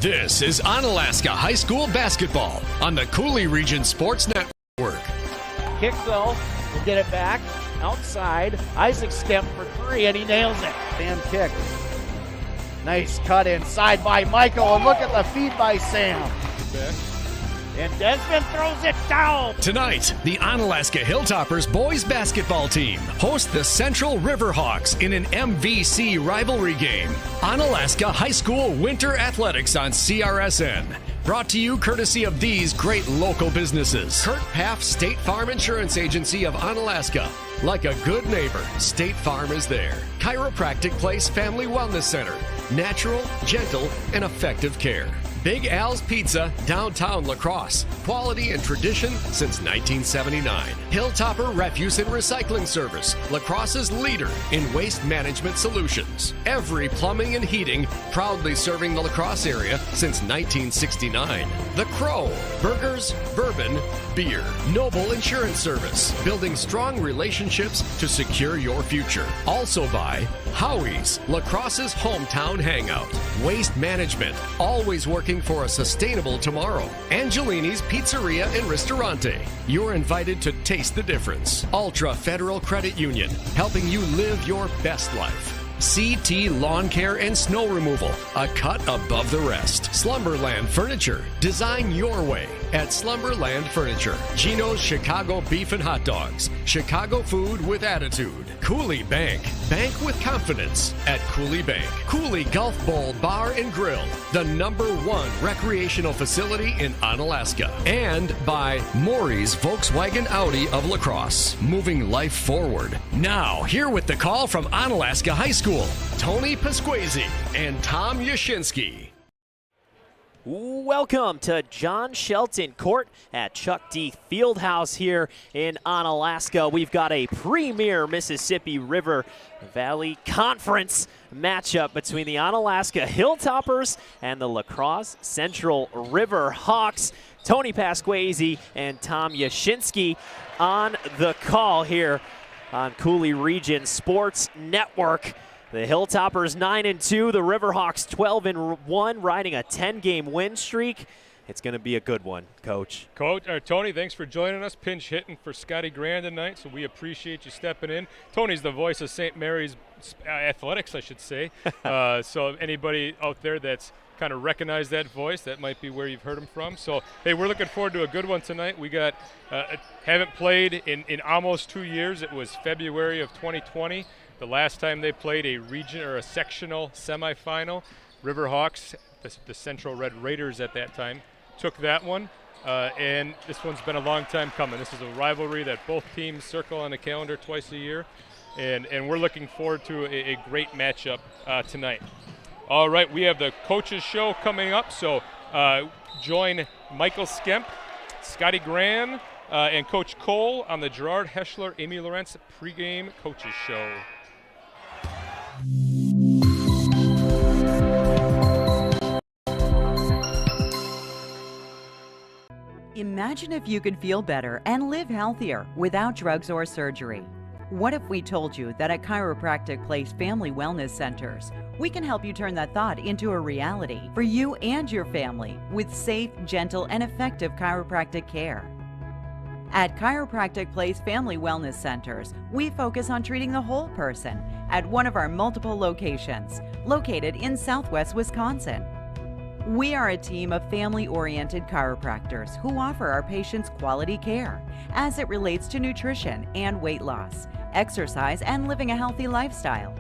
This is Onalaska High School basketball on the Coulee Region Sports Network. Kick though, will get it back outside. Isaac step for three and he nails it. Sam kick. Nice cut inside by Michael, and look at the feed by Sam. And Desmond throws it down. Tonight, the Onalaska Hilltoppers boys basketball team host the Central Riverhawks in an MVC rivalry game. Onalaska High School Winter Athletics on CRSN. Brought to you courtesy of these great local businesses. Kurt Paff State Farm Insurance Agency of Onalaska. Like a good neighbor, State Farm is there. Chiropractic Place Family Wellness Center. Natural, gentle, and effective care. Big Al's Pizza, downtown La Crosse. Quality and tradition since 1979. Hilltopper Refuse and Recycling Service, La Crosse's leader in waste management solutions. Every Plumbing and Heating, proudly serving the La Crosse area since 1969. The Crow, burgers, bourbon, beer. Noble Insurance Service, building strong relationships to secure your future. Also by Howie's, La Crosse's hometown hangout. Waste management, always working for a sustainable tomorrow. Angelini's Pizzeria and Ristorante. You're invited to taste the difference. Ultra Federal Credit Union, helping you live your best life. CT Lawn Care and Snow Removal, a cut above the rest. Slumberland Furniture, design your way at Slumberland Furniture. Gino's Chicago Beef and Hot Dogs, Chicago food with attitude. Coulee Bank, bank with confidence at Coulee Bank. Coulee Golf Bowl Bar and Grill, the #1 recreational facility in Onalaska. And by Maury's Volkswagen Audi of La Crosse, moving life forward. Now, here with the call from Onalaska High School, Tony Pasquesi and Tom Yashinsky. Welcome to John Shelton Court at Chuck D. Fieldhouse here in Onalaska. We've got a premier Mississippi River Valley Conference matchup between the Onalaska Hilltoppers and the La Crosse Central Riverhawks. Tony Pasquesi and Tom Yashinsky on the call here on Coulee Region Sports Network. The Hilltoppers 9-2, the Riverhawks 12-1, riding a 10-game win streak. It's going to be a good one, Coach. Tony, thanks for joining us. Pinch hitting for Scotty Grand tonight, so we appreciate you stepping in. Tony's the voice of St. Mary's athletics, I should say. So anybody out there that's kind of recognized that voice, that might be where you've heard him from. So, hey, we're looking forward to a good one tonight. We got haven't played in almost 2 years. It was February of 2020. The last time they played a region or a sectional semifinal. Riverhawks, the Central Red Raiders at that time, took that one. And this one's been a long time coming. This is a rivalry that both teams circle on the calendar twice a year. And we're looking forward to a great matchup tonight. All right, we have the coaches show coming up. So join Michael Skemp, Scotty Gran, and Coach Cole on the Gerard Heschler, Amy Lawrence pregame coaches show. Imagine if you could feel better and live healthier without drugs or surgery. What if we told you that at Chiropractic Place Family Wellness Centers, we can help you turn that thought into a reality for you and your family with safe, gentle, and effective chiropractic care? At Chiropractic Place Family Wellness Centers, we focus on treating the whole person at one of our multiple locations, located in Southwest Wisconsin. We are a team of family-oriented chiropractors who offer our patients quality care as it relates to nutrition and weight loss, exercise, and living a healthy lifestyle.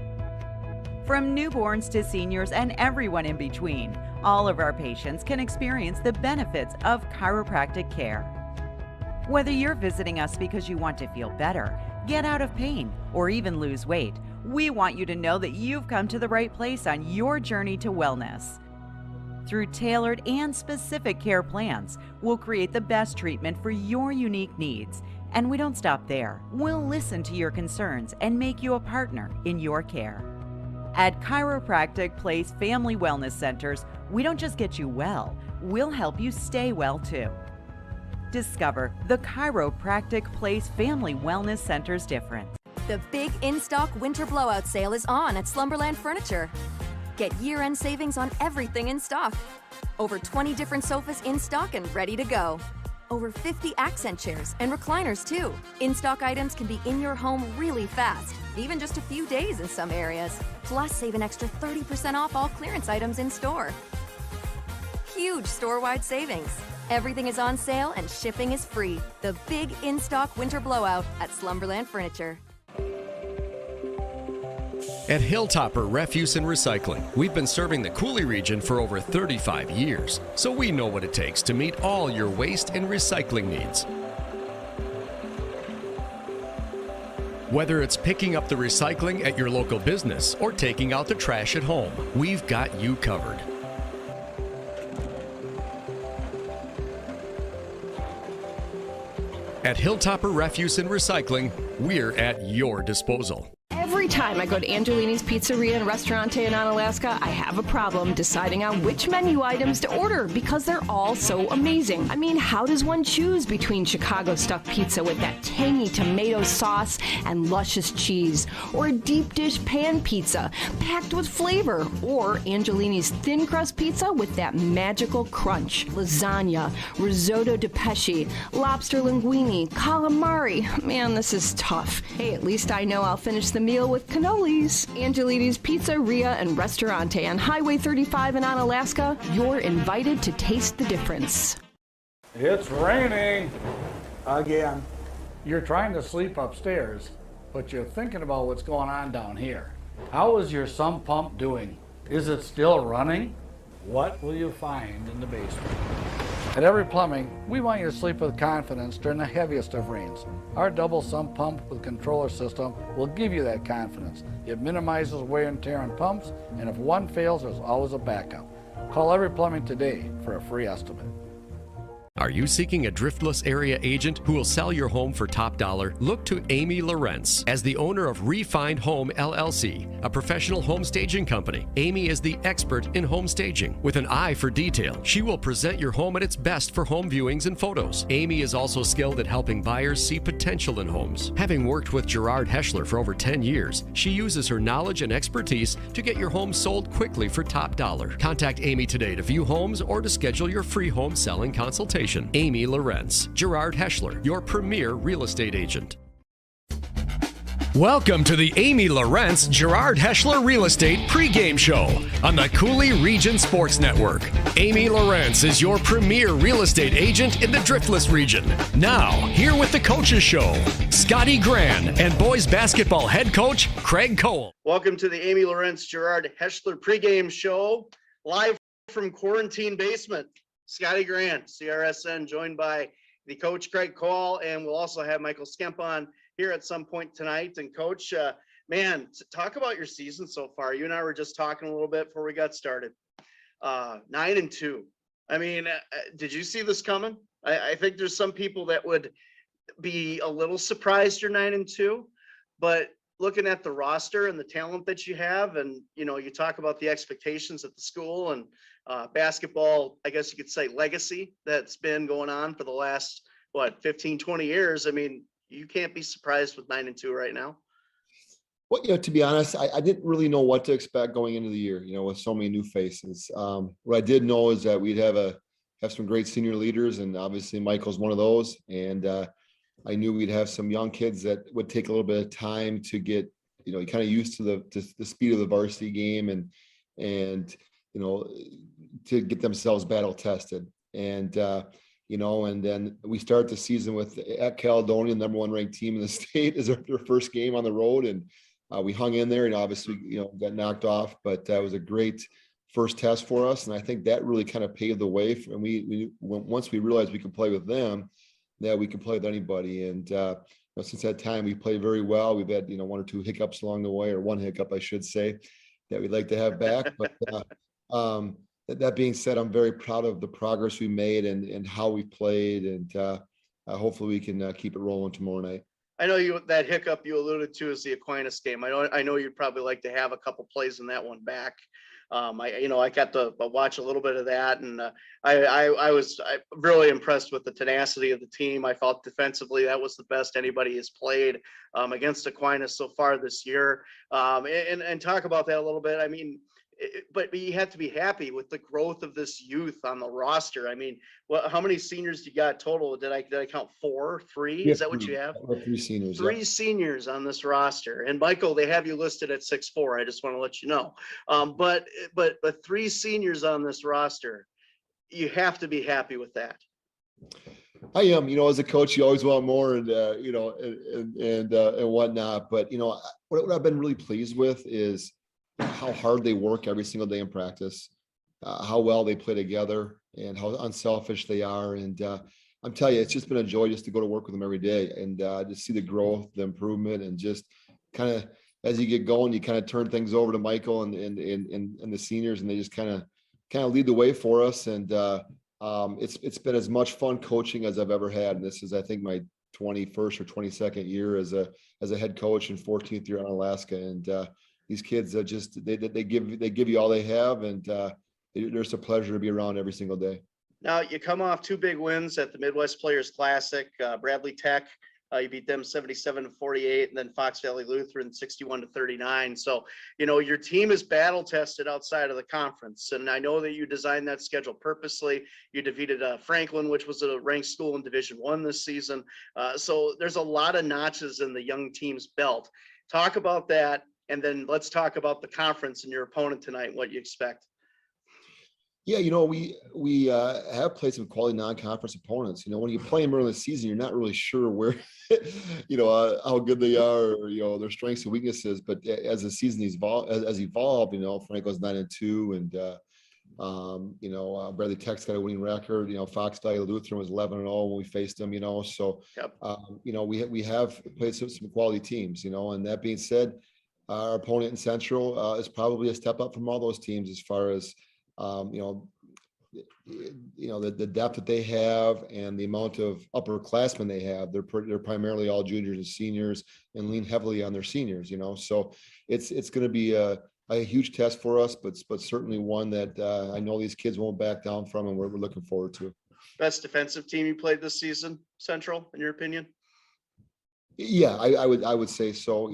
From newborns to seniors and everyone in between, all of our patients can experience the benefits of chiropractic care. Whether you're visiting us because you want to feel better, get out of pain, or even lose weight, we want you to know that you've come to the right place on your journey to wellness. Through tailored and specific care plans, we'll create the best treatment for your unique needs. And we don't stop there. We'll listen to your concerns and make you a partner in your care. At Chiropractic Place Family Wellness Centers, we don't just get you well, we'll help you stay well too. Discover the Chiropractic Place Family Wellness Center's difference. The big in-stock winter blowout sale is on at Slumberland Furniture. Get year-end savings on everything in stock. Over 20 different sofas in stock and ready to go. Over 50 accent chairs and recliners too. In-stock items can be in your home really fast, even just a few days in some areas. Plus, save an extra 30% off all clearance items in store. Huge store-wide savings. Everything is on sale and shipping is free. The big in-stock winter blowout at Slumberland Furniture. At Hilltopper Refuse and Recycling, we've been serving the Coulee region for over 35 years, so we know what it takes to meet all your waste and recycling needs. Whether it's picking up the recycling at your local business or taking out the trash at home, we've got you covered. At Hilltopper Refuse and Recycling, we're at your disposal. Every time I go to Angelini's Pizzeria and Restaurante in Onalaska, I have a problem deciding on which menu items to order because they're all so amazing. I mean, how does one choose between Chicago stuffed pizza with that tangy tomato sauce and luscious cheese, or a deep dish pan pizza packed with flavor, or Angelini's thin crust pizza with that magical crunch, lasagna, risotto di pesce, lobster linguine, calamari? Man, this is tough. Hey, at least I know I'll finish the meal with cannolis. Angelini's Pizzeria and Restaurante on Highway 35 in Onalaska. You're invited to taste the difference. It's raining. Again. You're trying to sleep upstairs, but you're thinking about what's going on down here. How is your sump pump doing? Is it still running? What will you find in the basement? At Every Plumbing, we want you to sleep with confidence during the heaviest of rains. Our double sump pump with controller system will give you that confidence. It minimizes wear and tear on pumps, and if one fails, there's always a backup. Call Every Plumbing today for a free estimate. Are you seeking a driftless area agent who will sell your home for top dollar? Look to Amy Lorenz. As the owner of Refined Home LLC, a professional home staging company, Amy is the expert in home staging. With an eye for detail, she will present your home at its best for home viewings and photos. Amy is also skilled at helping buyers see potential in homes. Having worked with Gerard Heschler for over 10 years, she uses her knowledge and expertise to get your home sold quickly for top dollar. Contact Amy today to view homes or to schedule your free home selling consultation. Amy Lorenz, Gerard Heschler, your premier real estate agent. Welcome to the Amy Lorenz Gerard Heschler Real Estate pregame show on the Coulee Region Sports Network. Amy Lorenz is your premier real estate agent in the Driftless region. Now, here with the Coaches Show, Scotty Grand and boys basketball head coach Craig Cole. Welcome to the Amy Lorenz Gerard Heschler pregame show, live from Quarantine Basement. Scotty Grant, CRSN, joined by the coach Craig Cole, and we'll also have Michael Skemp on here at some point tonight. And coach, man, talk about your season so far. You and I were just talking a little bit before we got started. 9-2. I mean, did you see this coming? I think there's some people that would be a little surprised you're 9-2, but looking at the roster and the talent that you have, and you know, you talk about the expectations at the school and basketball, I guess you could say legacy that's been going on for the last 15-20 years. I mean, you can't be surprised with 9-2 right now. Well, you know, to be honest, I didn't really know what to expect going into the year, you know, with so many new faces. What I did know is that we'd have some great senior leaders, and obviously Michael's one of those. And I knew we'd have some young kids that would take a little bit of time to get, you know, kind of used to the speed of the varsity game and you know, to get themselves battle tested. And you know, and then we start the season with at Caledonia, number 1 ranked team in the state, is their first game on the road, and we hung in there and obviously, you know, got knocked off, but that was a great first test for us. And I think that really kind of paved the way for, and once we realized we could play with them, that we could play with anybody. And you know, since that time, we played very well. We've had, you know, 1 or 2 hiccups along the way, or 1 hiccup, I should say, that we'd like to have back. But that being said, I'm very proud of the progress we made and how we played, and hopefully we can keep it rolling tomorrow night. I know that hiccup you alluded to is the Aquinas game. I know you'd probably like to have a couple plays in that one back. I got to watch a little bit of that, and I was really impressed with the tenacity of the team. I felt defensively that was the best anybody has played against Aquinas so far this year. And talk about that a little bit. I mean, but you have to be happy with the growth of this youth on the roster. I mean, how many seniors you got total? Did I count 4, 3? Is that what you have? 3 seniors. 3 seniors on this roster. And Michael, they have you listed at 6'4". I just want to let you know. But 3 seniors on this roster, you have to be happy with that. I am, as a coach, you always want more and whatnot. But, what I've been really pleased with is how hard they work every single day in practice, how well they play together and how unselfish they are. And I'm telling you, it's just been a joy just to go to work with them every day and just see the growth, the improvement, and just kind of, as you get going, you kind of turn things over to Michael and the seniors, and they just kind of lead the way for us. And it's been as much fun coaching as I've ever had. And this is, I think, my 21st or 22nd year as a head coach and 14th year on Onalaska. And these kids are just, they give you all they have. And there's a pleasure to be around every single day. Now you come off 2 big wins at the Midwest Players Classic, Bradley Tech. You beat them 77-48, and then Fox Valley Lutheran 61-39. So, your team is battle tested outside of the conference. And I know that you designed that schedule purposely. You defeated Franklin, which was a ranked school in Division I this season. So there's a lot of notches in the young team's belt. Talk about that. And then let's talk about the conference and your opponent tonight, what you expect. Yeah, we have played some quality non-conference opponents. When you play them early in the season, you're not really sure where, how good they are, or, their strengths and weaknesses. But as the season has evolved, Franco's 9-2, and Bradley Tech's got a winning record. Fox Valley Lutheran was 11-0 when we faced them. So yep. We have played some quality teams. And that being said, our opponent in Central is probably a step up from all those teams as far as the depth that they have and the amount of upperclassmen they have. They're primarily all juniors and seniors and lean heavily on their seniors. So it's going to be a huge test for us, but certainly one that I know these kids won't back down from, and we're looking forward to. Best defensive team you played this season, Central, in your opinion? Yeah, I would say so.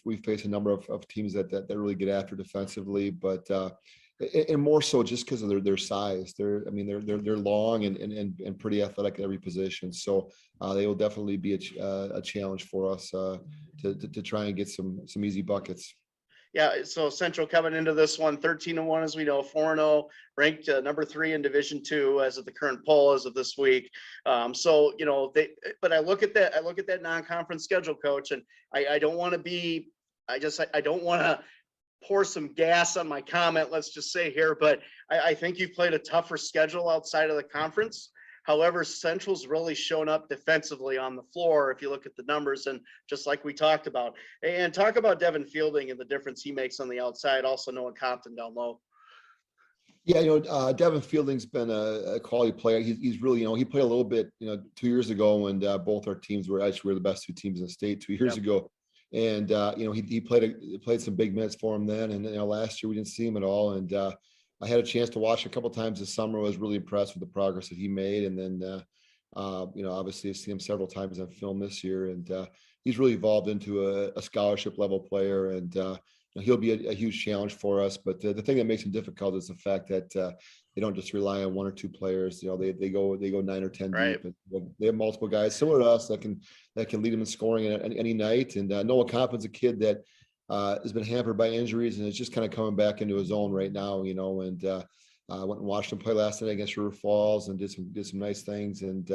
We've faced a number of teams that really get after defensively, but and more so just because of their size. They're long and pretty athletic at every position. So they will definitely be a challenge for us to try and get some easy buckets. Yeah, so Central coming into this one 13-1, as we know, 4-0, ranked number 3 in Division II as of the current poll as of this week. But I look at that non-conference schedule, Coach, and I don't want to pour some gas on my comment, let's just say here, but I think you've played a tougher schedule outside of the conference. However, Central's really shown up defensively on the floor if you look at the numbers, and just like we talked about. And talk about Devin Fielding and the difference he makes on the outside, also Noah Compton down low. Yeah, Devin Fielding's been a quality player. He's really, he played a little bit, 2 years ago when both our teams were the best 2 teams in the state 2 years ago. And, he played some big minutes for him then. And, last year we didn't see him at all. And I had a chance to watch a couple of times this summer. I was really impressed with the progress that he made. And then, obviously I've seen him several times on film this year. And he's really evolved into a scholarship level player. And he'll be a huge challenge for us. But the thing that makes him difficult is the fact that they don't just rely on 1 or 2 players. They go 9 or 10 right deep. And they have multiple guys similar to us that can lead them in scoring any night. And Noah Compton's a kid that has been hampered by injuries and is just kind of coming back into his own right now. And I went and watched him play last night against River Falls and did some nice things. And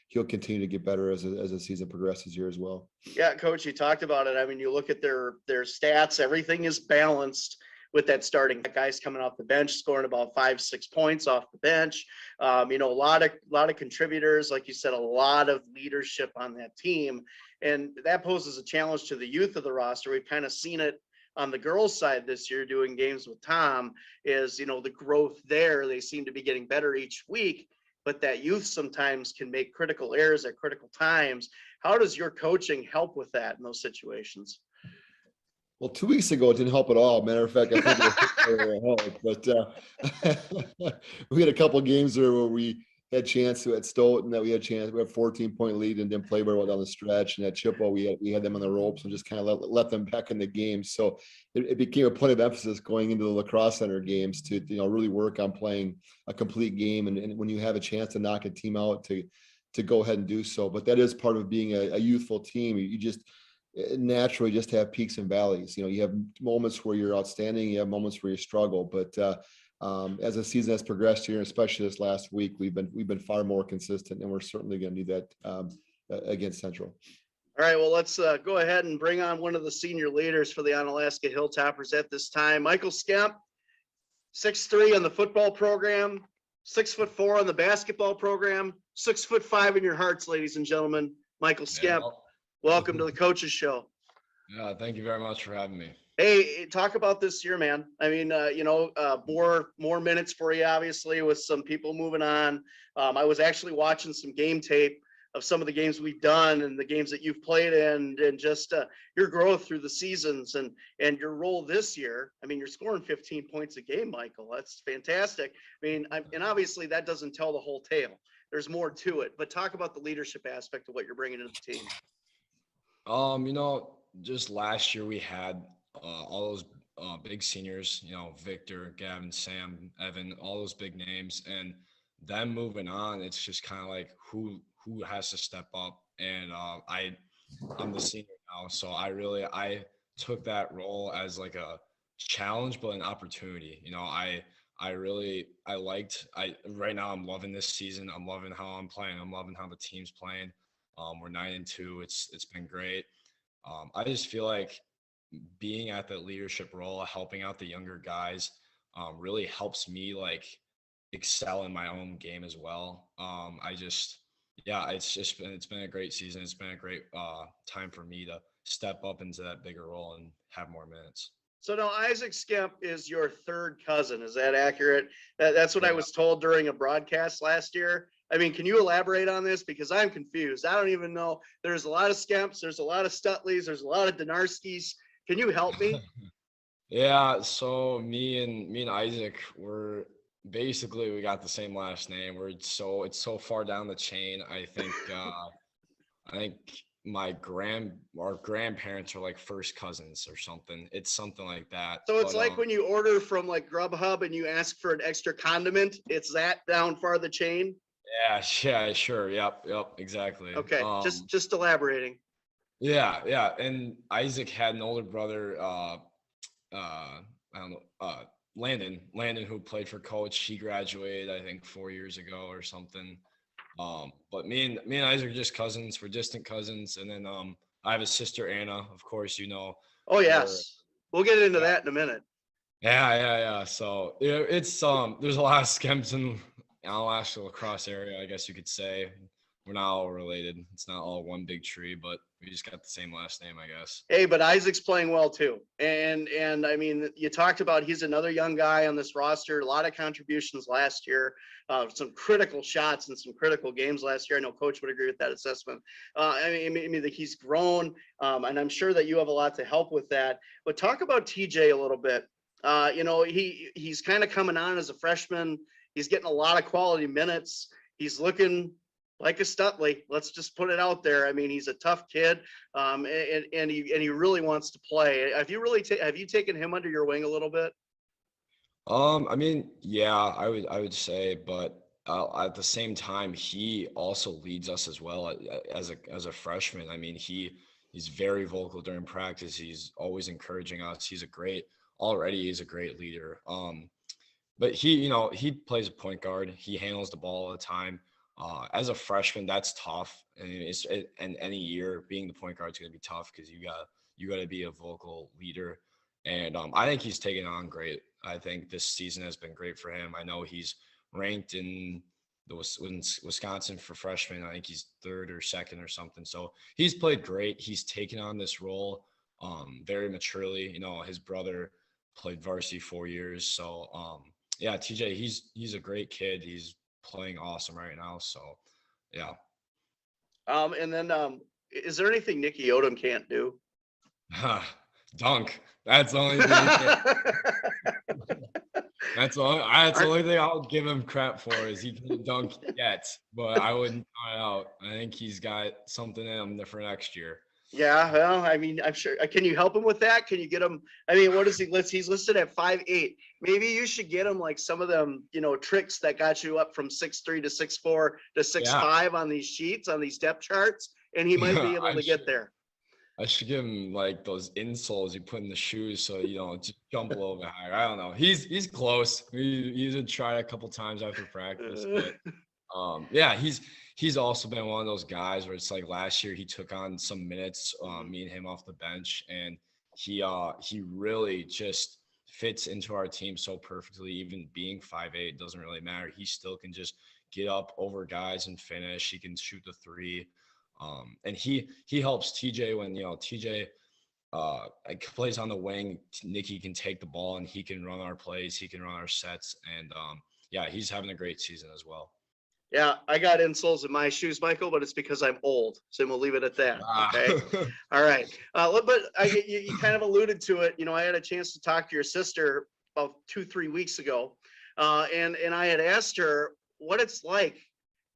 he'll continue to get better as the season progresses here as well. Yeah, Coach, you talked about it. I mean, you look at their stats, everything is balanced with that starting guys coming off the bench, scoring about 5-6 points off the bench. A lot of contributors, like you said, a lot of leadership on that team. And that poses a challenge to the youth of the roster. We've kind of seen it on the girls' side this year doing games with Tom is, the growth there. They seem to be getting better each week, but that youth sometimes can make critical errors at critical times. How does your coaching help with that in those situations? Well, 2 weeks ago, it didn't help at all. Matter of fact, I think it helped. But we had a couple of games there where we had a chance at Stoughton that we had a chance. We had a 14-point lead and didn't play very well down the stretch. And at Chippewa, we had them on the ropes and just kind of let them back in the game. So it became a point of emphasis going into the lacrosse center games to really work on playing a complete game. And when you have a chance to knock a team out, to go ahead and do so. But that is part of being a youthful team. You just naturally just have peaks and valleys. You have moments where you're outstanding, you have moments where you struggle. But as the season has progressed here, especially this last week, we've been far more consistent, and we're certainly going to need that against Central. All right, well, let's go ahead and bring on one of the senior leaders for the Onalaska Hilltoppers at this time. Michael Skemp, 6'3" on the football program, 6'4" on the basketball program, 6'5" in your hearts, ladies and gentlemen. Michael Skemp, welcome to the Coaches Show. Yeah, thank you very much for having me. Hey, talk about this year, man. I mean, more minutes for you, obviously, with some people moving on. I was actually watching some game tape of some of the games we've done and the games that you've played in, and just your growth through the seasons and your role this year. I mean, you're scoring 15 points a game, Michael. That's fantastic. I mean, and obviously that doesn't tell the whole tale. There's more to it, but talk about the leadership aspect of what you're bringing to the team. Just last year we had all those big seniors, Victor, Gavin, Sam, Evan, all those big names, and them moving on. It's just kind of like who has to step up. And I'm the senior now, so I took that role as like a challenge, but an opportunity. Right now I'm loving this season. I'm loving how I'm playing. I'm loving how the team's playing. We're 9-2. It's been great. I just feel like being at the leadership role, helping out the younger guys, really helps me like excel in my own game as well. It's been a great season. It's been a great time for me to step up into that bigger role and have more minutes. So now Isaac Skemp is your third cousin. Is that accurate? That's what I was told during a broadcast last year. I mean, can you elaborate on this? Because I'm confused. I don't even know. There's a lot of Skemps. There's a lot of Stutleys. There's a lot of Donarskis. Can you help me? Yeah. So me and Isaac, we got the same last name. It's so far down the chain. I think our grandparents are like first cousins or something. It's something like that. So it's like when you order from like Grubhub and you ask for an extra condiment, it's that down far the chain? Yeah, sure. Yep, exactly. Okay, just elaborating. Yeah. And Isaac had an older brother, Landon, who played for Coach. He graduated, I think, 4 years ago or something. But me and Isaac are just cousins. We're distant cousins. And then I have a sister, Anna, of course, Oh, yes. We'll get into that in a minute. Yeah. So it's there's a lot of Skemps in Onalaska lacrosse area, I guess you could say. We're not all related. It's not all one big tree, but we just got the same last name, I guess. Hey, but Isaac's playing well too. And I mean, you talked about he's another young guy on this roster, a lot of contributions last year, some critical shots and some critical games last year. I know Coach would agree with that assessment. I mean, he's grown, and I'm sure that you have a lot to help with that. But talk about TJ a little bit. He's kind of coming on as a freshman. He's getting a lot of quality minutes. He's looking like a Stutley. Let's just put it out there. I mean, he's a tough kid, and he really wants to play. Have you taken him under your wing a little bit? I mean, yeah, I would say, but at the same time, he also leads us as well as a freshman. I mean, he's very vocal during practice. He's always encouraging us. He's a great leader. But he plays a point guard. He handles the ball all the time. As a freshman, that's tough. And any year being the point guard is going to be tough because you got to be a vocal leader. And I think he's taken on great. I think this season has been great for him. I know he's ranked in Wisconsin for freshmen. I think he's third or second or something. So he's played great. He's taken on this role very maturely. His brother played varsity 4 years. So yeah, TJ, he's a great kid. He's playing awesome right now. So yeah. And then is there anything Nicky Odom can't do? Dunk. That's the only thing he can't. That's all. That's the only thing I'll give him crap for is he can't dunk yet, but I wouldn't count it out. I think he's got something in him for next year. Yeah, well, I mean, I'm sure. Can you help him with that? Can you get him? I mean, what is he? He's listed at 5'8". Maybe you should get him like some of them, tricks that got you up from 6'3" to 6'4" to 6'5" on these sheets, on these depth charts, and he might be able to get there. I should give him like those insoles you put in the shoes so just jump a little bit higher. I don't know. He's close. He's tried a couple times after practice, but yeah, he's also been one of those guys where it's like last year he took on some minutes, me and him off the bench, and he really just fits into our team so perfectly. Even being 5'8", doesn't really matter. He still can just get up over guys and finish. He can shoot the three. And he helps TJ when TJ plays on the wing. Nicky can take the ball and he can run our plays. He can run our sets, and yeah, he's having a great season as well. Yeah, I got insoles in my shoes, Michael, but it's because I'm old. So we'll leave it at that. Okay. All right. But you kind of alluded to it. I had a chance to talk to your sister about 2-3 weeks ago, and I had asked her what it's like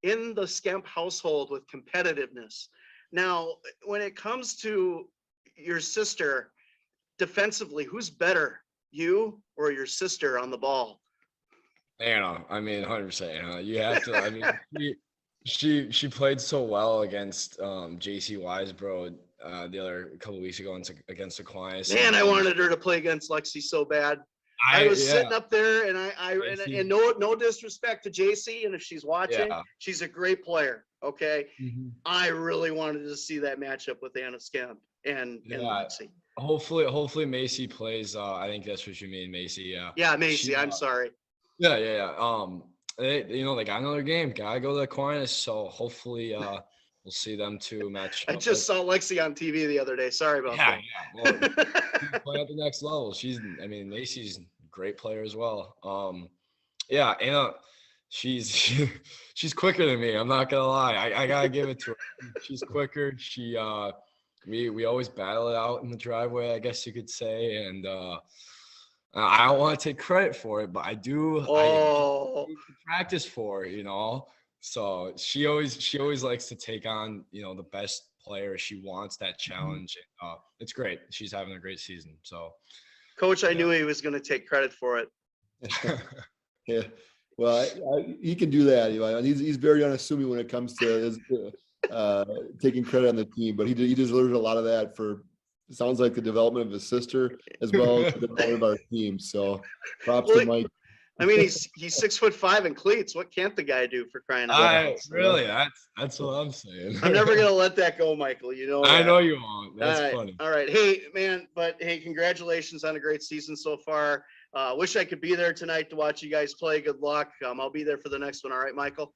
in the Skemp household with competitiveness. Now, when it comes to your sister defensively, who's better, you or your sister on the ball? Anna, I mean, 100% Anna. You have to. I mean, she played so well against JC Weisbro the other couple weeks ago against Aquinas. Man, I wanted her to play against Lexi so bad. I was sitting up there, and and no disrespect to JC, and if she's watching, she's a great player. Okay, I really wanted to see that matchup with Anna Skemp and Lexi. Hopefully Macy plays. I think that's what you mean, Macy. Yeah. Yeah, Macy. I'm sorry. Yeah. They got another game. Gotta go to Aquinas. So hopefully, we'll see them two match. I just saw Lexi on TV the other day. Sorry about that. Yeah. Well, she's playing at the next level. Macy's a great player as well. Yeah, Anna, she's quicker than me. I'm not gonna lie. I gotta give it to her. She's quicker. We always battle it out in the driveway, I guess you could say, and I don't want to take credit for it, but I do. I practice for it, So she always likes to take on the best player. She wants that challenge. It's great. She's having a great season. So, Coach, I knew he was going to take credit for it. Yeah, well, he can do that. He's very unassuming when it comes to his, taking credit on the team, but he deserves a lot of that for. It sounds like the development of his sister as well as the development of our team. So props to Mike. I mean, he's 6'5" in cleats. What can't the guy do, for crying out loud? Really, that's what I'm saying. I'm never gonna let that go, Michael. I know you won't. That's funny. All right, hey man, congratulations on a great season so far. Wish I could be there tonight to watch you guys play. Good luck. I'll be there for the next one. All right, Michael.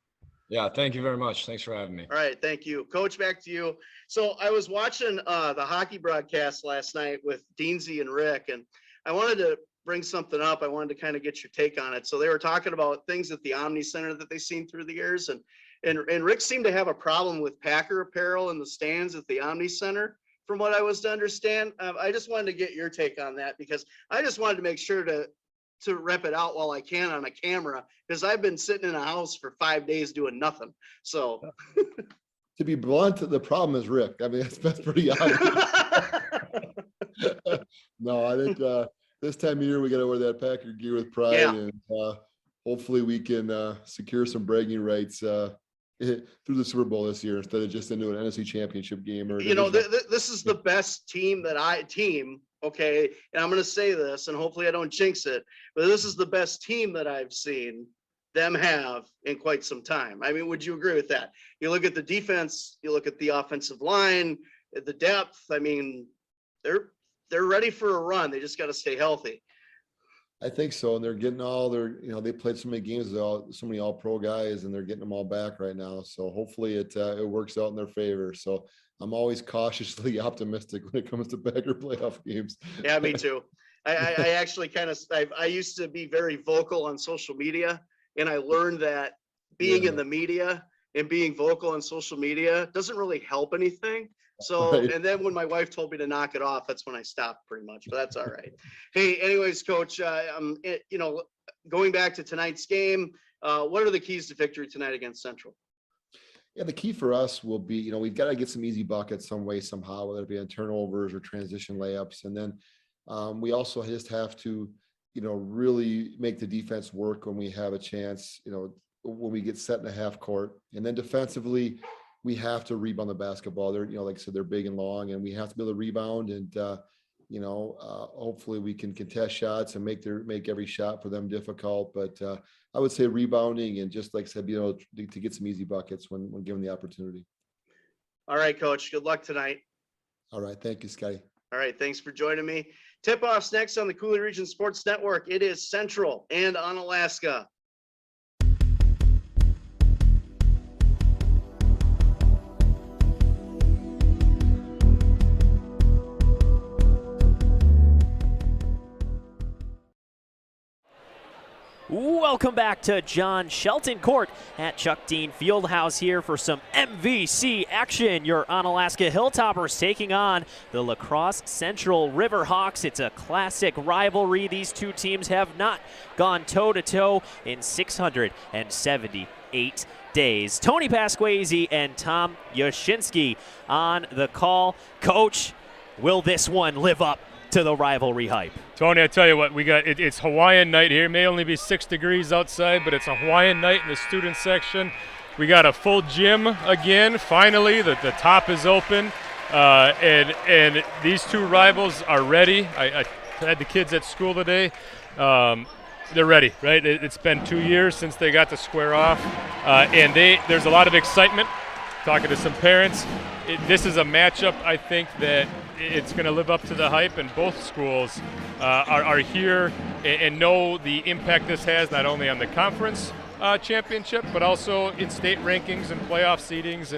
Yeah, thank you very much. Thanks for having me. All right, thank you. Coach, back to you. So I was watching the hockey broadcast last night with Deansy and Rick, and I wanted to bring something up. I wanted to kind of get your take on it. So they were talking about things at the Omni Center that they've seen through the years, and Rick seemed to have a problem with Packer apparel in the stands at the Omni Center, from what I was to understand. I just wanted to get your take on that, because I just wanted to make sure to rep it out while I can on a camera, because I've been sitting in a house for 5 days doing nothing. So to be blunt, the problem is Rick. I mean, that's pretty obvious. No, I think this time of year we got to wear that Packer gear with pride, and hopefully we can secure some bragging rights through the Super Bowl this year instead of just into an NFC Championship game. Or this is the best team okay, and I'm going to say this, and hopefully I don't jinx it, but this is the best team that I've seen them have in quite some time. I mean, would you agree with that? You look at the defense, you look at the offensive line, the depth. I mean, they're ready for a run. They just got to stay healthy. I think so, and they're getting all their, they played so many games with so many all-pro guys, and they're getting them all back right now. So hopefully it works out in their favor. So I'm always cautiously optimistic when it comes to Packer playoff games. Yeah, me too. I actually I used to be very vocal on social media, and I learned that being in the media and being vocal on social media doesn't really help anything. So, and then when my wife told me to knock it off, that's when I stopped pretty much, but that's all right. Hey, anyways, Coach, going back to tonight's game, what are the keys to victory tonight against Central? Yeah, the key for us will be, we've got to get some easy buckets some way, somehow, whether it be on turnovers or transition layups. And then we also just have to, really make the defense work when we have a chance, when we get set in a half court. And then defensively, we have to rebound the basketball. They're, like I said, they're big and long, and we have to be able to rebound. And, hopefully we can contest shots and make every shot for them difficult. But I would say rebounding and, just like I said, to get some easy buckets when given the opportunity. All right, Coach. Good luck tonight. All right. Thank you, Scotty. All right. Thanks for joining me. Tip-offs next on the Cooley Region Sports Network. It is Central and Onalaska. Welcome back to John Shelton Court at Chuck Dean Fieldhouse here for some MVC action. Your Onalaska Hilltoppers taking on the La Crosse Central Riverhawks. It's a classic rivalry. These two teams have not gone toe-to-toe in 678 days. Tony Pasquazi and Tom Yashinsky on the call. Coach, will this one live up to the rivalry hype? Tony, I tell you what, we got it's Hawaiian night here. It may only be 6 degrees outside, but it's a Hawaiian night in the student section. We got a full gym again. Finally, the top is open, and these two rivals are ready. I had the kids at school today. They're ready, right? It's been 2 years since they got to square off, and there's a lot of excitement. Talking to some parents, this is a matchup I think that it's going to live up to the hype, and both schools are here and know the impact this has not only on the conference championship, but also in state rankings and playoff seedings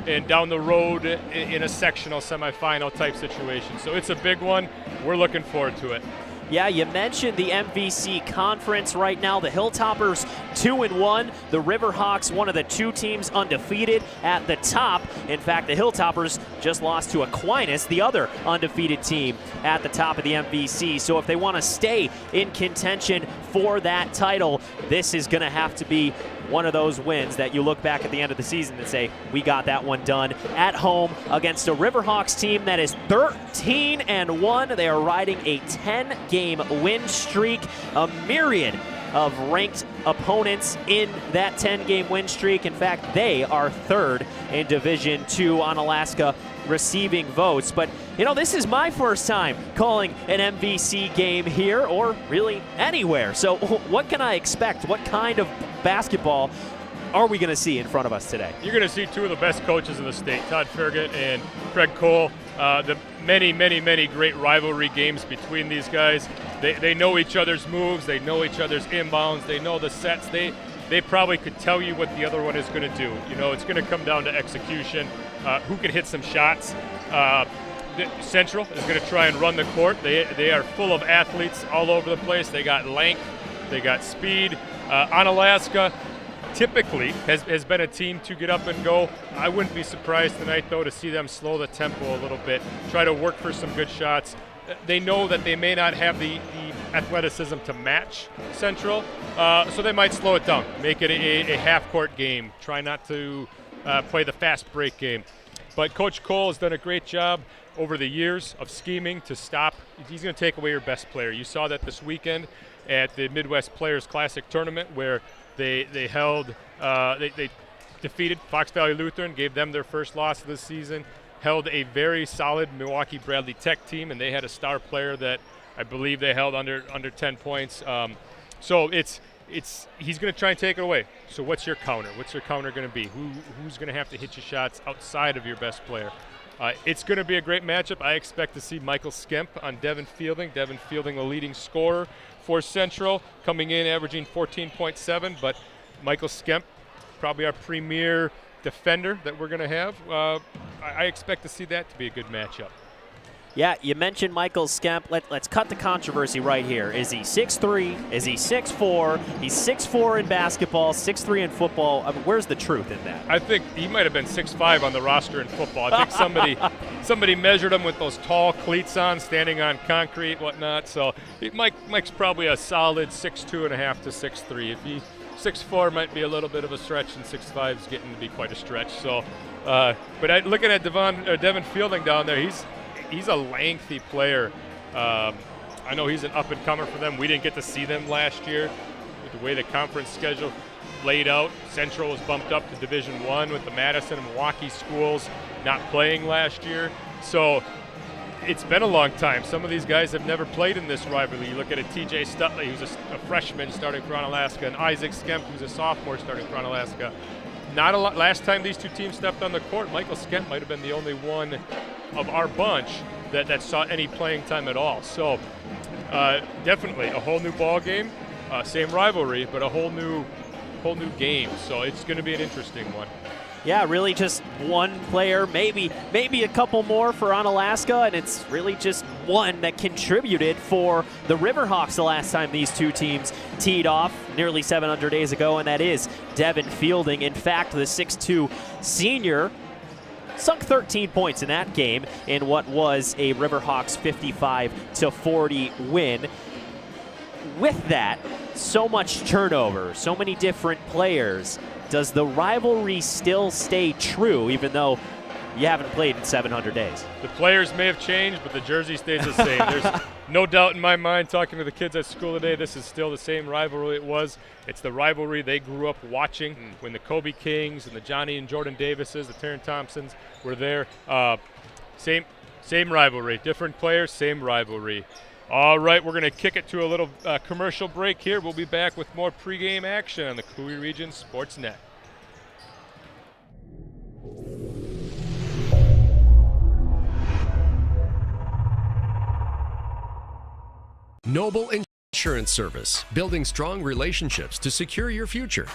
and down the road in a sectional semifinal type situation. So it's a big one. We're looking forward to it. Yeah, you mentioned the MVC conference right now. The Hilltoppers 2-1. The Riverhawks, one of the two teams undefeated at the top. In fact, the Hilltoppers just lost to Aquinas, the other undefeated team at the top of the MVC. So if they want to stay in contention for that title, this is going to have to be one of those wins that you look back at the end of the season and say, we got that one done at home against a Riverhawks team that is 13-1. They are riding a 10-game win streak, a myriad of ranked opponents in that 10-game win streak. In fact, they are third in Division II. Onalaska receiving votes. But, this is my first time calling an MVC game here, or really anywhere. So what can I expect? What kind of basketball are we going to see in front of us today? You're going to see two of the best coaches in the state, Todd Fergut and Craig Cole. The many, many, many great rivalry games between these guys. They know each other's moves. They know each other's inbounds. They know the sets. They probably could tell you what the other one is going to do. It's going to come down to execution, who can hit some shots. Central is going to try and run the court. They are full of athletes all over the place. They got length. They got speed. Onalaska typically has been a team to get up and go. I wouldn't be surprised tonight, though, to see them slow the tempo a little bit, try to work for some good shots. They know that they may not have the athleticism to match Central, so they might slow it down, make it a half-court game, try not to play the fast break game. But Coach Cole has done a great job over the years of scheming to stop. He's going to take away your best player. You saw that this weekend at the Midwest Players Classic Tournament, where they defeated Fox Valley Lutheran, gave them their first loss of the season, held a very solid Milwaukee Bradley Tech team, and they had a star player that I believe they held under 10 points. So he's going to try and take it away. So what's your counter? What's your counter going to be? Who's going to have to hit you shots outside of your best player? It's going to be a great matchup. I expect to see Michael Skemp on Devin Fielding. Devin Fielding, the leading scorer for Central, coming in averaging 14.7. But Michael Skemp, probably our premier defender that we're going to have. I expect to see that to be a good matchup. Yeah, you mentioned Michael Skemp. Let's cut the controversy right here. Is he 6'3"? Is he 6'4"? He's 6'4" in basketball, 6'3" in football. I mean, where's the truth in that? I think he might have been 6'5" on the roster in football. I think somebody somebody measured him with those tall cleats on, standing on concrete, whatnot. So Mike's probably a solid 6'2.5" to 6'3". If he 6'4" might be a little bit of a stretch, and 6'5" is getting to be quite a stretch. So, but looking at Devin Fielding down there, he's a lengthy player. I know he's an up-and-comer for them. We didn't get to see them last year with the way the conference schedule laid out. Central was bumped up to Division I with the Madison and Milwaukee schools not playing last year. So it's been a long time. Some of these guys have never played in this rivalry. You look at a TJ Stutley, who's a freshman starting for Onalaska, and Isaac Skemp, who's a sophomore starting for Onalaska. Not a lot. Last time these two teams stepped on the court, Michael Skemp might have been the only one of our bunch that saw any playing time at all. So definitely a whole new ball game, same rivalry, but a whole new game. So it's going to be an interesting one. Yeah, really just one player, maybe a couple more for Onalaska, and it's really just one that contributed for the Riverhawks the last time these two teams teed off nearly 700 days ago, and that is Devin Fielding. In fact, the 6'2" senior sunk 13 points in that game in what was a Riverhawks 55-40 win. With that, so much turnover, so many different players. Does the rivalry still stay true, even though you haven't played in 700 days? The players may have changed, but the jersey stays the same. There's no doubt in my mind, talking to the kids at school today, this is still the same rivalry it was. It's the rivalry they grew up watching when the Kobe Kings and the Johnny and Jordan Davises, the Taryn Thompsons were there. Same rivalry. Different players, same rivalry. All right, we're going to kick it to a little commercial break here. We'll be back with more pregame action on the Coulee Region Sports Net. Noble Insurance Service, building strong relationships to secure your future.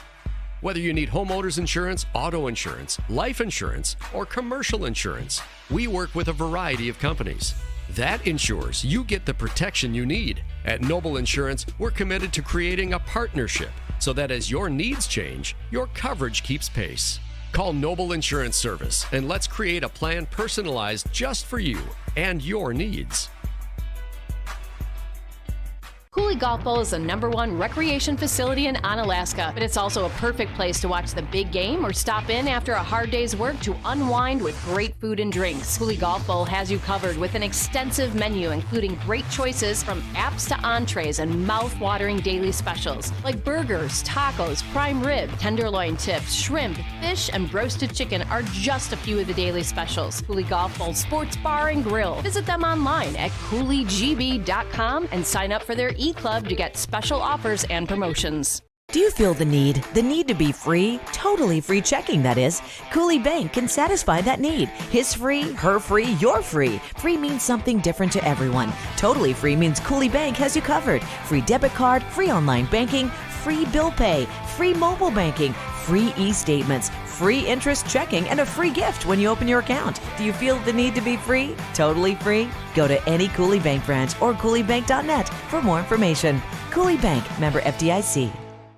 Whether you need homeowners insurance, auto insurance, life insurance, or commercial insurance, we work with a variety of companies. That ensures you get the protection you need. At Noble Insurance, we're committed to creating a partnership so that as your needs change, your coverage keeps pace. Call Noble Insurance Service and let's create a plan personalized just for you and your needs. Coulee Golf Bowl is the #1 recreation facility in Onalaska, but it's also a perfect place to watch the big game or stop in after a hard day's work to unwind with great food and drinks. Coulee Golf Bowl has you covered with an extensive menu, including great choices from apps to entrees and mouth-watering daily specials like burgers, tacos, prime rib, tenderloin tips, shrimp, fish, and roasted chicken are just a few of the daily specials. Coulee Golf Bowl Sports Bar and Grill. Visit them online at CouleeGB.com and sign up for their e-club to get special offers and promotions. Do you feel the need to be free? Totally free checking, that is. Coulee Bank can satisfy that need. His free, her free, your free. Free means something different to everyone. Totally free means Coulee Bank has you covered. Free debit card, free online banking, free bill pay, free mobile banking, free e-statements, free interest checking, and a free gift when you open your account. Do you feel the need to be free? Totally free? Go to any Coulee Bank branch or CouleeBank.net for more information. Coulee Bank, member FDIC.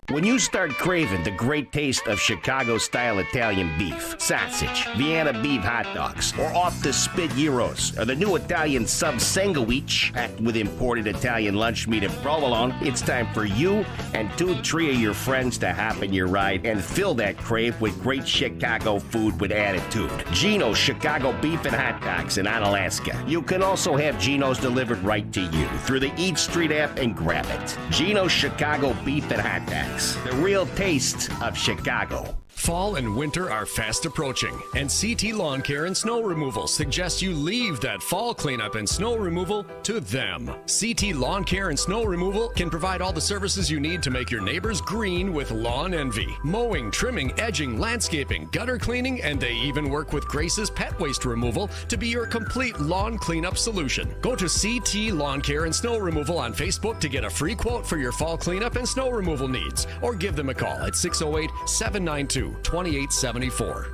When you start craving the great taste of Chicago-style Italian beef, sausage, Vienna beef hot dogs, or off-the-spit gyros, or the new Italian sub sandwich packed with imported Italian lunch meat and provolone, it's time for you and 2-3 of your friends to hop in your ride and fill that crave with great Chicago food with attitude. Gino's Chicago Beef and Hot Dogs in Onalaska. You can also have Gino's delivered right to you through the Eat Street app and grab it. Gino's Chicago Beef and Hot Dogs. The real taste of Chicago. Fall and winter are fast approaching, and CT Lawn Care and Snow Removal suggests you leave that fall cleanup and snow removal to them. CT Lawn Care and Snow Removal can provide all the services you need to make your neighbors green with lawn envy. Mowing, trimming, edging, landscaping, gutter cleaning, and they even work with Grace's pet waste removal to be your complete lawn cleanup solution. Go to CT Lawn Care and Snow Removal on Facebook to get a free quote for your fall cleanup and snow removal needs, or give them a call at 608-792-2874.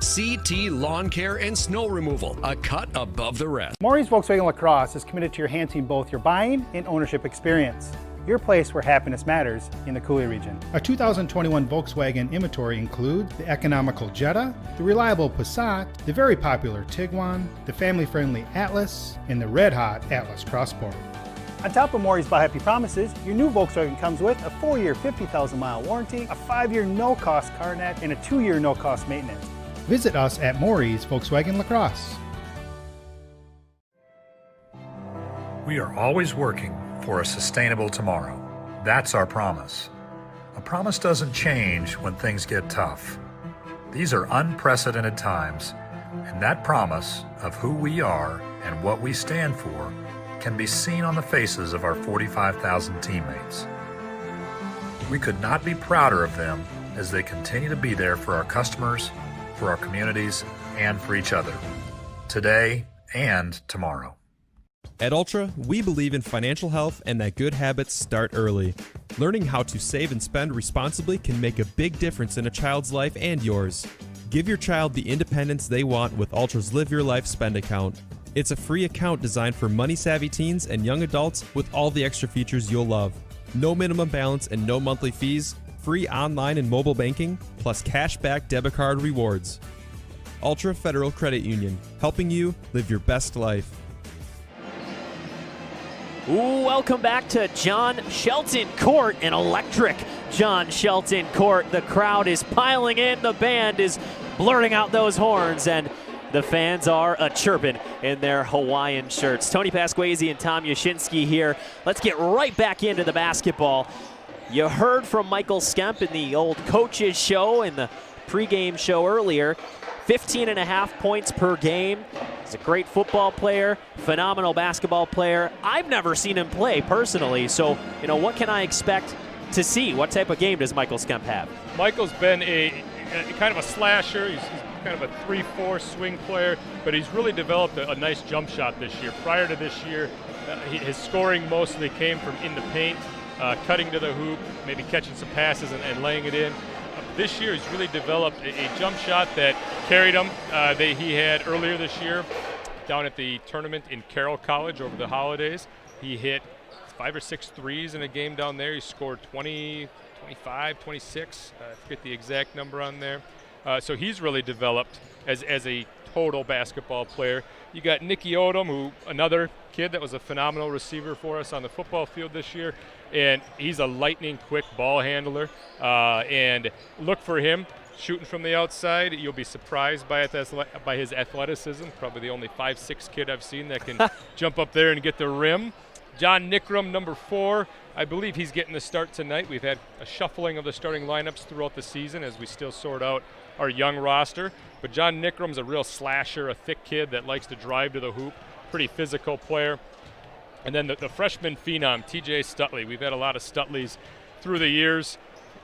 CT Lawn Care and Snow Removal, a cut above the rest. Maureen's Volkswagen La Crosse is committed to enhancing both your buying and ownership experience. your place where happiness matters in the Coulee region. Our 2021 Volkswagen inventory includes the economical Jetta, the reliable Passat, the very popular Tiguan, the family-friendly Atlas, and the red-hot Atlas Crossport. On top of Maury's Buy Happy Promises, your new Volkswagen comes with a 4-year 50,000-mile warranty, a 5-year no-cost car net, and a 2-year no-cost maintenance. Visit us at Maury's Volkswagen La Crosse. We are always working for a sustainable tomorrow. That's our promise. A promise doesn't change when things get tough. These are unprecedented times, and that promise of who we are and what we stand for can be seen on the faces of our 45,000 teammates. We could not be prouder of them as they continue to be there for our customers, for our communities, and for each other, today and tomorrow. At Ultra, we believe in financial health and that good habits start early. Learning how to save and spend responsibly can make a big difference in a child's life and yours. Give your child the independence they want with Ultra's Live Your Life Spend account. It's a free account designed for money-savvy teens and young adults with all the extra features you'll love. No minimum balance and no monthly fees, free online and mobile banking, plus cashback debit card rewards. Ultra Federal Credit Union, helping you live your best life. Ooh, welcome back to John Shelton Court, an electric John Shelton Court. The crowd is piling in, the band is blurting out those horns, and the fans are a-chirping in their Hawaiian shirts. Tony Pasquazi and Tom Yashinsky here. Let's get right back into the basketball. You heard from Michael Skemp in the old coaches show in the pregame show earlier. 15.5 points per game. He's a great football player, phenomenal basketball player. I've never seen him play personally, so what can I expect to see? What type of game does Michael Skemp have? Michael's been a kind of a slasher. He's kind of a 3-4 swing player, but he's really developed a nice jump shot this year. Prior to this year, his scoring mostly came from in the paint, cutting to the hoop, maybe catching some passes and laying it in. This year, he's really developed a jump shot that carried him. He had earlier this year down at the tournament in Carroll College over the holidays. He hit 5 or 6 threes in a game down there. He scored 20, 25, 26. I forget the exact number on there. So he's really developed as a total basketball player. You got Nicky Odom, who another kid that was a phenomenal receiver for us on the football field this year, and he's a lightning quick ball handler. And look for him shooting from the outside. You'll be surprised by his athleticism. Probably the only 5'6" kid I've seen that can jump up there and get the rim. John Nickram, number 4. I believe he's getting the start tonight. We've had a shuffling of the starting lineups throughout the season as we still sort out our young roster. But John Nickram's a real slasher, a thick kid that likes to drive to the hoop. Pretty physical player. And then the freshman phenom, TJ Stutley. We've had a lot of Stutleys through the years.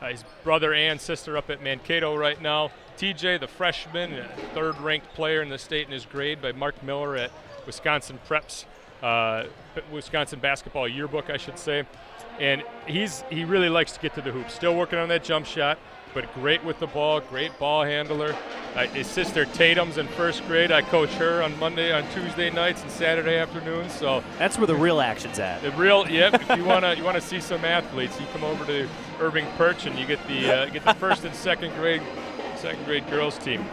His brother and sister up at Mankato right now. TJ, the freshman, third-ranked player in the state in his grade by Mark Miller at Wisconsin Preps. Wisconsin basketball yearbook, I should say. And he really likes to get to the hoop. Still working on that jump shot, but great with the ball, great ball handler. His sister Tatum's in first grade. I coach her on Tuesday nights and Saturday afternoons. So that's where the real action's at. If you wanna see some athletes, you come over to Irving Perch and you get the first and second grade girls team.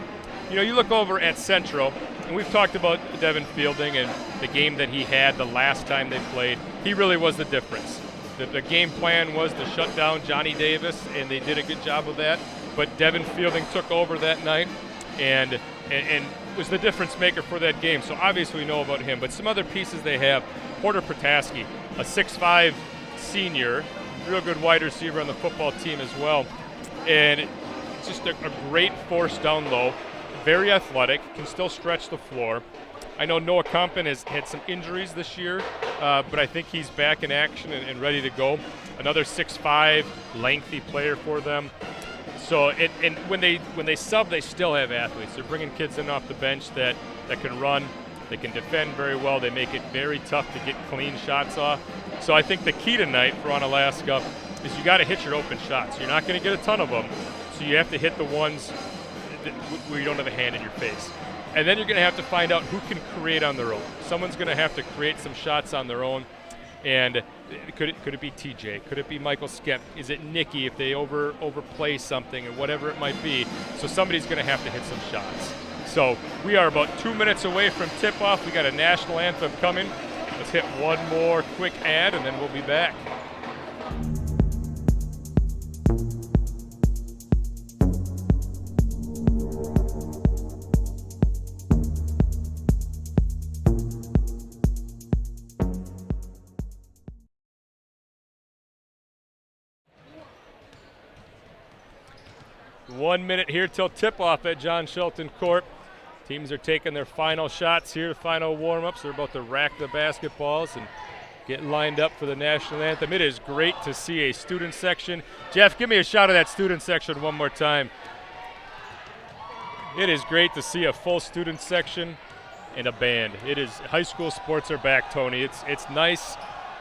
You look over at Central, and we've talked about Devin Fielding and the game that he had the last time they played. He really was the difference. The game plan was to shut down Johnny Davis, and they did a good job of that. But Devin Fielding took over that night and was the difference maker for that game. So obviously we know about him. But some other pieces they have, Porter Protaski, a 6'5" senior, real good wide receiver on the football team as well. And just a great force down low. Very athletic, can still stretch the floor. I know Noah Compton has had some injuries this year, but I think he's back in action and ready to go. Another 6'5", lengthy player for them. So, and when they sub, they still have athletes. They're bringing kids in off the bench that can run, they can defend very well. They make it very tough to get clean shots off. So I think the key tonight for Onalaska is you got to hit your open shots. You're not going to get a ton of them, so you have to hit the ones where you don't have a hand in your face. And then you're going to have to find out who can create on their own. Someone's going to have to create some shots on their own. And could it be TJ? Could it be Michael Skep? Is it Nikki if they overplay something or whatever it might be? So somebody's going to have to hit some shots. So we are about 2 minutes away from tip-off. We got a national anthem coming. Let's hit one more quick ad, and then we'll be back. One minute here till tip-off at John Shelton Court. Teams are taking their final shots here, final warm-ups. They're about to rack the basketballs and get lined up for the national anthem. It is great to see a student section. Jeff, give me a shot of that student section one more time. It is great to see a full student section and a band. It is, high school sports are back, Tony. It's nice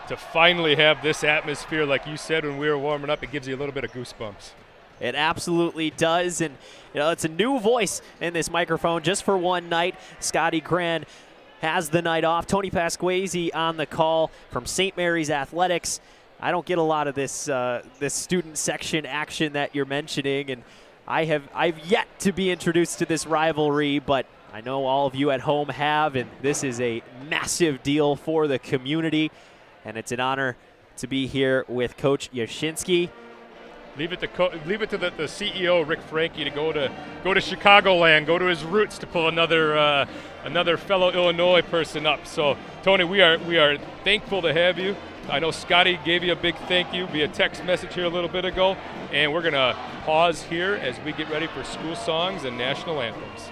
to finally have this atmosphere, like you said when we were warming up. It gives you a little bit of goosebumps. It absolutely does, and it's a new voice in this microphone just for one night. Scotty Grand has the night off. Tony Pasquesi on the call from St. Mary's Athletics. I don't get a lot of this this student section action that you're mentioning, and I've yet to be introduced to this rivalry, but I know all of you at home have, and this is a massive deal for the community, and it's an honor to be here with Coach Yashinsky. Leave it to the CEO Rick Frankie to go to Chicagoland, go to his roots to pull another fellow Illinois person up. So Tony, we are thankful to have you. I know Scotty gave you a big thank you via text message here a little bit ago, and we're gonna pause here as we get ready for school songs and national anthems.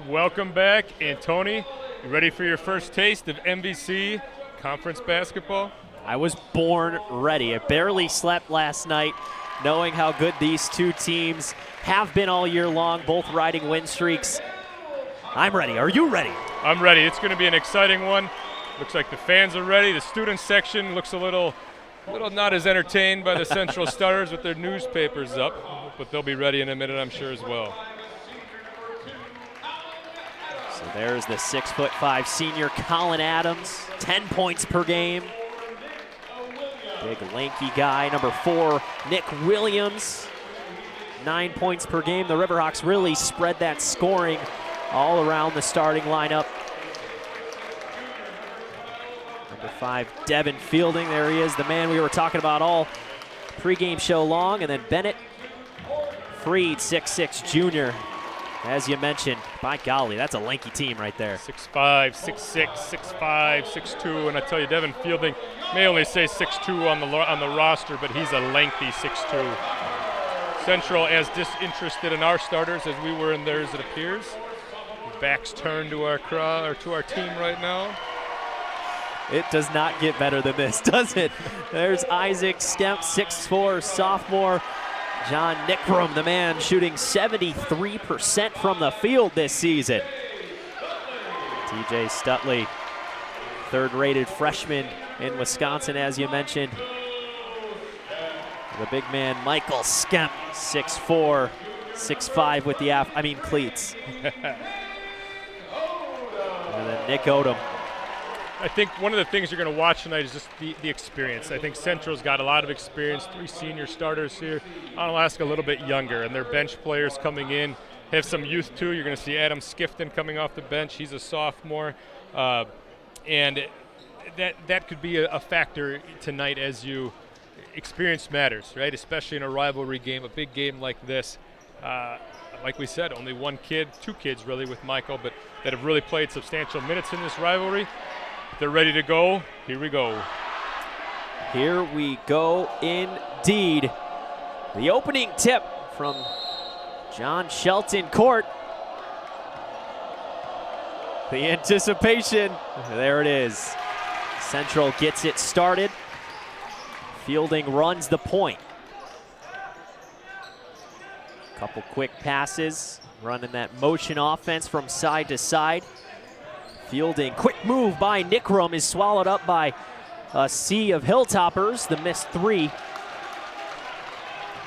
Welcome back. And Tony, you ready for your first taste of MVC conference basketball? I was born ready. I barely slept last night knowing how good these two teams have been all year long, both riding win streaks. I'm ready. Are you ready? I'm ready. It's going to be an exciting one. Looks like the fans are ready. The student section looks a little not as entertained by the Central Stars with their newspapers up, but they'll be ready in a minute, I'm sure, as well. So there's the 6'5" senior Colin Adams, 10 points per game. Big lanky guy, number 4, Nick Williams, 9 points per game. The Riverhawks really spread that scoring all around the starting lineup. Number 5, Devin Fielding. There he is, the man we were talking about all pregame show long. And then Bennett Freed, 6'6" junior. As you mentioned, by golly, that's a lanky team right there. 6'5", 6'6", 6'5", 6'2", and I tell you, Devin Fielding may only say 6'2" on the roster, but he's a lengthy 6'2". Central as disinterested in our starters as we were in theirs, it appears. Backs turned to our team right now. It does not get better than this, does it? There's Isaac Skemp, 6'4", sophomore. John Nickrum, the man shooting 73% from the field this season. TJ Stutley, third-rated freshman in Wisconsin, as you mentioned. The big man, Michael Skemp, 6'4", 6'5" with the cleats. And then Nick Odom. I think one of the things you're going to watch tonight is just the experience. I think Central's got a lot of experience, 3 senior starters here. Onalaska a little bit younger, and their bench players coming in have some youth too. You're going to see Adam Skifton coming off the bench. He's a sophomore, and that could be a factor tonight as you experience matters, right? Especially in a rivalry game, a big game like this. Like we said, only 2 kids really with Michael, but that have really played substantial minutes in this rivalry. They're ready to go. Here we go. Here we go indeed. The opening tip from John Shelton Court. The anticipation, there it is. Central gets it started. Fielding runs the point. Couple quick passes, running that motion offense from side to side. Fielding, quick move by Nickrum is swallowed up by a sea of Hilltoppers, the missed 3.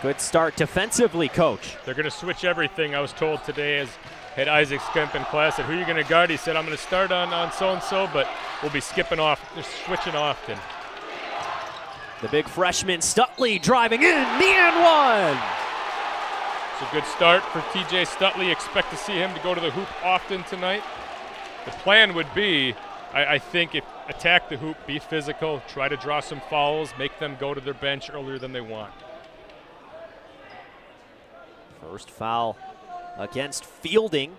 Good start defensively, Coach. They're going to switch everything, I was told today, as had Isaac Skemp in class. Said, who are you going to guard? He said, I'm going to start on so-and-so, but we'll be skipping off, just switching often. The big freshman Stutley driving in, the and one. It's a good start for TJ Stutley. Expect to see him to go to the hoop often tonight. The plan would be, I think, if attack the hoop, be physical, try to draw some fouls, make them go to their bench earlier than they want. First foul against Fielding.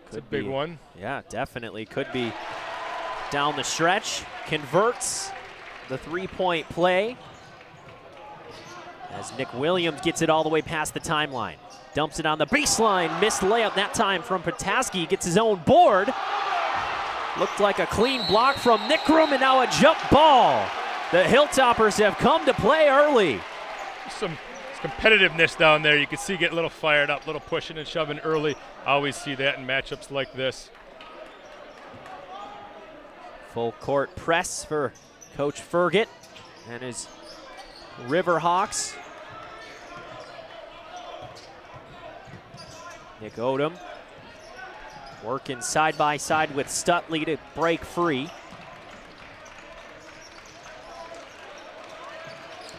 It's a big one. Yeah, definitely could be down the stretch. Converts the 3-point play as Nick Williams gets it all the way past the timeline. Dumps it on the baseline, missed layup that time from Pataski, gets his own board. Looked like a clean block from Nickrum, and now a jump ball. The Hilltoppers have come to play early. Some competitiveness down there. You can see get a little fired up, a little pushing and shoving early. I always see that in matchups like this. Full court press for Coach Fergit and his Riverhawks. Nick Odom working side by side with Stutley to break free.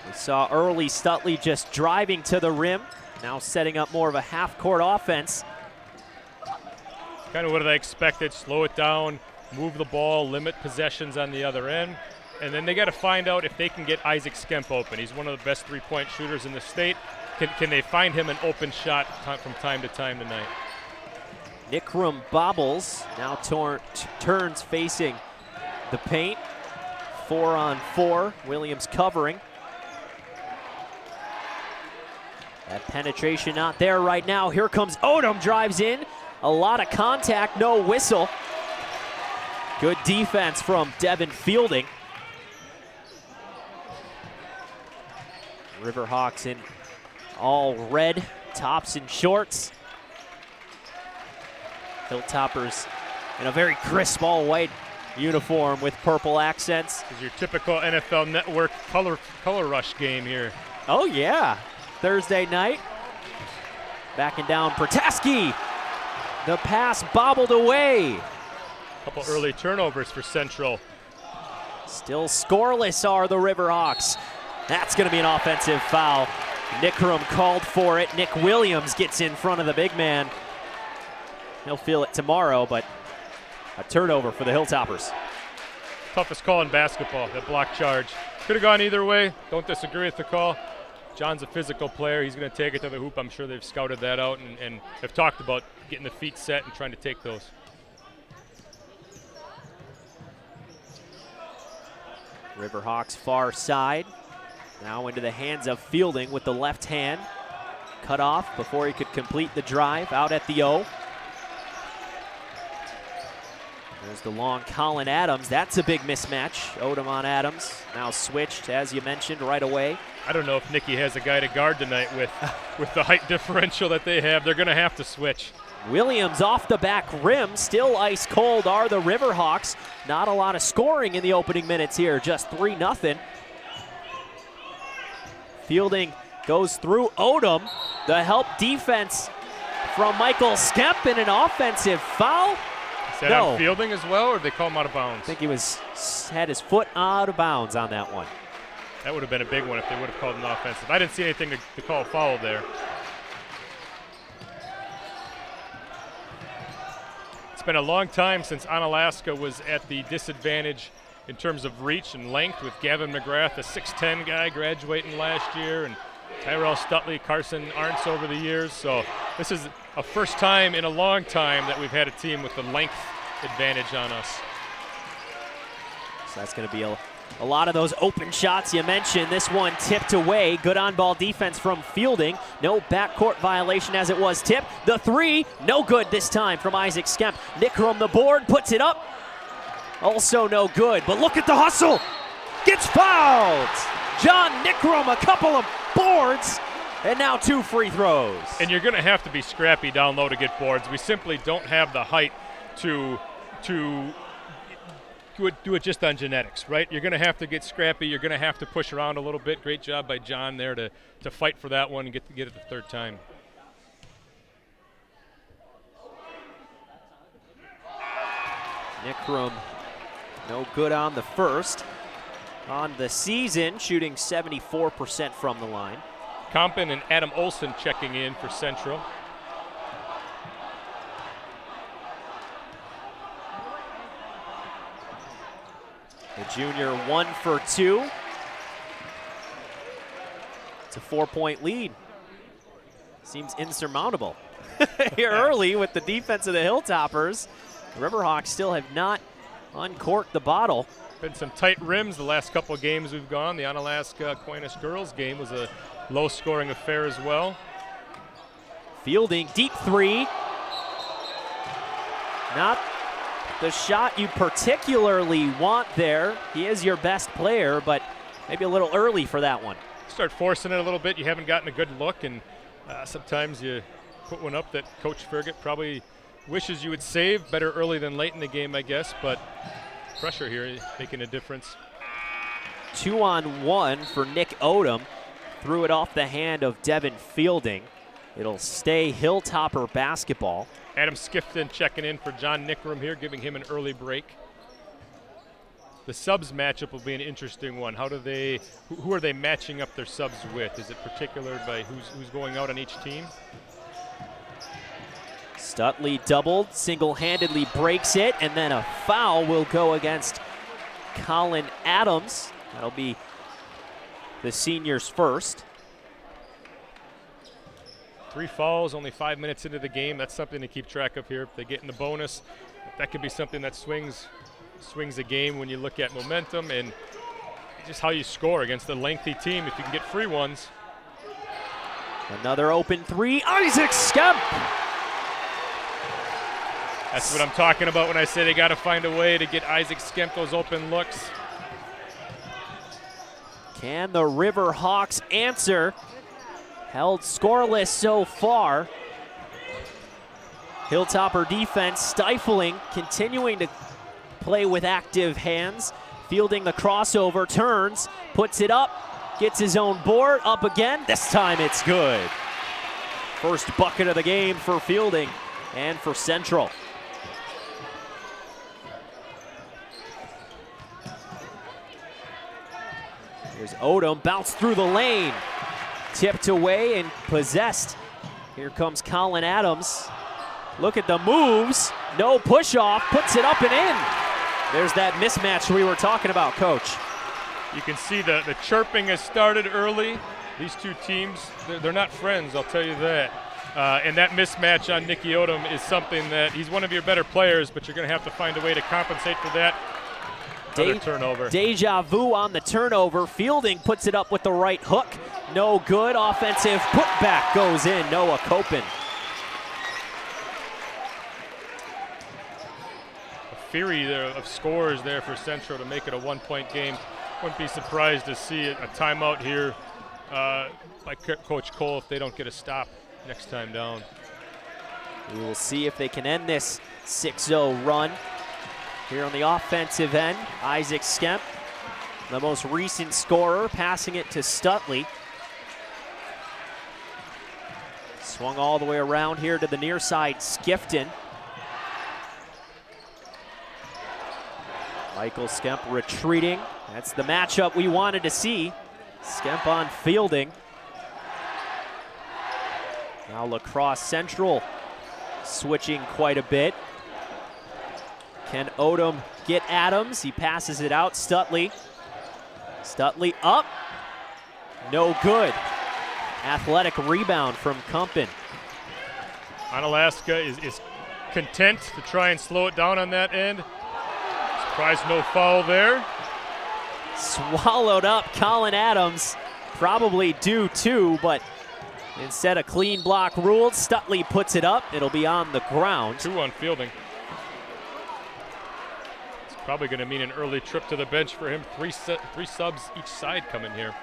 We saw early Stutley just driving to the rim, now setting up more of a half-court offense. Kind of what I expected, slow it down, move the ball, limit possessions on the other end, and then they got to find out if they can get Isaac Skemp open. He's one of the best 3-point shooters in the state. Can they find him an open shot from time to time tonight? Nickrum bobbles, now turns facing the paint. 4-on-4, Williams covering. That penetration not there right now. Here comes Odom, drives in. A lot of contact, no whistle. Good defense from Devin Fielding. Riverhawks in all red, tops and shorts. Hilltoppers in a very crisp all-white uniform with purple accents. This is your typical NFL Network color rush game here. Oh yeah, Thursday night. Backing down Pataski. The pass bobbled away. Couple early turnovers for Central. Still scoreless are the Riverhawks. That's going to be an offensive foul. Nickrum called for it. Nick Williams gets in front of the big man. He'll feel it tomorrow, but a turnover for the Hilltoppers. Toughest call in basketball, that block charge. Could have gone either way. Don't disagree with the call. John's a physical player. He's going to take it to the hoop. I'm sure they've scouted that out and have talked about getting the feet set and trying to take those. Riverhawks far side. Now into the hands of Fielding with the left hand. Cut off before he could complete the drive out at the O. There's the long Colin Adams. That's a big mismatch. Odom on Adams. Now switched, as you mentioned, right away. I don't know if Nicky has a guy to guard tonight with the height differential that they have. They're going to have to switch. Williams off the back rim. Still ice cold are the Riverhawks. Not a lot of scoring in the opening minutes here. Just 3-0. Fielding goes through Odom. The help defense from Michael Skemp in an offensive foul. Is that on Fielding as well, or did they call him out of bounds? I think he had his foot out of bounds on that one. That would have been a big one if they would have called an offensive. I didn't see anything to call a foul there. It's been a long time since Onalaska was at the disadvantage in terms of reach and length, with Gavin McGrath, a 6'10 guy, graduating last year, and Tyrell Stutley, Carson Arntz over the years. So this is a first time in a long time that we've had a team with the length advantage on us. So that's going to be a lot of those open shots you mentioned. This one tipped away. Good on-ball defense from Fielding. No backcourt violation as it was tipped. The three, no good this time from Isaac Skemp. Nickram the board, puts it up. Also no good, but look at the hustle. Gets fouled. John Nickram, a couple of boards, and now 2 free throws. And you're going to have to be scrappy down low to get boards. We simply don't have the height to do it just on genetics, right? You're going to have to get scrappy. You're going to have to push around a little bit. Great job by John there to fight for that one and get it the third time. Nickram, no good on the first. On the season, shooting 74% from the line. Compton and Adam Olson checking in for Central. The junior 1 for 2. It's a 4-point lead. Seems insurmountable. Here early with the defense of the Hilltoppers. The Riverhawks still have not uncorked the bottle. Been some tight rims the last couple of games we've gone. The Onalaska Aquinas girls game was a low-scoring affair as well. Fielding, deep three. Not the shot you particularly want there. He is your best player, but maybe a little early for that one. Start forcing it a little bit. You haven't gotten a good look, and sometimes you put one up that Coach Ferget probably wishes you would save. Better early than late in the game, I guess, but pressure here making a difference. 2-on-1 for Nick Odom. Threw it off the hand of Devin Fielding. It'll stay Hilltopper basketball. Adam Skifton checking in for John Nickram here, giving him an early break. The subs matchup will be an interesting one. Who are they matching up their subs with? Is it particular by who's going out on each team? Stutley doubled, single-handedly breaks it, and then a foul will go against Colin Adams. That'll be the senior's first. 3 fouls, only 5 minutes into the game. That's something to keep track of here. If they get in the bonus, that could be something that swings the game when you look at momentum and just how you score against a lengthy team if you can get free ones. Another open three, Isaac Skemp. That's what I'm talking about when I say they got to find a way to get Isaac Skemp those open looks. Can the Riverhawks answer? Held scoreless so far. Hilltopper defense stifling, continuing to play with active hands. Fielding the crossover, turns, puts it up, gets his own board, up again. This time it's good. First bucket of the game for Fielding and for Central. Here's Odom, bounced through the lane. Tipped away and possessed. Here comes Colin Adams. Look at the moves. No push off, puts it up and in. There's that mismatch we were talking about, Coach. You can see the chirping has started early. These two teams, they're not friends, I'll tell you that. And that mismatch on Nicky Odom is something that he's one of your better players, but you're going to have to find a way to compensate for that. Another turnover. Deja vu on the turnover. Fielding puts it up with the right hook. No good. Offensive putback goes in. Noah Copen. A fury there of scores there for Central to make it a one-point game. Wouldn't be surprised to see a timeout here by Coach Cole if they don't get a stop next time down. We will see if they can end this 6-0 run. Here on the offensive end, Isaac Skemp, the most recent scorer, passing it to Stutley. Swung all the way around here to the near side, Skifton. Michael Skemp retreating. That's the matchup we wanted to see. Skemp on fielding. Now La Crosse Central switching quite a bit. Can Odom get Adams? He passes it out. Stutley. Stutley up. No good. Athletic rebound from Kumpen. Onalaska is content to try and slow it down on that end. Surprised no foul there. Swallowed up Colin Adams. Probably due to, but instead a clean block ruled. Stutley puts it up. It'll be on the ground. 2 on fielding. Probably going to mean an early trip to the bench for him. Three subs each side coming here.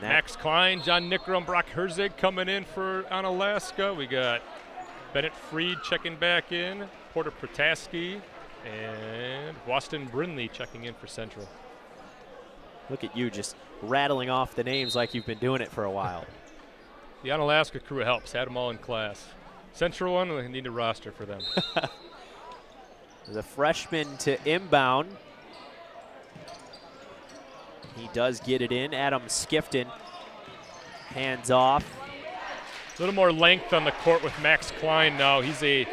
Max Klein, John Nickram, Brock Herzig coming in for Onalaska. We got Bennett Freed checking back in, Porter Protaski, and Boston Brindley checking in for Central. Look at you just rattling off the names like you've been doing it for a while. The Onalaska crew helps, had them all in class. Central one, we need a roster for them. The freshman to inbound. He does get it in. Adam Skifton, hands off. A little more length on the court with Max Klein now. He's a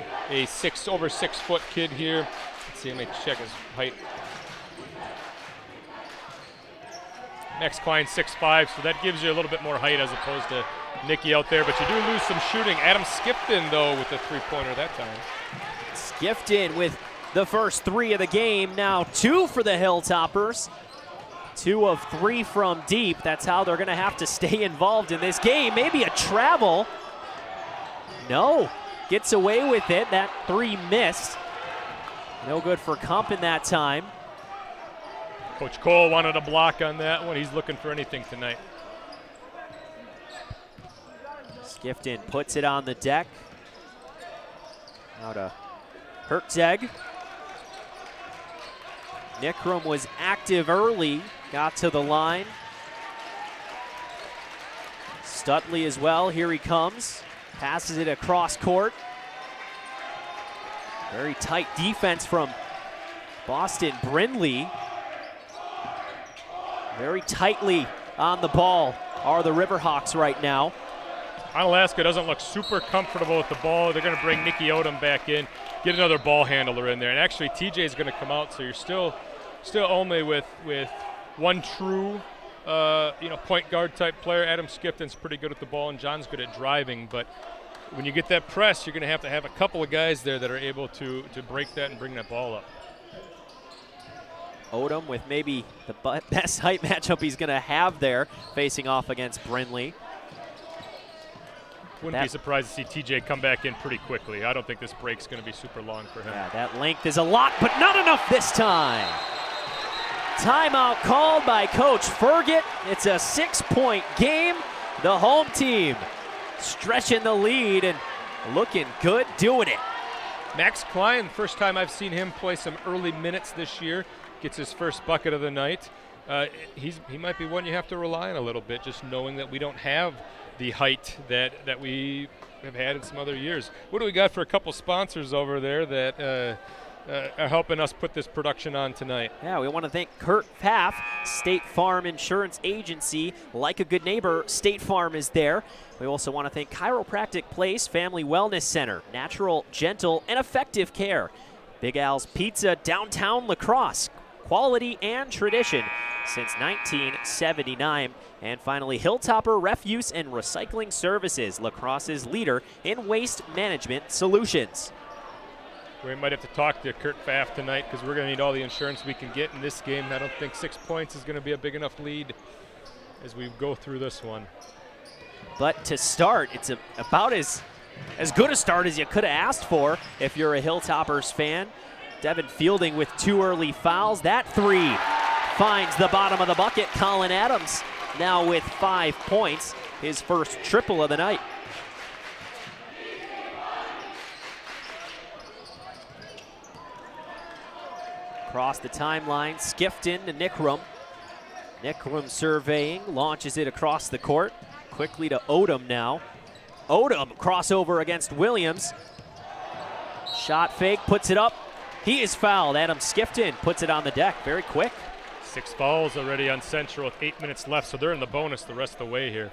over 6 foot kid here. Let's see, let me check his height. Max Klein 6'5", so that gives you a little bit more height as opposed to Nicky out there, but you do lose some shooting. Adam Skifton, though, with the three-pointer that time. Skifton with the first 3 of the game. Now 2 for the Hilltoppers. 2 of 3 from deep. That's how they're going to have to stay involved in this game. Maybe a travel. No. Gets away with it. That 3 missed. No good for Kumpen that time. Coach Cole wanted a block on that one. He's looking for anything tonight. Skifton puts it on the deck. Now to Herzig. Nickram was active early, got to the line. Stutley as well, here he comes. Passes it across court. Very tight defense from Boston Brindley. Very tightly on the ball are the Riverhawks right now. Onalaska doesn't look super comfortable with the ball. They're going to bring Nicky Odom back in, get another ball handler in there. And actually, TJ is going to come out, so you're still only with one true point guard type player. Adam Skifton's pretty good at the ball, and John's good at driving. But when you get that press, you're going to have a couple of guys there that are able to break that and bring that ball up. Odom with maybe the best height matchup he's going to have there, facing off against Brindley. Wouldn't be surprised to see TJ come back in pretty quickly. I don't think this break's going to be super long for him. Yeah, that length is a lot, but not enough this time. Timeout called by Coach Ferget. It's a 6-point game. The home team stretching the lead and looking good doing it. Max Klein, first time I've seen him play some early minutes this year, gets his first bucket of the night. He might be one you have to rely on a little bit, just knowing that we don't have the height that we have had in some other years. What do we got for a couple sponsors over there that are helping us put this production on tonight? Yeah, we want to thank Kurt Pfaff, State Farm Insurance Agency. Like a good neighbor, State Farm is there. We also want to thank Chiropractic Place Family Wellness Center. Natural, gentle, and effective care. Big Al's Pizza, downtown La Crosse. Quality and tradition since 1979. And finally, Hilltopper Refuse and Recycling Services, La Crosse's leader in waste management solutions. We might have to talk to Kurt Pfaff tonight because we're going to need all the insurance we can get in this game. I don't think 6 points is going to be a big enough lead as we go through this one. But to start, it's about as good a start as you could have asked for if you're a Hilltoppers fan. Devin Fielding with 2 early fouls. That 3 finds the bottom of the bucket. Colin Adams now with 5 points, his first triple of the night. Across the timeline, skiffed in to Nickrum. Nickrum surveying, launches it across the court. Quickly to Odom now. Odom crossover against Williams. Shot fake, puts it up. He is fouled. Adam Skifton puts it on the deck very quick. 6 fouls already on Central with 8 minutes left, so they're in the bonus the rest of the way here.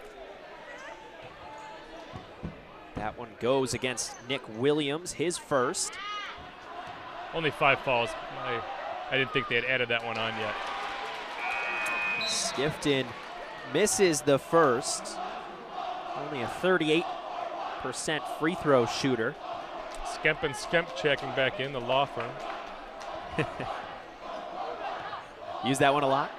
That one goes against Nick Williams, his first. Only 5 fouls. I didn't think they had added that one on yet. Skifton misses the first. Only a 38% free throw shooter. Skemp and Skemp checking back in, the law firm. Use that one a lot?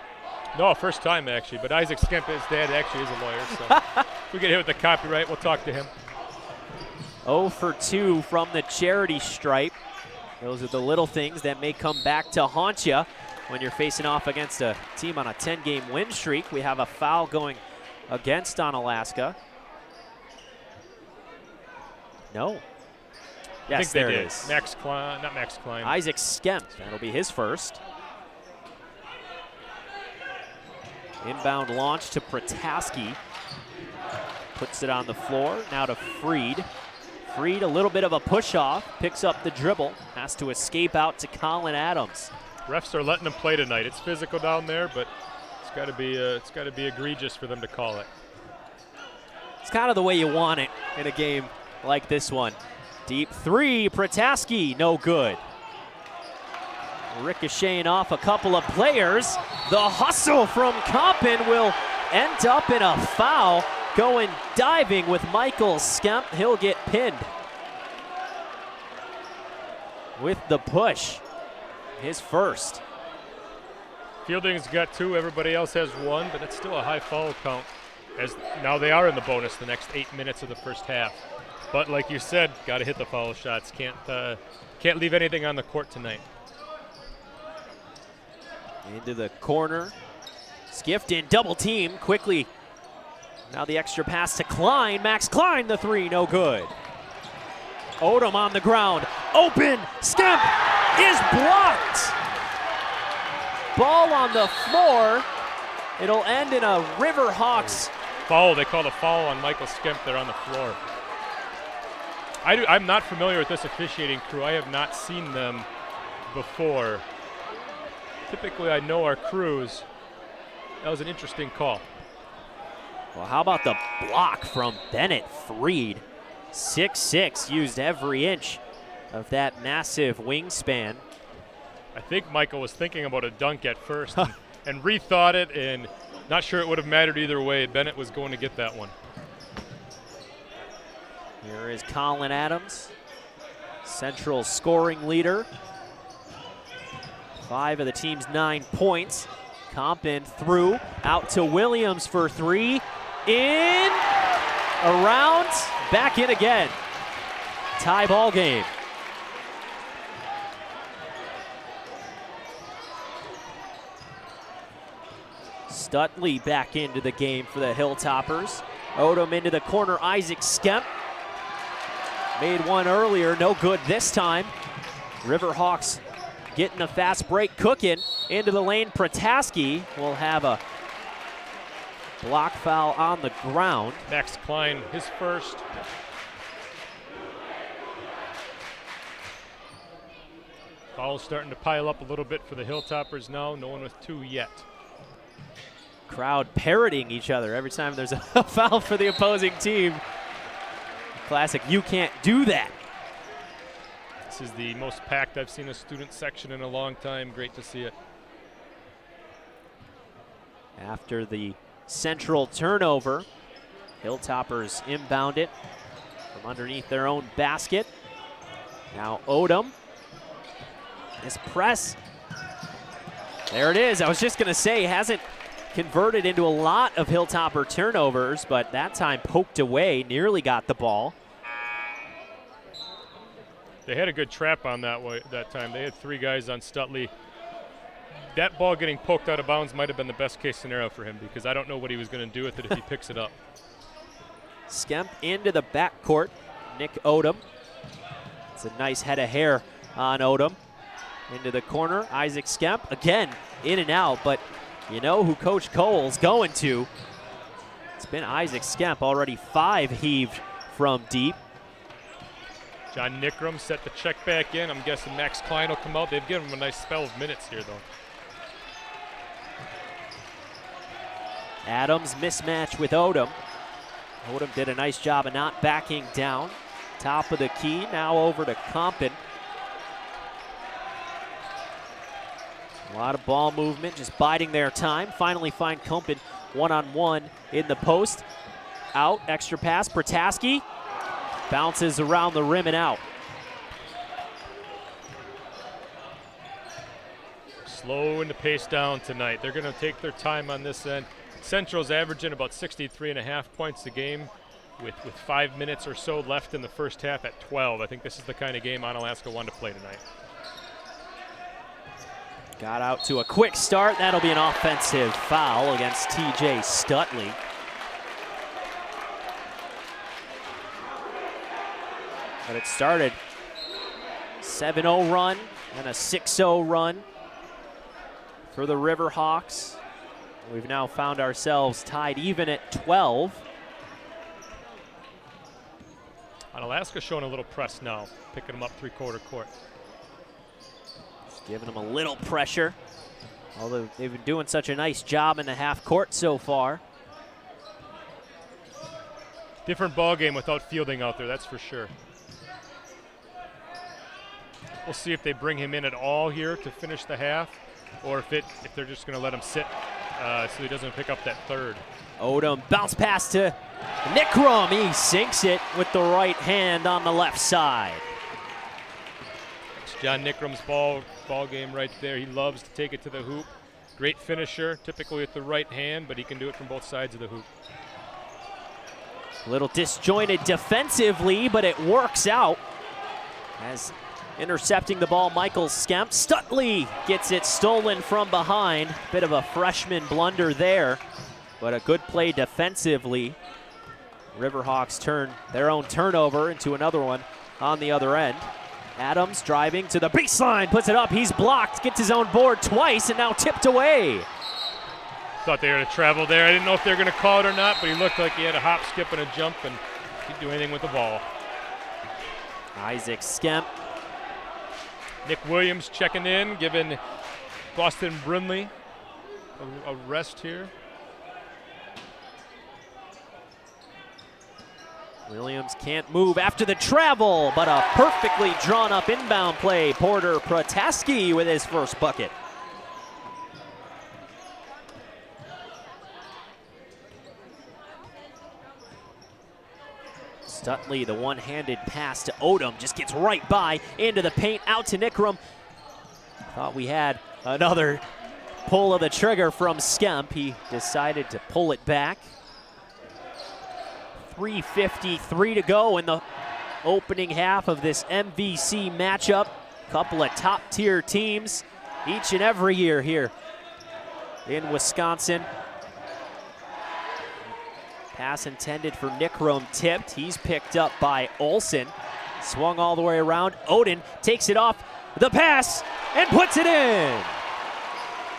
No, first time actually, but Isaac Skemp, his dad actually is a lawyer, so if we get hit with the copyright, we'll talk to him. 0 for 2 from the charity stripe. Those are the little things that may come back to haunt you when you're facing off against a team on a 10-game win streak. We have a foul going against Onalaska. No. Yes, there it is. Max Klein, not Max Klein. Isaac Skemp, that'll be his first. Inbound launch to Protaski. Puts it on the floor, now to Freed. Freed, a little bit of a push-off, picks up the dribble, has to escape out to Colin Adams. Refs are letting them play tonight. It's physical down there, but it's got to be egregious for them to call it. It's kind of the way you want it in a game like this one. Deep 3, Protaski, no good. Ricocheting off a couple of players. The hustle from Compton will end up in a foul. Going diving with Michael Skemp. He'll get pinned with the push. His first. Fielding's got 2, everybody else has 1, but it's still a high foul count. As now they are in the bonus the next 8 minutes of the first half. But like you said, got to hit the foul shots. Can't leave anything on the court tonight. Into the corner. Skiffed in, double team quickly. Now the extra pass to Klein. Max Klein, the 3, no good. Odom on the ground. Open. Skemp is blocked. Ball on the floor. It'll end in a Riverhawks foul. They called a foul on Michael Skemp there on the floor. I'm not familiar with this officiating crew. I have not seen them before. Typically, I know our crews. That was an interesting call. Well, how about the block from Bennett Freed? 6'6", used every inch of that massive wingspan. I think Michael was thinking about a dunk at first and rethought it, and not sure it would have mattered either way. Bennett was going to get that one. Here is Colin Adams, Central scoring leader. 5 of the team's 9 points. Compton through, out to Williams for 3. In, around, back in again. Tie ball game. Stutley back into the game for the Hilltoppers. Odom into the corner, Isaac Skemp. Made one earlier, no good this time. Riverhawks getting a fast break, cooking into the lane. Protaski will have a block foul on the ground. Max Klein, his first. Fouls starting to pile up a little bit for the Hilltoppers now. No one with 2 yet. Crowd parroting each other every time there's a foul for the opposing team. Classic, you can't do that. This is the most packed I've seen a student section in a long time. Great to see it. After the central turnover, Hilltoppers inbound it from underneath their own basket. Now Odom. This press. There it is. I was just going to say, hasn't converted into a lot of Hilltopper turnovers, but that time poked away, nearly got the ball. They had a good trap on that time. They had 3 guys on Stutley. That ball getting poked out of bounds might have been the best case scenario for him, because I don't know what he was going to do with it if he picks it up. Skemp into the backcourt. Nick Odom. It's a nice head of hair on Odom. Into the corner, Isaac Skemp. Again, in and out, but you know who Coach Cole's going to. It's been Isaac Skemp, already 5 heaved from deep. John Nickram set the check back in. I'm guessing Max Klein will come out. They've given him a nice spell of minutes here, though. Adams mismatch with Odom. Odom did a nice job of not backing down. Top of the key, now over to Compton. A lot of ball movement, just biding their time. Finally find Compton one-on-one in the post. Out, extra pass, Protaski. Bounces around the rim and out. Slowing the pace down tonight. They're going to take their time on this end. Central's averaging about 63.5 points a game with 5 minutes or so left in the first half at 12. I think this is the kind of game Onalaska wanted to play tonight. Got out to a quick start. That'll be an offensive foul against TJ Stutley. But it started 7-0 run and a 6-0 run for the Riverhawks. We've now found ourselves tied even at 12. Onalaska showing a little press now, picking them up 3/4 court. Just giving them a little pressure, although they've been doing such a nice job in the half court so far. Different ball game without Fielding out there, that's for sure. We'll see if they bring him in at all here to finish the half, or if they're just going to let him sit so he doesn't pick up that third. Odom bounce pass to Nickram. He sinks it with the right hand on the left side. It's John Nickram's ball game right there. He loves to take it to the hoop. Great finisher, typically with the right hand, but he can do it from both sides of the hoop. A little disjointed defensively, but it works out. As intercepting the ball, Michael Skemp. Stutley gets it stolen from behind. Bit of a freshman blunder there, but a good play defensively. Riverhawks turn their own turnover into another one on the other end. Adams driving to the baseline, puts it up. He's blocked, gets his own board twice, and now tipped away. Thought they were going to travel there. I didn't know if they were going to call it or not, but he looked like he had a hop, skip, and a jump, and he'd do anything with the ball. Isaac Skemp. Nick Williams checking in, giving Boston Brindley a rest here. Williams can't move after the travel, but a perfectly drawn up inbound play. Porter Protaski with his first bucket. Stutley, the one-handed pass to Odom, just gets right by, into the paint, out to Nickram. Thought we had another pull of the trigger from Skemp. He decided to pull it back. 3:53 to go in the opening half of this MVC matchup. Couple of top-tier teams each and every year here in Wisconsin. Pass intended for Nickram, tipped. He's picked up by Olsen. Swung all the way around. Odin takes it off the pass and puts it in.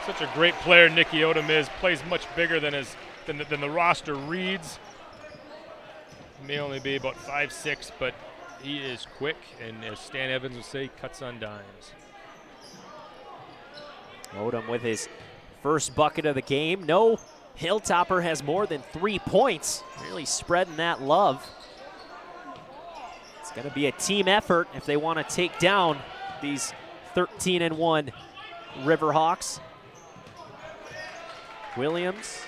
Such a great player Nicky Odom is. Plays much bigger than the roster reads. He may only be about 5'6", but he is quick, and as Stan Evans would say, cuts on dimes. Odom with his first bucket of the game. No Hilltopper has more than 3 points. Really spreading that love. It's going to be a team effort if they want to take down these 13-1 Riverhawks. Williams,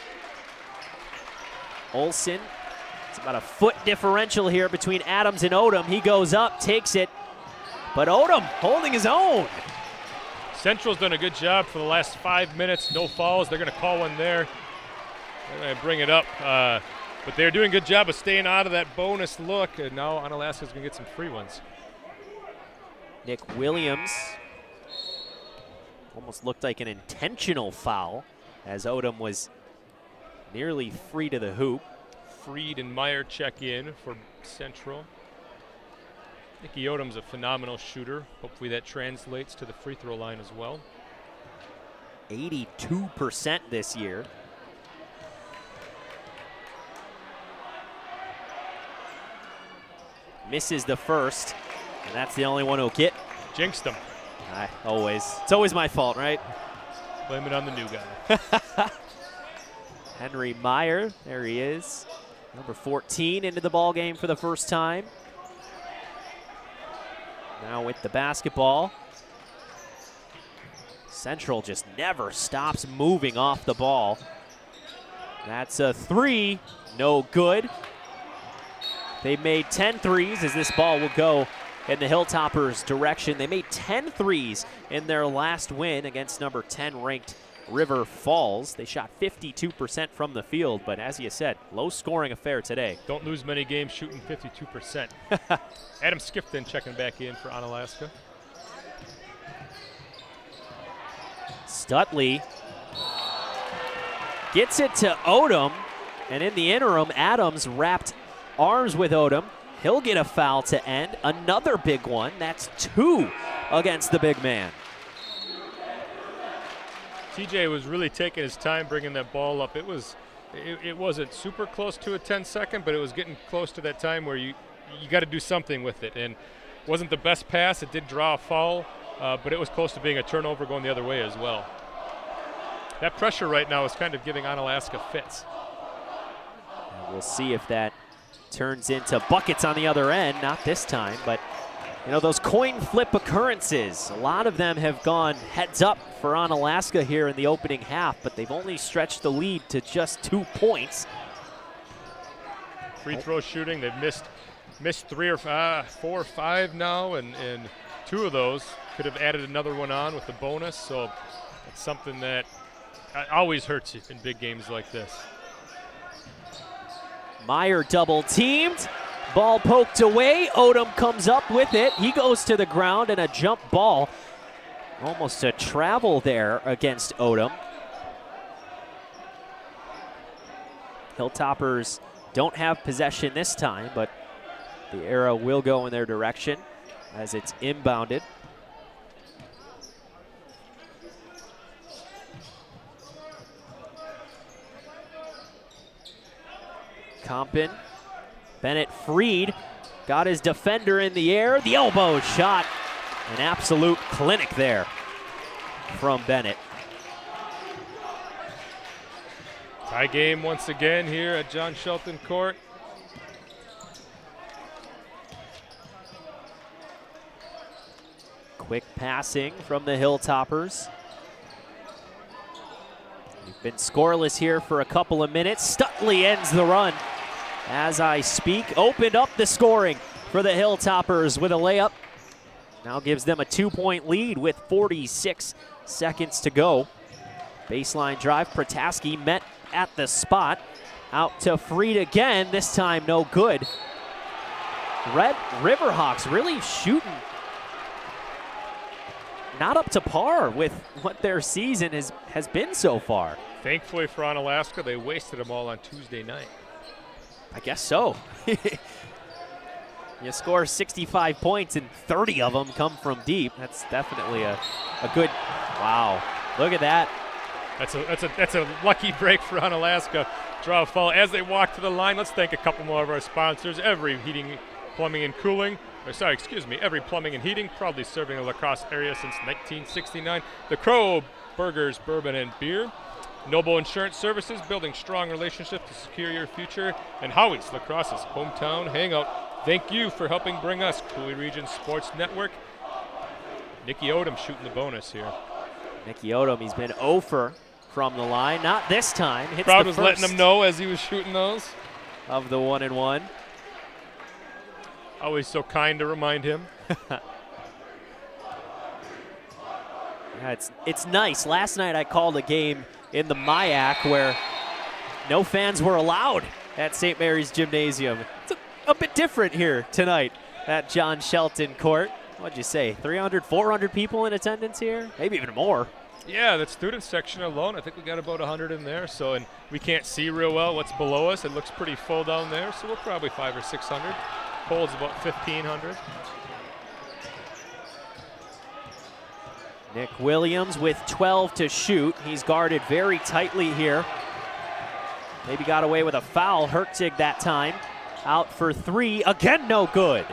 Olson. It's about a foot differential here between Adams and Odom. He goes up, takes it, but Odom holding his own. Central's done a good job for the last 5 minutes. No fouls. They're going to call one there. They're going to bring it up. But they're doing a good job of staying out of that bonus look. And now Onalaska's going to get some free ones. Nick Williams. Almost looked like an intentional foul as Odom was nearly free to the hoop. Freed and Meyer check in for Central. Nicky Odom's a phenomenal shooter. Hopefully that translates to the free throw line as well. 82% this year. Misses the first, and that's the only one who'll get. Jinxed him. It's always my fault, right? Blame it on the new guy. Henry Meyer, there he is. Number 14 into the ball game for the first time. Now with the basketball. Central just never stops moving off the ball. That's a three, no good. They made 10 threes as this ball will go in the Hilltoppers' direction. They made 10 threes in their last win against number 10 ranked River Falls. They shot 52% from the field, but as you said, low scoring affair today. Don't lose many games shooting 52%. Adam Skifton checking back in for Onalaska. Stutley gets it to Odom, and in the interim, Adams wrapped arms with Odom. He'll get a foul to end. Another big one. That's 2 against the big man. TJ was really taking his time bringing that ball up. It wasn't super close to a 10-second, but it was getting close to that time where you got to do something with it. And it wasn't the best pass. It did draw a foul, but it was close to being a turnover going the other way as well. That pressure right now is kind of giving Onalaska fits. And we'll see if that turns into buckets on the other end. Not this time, but you know, those coin flip occurrences, a lot of them have gone heads up for Onalaska here in the opening half, but they've only stretched the lead to just 2 points. Free throw shooting, they've missed 4 or 5 now, and 2 of those could have added another one on with the bonus, so it's something that always hurts you in big games like this. Meyer double teamed. Ball poked away. Odom comes up with it. He goes to the ground and a jump ball. Almost a travel there against Odom. Hilltoppers don't have possession this time, but the arrow will go in their direction as it's inbounded. Compton. Bennett freed, got his defender in the air, the elbow shot. An absolute clinic there from Bennett. Tie game once again here at John Shelton Court. Quick passing from the Hilltoppers. We've been scoreless here for a couple of minutes. Stutley ends the run. As I speak, opened up the scoring for the Hilltoppers with a layup. Now gives them a 2-point lead with 46 seconds to go. Baseline drive, Protaski met at the spot. Out to Freed again, this time no good. Red Riverhawks really shooting not up to par with what their season has been so far. Thankfully for Onalaska, they wasted them all on Tuesday night. I guess so. You score 65 points and 30 of them come from deep. That's definitely a good, wow. Look at that. That's a lucky break for Onalaska. Draw a foul as they walk to the line. Let's thank a couple more of our sponsors. Every plumbing and heating, proudly serving the La Crosse area since 1969. The Crow Burgers, Bourbon, and Beer. Noble Insurance Services, building strong relationships to secure your future. And Howie's, La Crosse's hometown hangout. Thank you for helping bring us Cooley Region Sports Network. Nicky Odom shooting the bonus here. Nicky Odom, he's been 0 for from the line. Not this time. Hits Crowd the was first letting him know as he was shooting those. of the 1-and-1. Always so kind to remind him. Yeah, it's nice. Last night I called a game in the Mayak where no fans were allowed at St. Mary's Gymnasium. It's a bit different here tonight at John Shelton Court. What'd you say, 300, 400 people in attendance here? Maybe even more. Yeah, that student section alone, I think we got about 100 in there. So, and we can't see real well what's below us. It looks pretty full down there, so we're probably 500 or 600. Holds about 1,500. Nick Williams with 12 to shoot. He's guarded very tightly here. Maybe got away with a foul. Hertzig that time. Out for 3. Again, no good.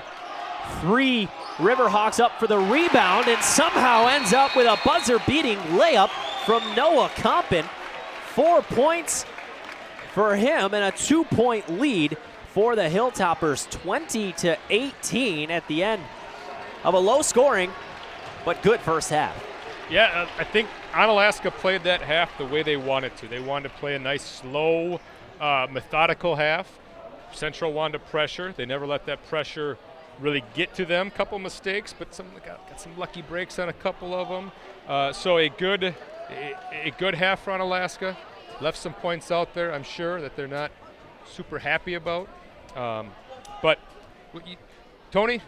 3 Riverhawks up for the rebound and somehow ends up with a buzzer-beating layup from Noah Compton. 4 points for him and a 2-point lead for the Hilltoppers. 20-18 at the end of a low-scoring but good first half. Yeah, I think Onalaska played that half the way they wanted to. They wanted to play a nice, slow, methodical half. Central wanted to pressure. They never let that pressure really get to them. Couple mistakes, but got some lucky breaks on a couple of them. So a good half for Onalaska. Left some points out there, I'm sure, that they're not super happy about. But Tony,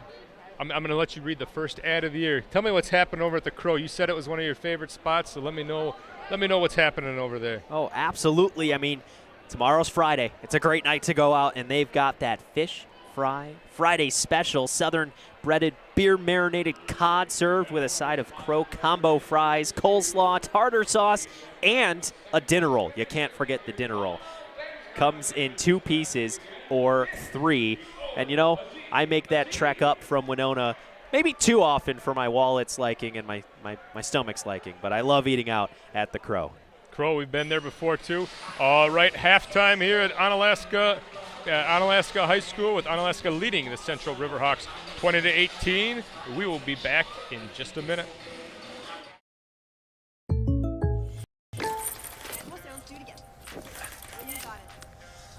I'm going to let you read the first ad of the year. Tell me what's happening over at the Crow. You said it was one of your favorite spots, so let me know what's happening over there. Oh, absolutely. I mean, tomorrow's Friday. It's a great night to go out, and they've got that Fish Fry Friday special, southern breaded beer marinated cod served with a side of Crow combo fries, coleslaw, tartar sauce, and a dinner roll. You can't forget the dinner roll. Comes in 2 pieces or 3. And, you know, I make that trek up from Winona maybe too often for my wallet's liking and my stomach's liking, but I love eating out at the Crow. Crow, we've been there before, too. All right, halftime here at Onalaska High School with Onalaska leading the Central Riverhawks 20-18. We will be back in just a minute.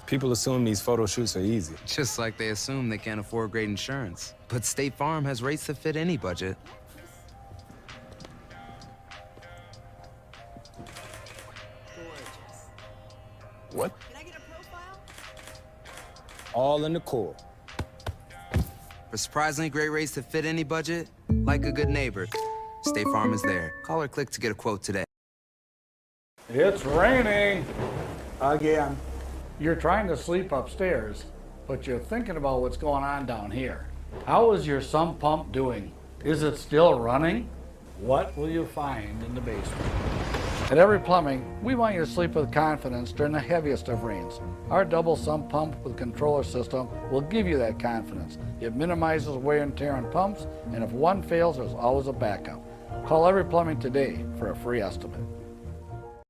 People assume these photo shoots are easy. Just like they assume they can't afford great insurance. But State Farm has rates that fit any budget. What? Can I get a profile? All in the core. For surprisingly great rates that fit any budget, like a good neighbor, State Farm is there. Call or click to get a quote today. It's raining again. You're trying to sleep upstairs, but you're thinking about what's going on down here. How is your sump pump doing? Is it still running? What will you find in the basement? At Every Plumbing, we want you to sleep with confidence during the heaviest of rains. Our double sump pump with controller system will give you that confidence. It minimizes wear and tear on pumps, and if one fails, there's always a backup. Call Every Plumbing today for a free estimate.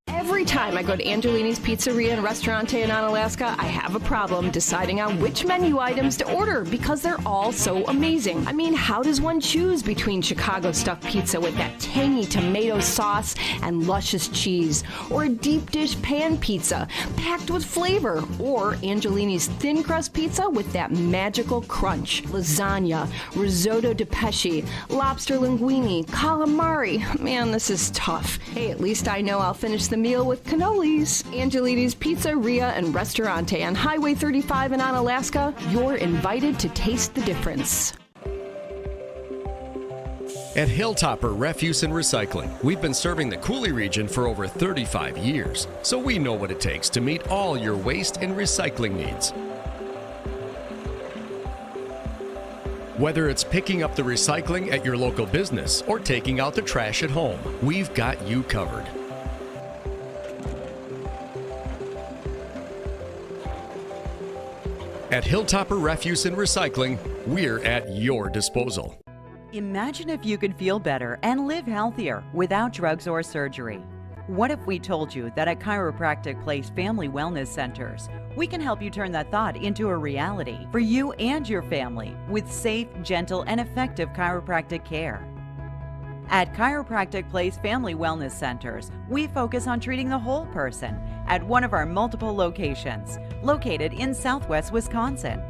Every time I go to Angelini's Pizzeria and Restaurante in Onalaska, I have a problem deciding on which menu items to order because they're all so amazing. I mean, how does one choose between Chicago stuffed pizza with that tangy tomato sauce and luscious cheese, or a deep dish pan pizza packed with flavor, or Angelini's thin crust pizza with that magical crunch, lasagna, risotto di pesce, lobster linguine, calamari. Man, this is tough. Hey, at least I know I'll finish the meal with cannolis. Angelini's Pizzeria and Restaurante on Highway 35 in Onalaska. You're invited to taste the difference. At Hilltopper Refuse and Recycling, we've been serving the Cooley region for over 35 years, so we know what it takes to meet all your waste and recycling needs. Whether it's picking up the recycling at your local business or taking out the trash at home, we've got you covered. At Hilltopper Refuse and Recycling, we're at your disposal. Imagine if you could feel better and live healthier without drugs or surgery. What if we told you that at Chiropractic Place Family Wellness Centers, we can help you turn that thought into a reality for you and your family with safe, gentle, and effective chiropractic care. At Chiropractic Place Family Wellness Centers, we focus on treating the whole person at one of our multiple locations, located in Southwest Wisconsin.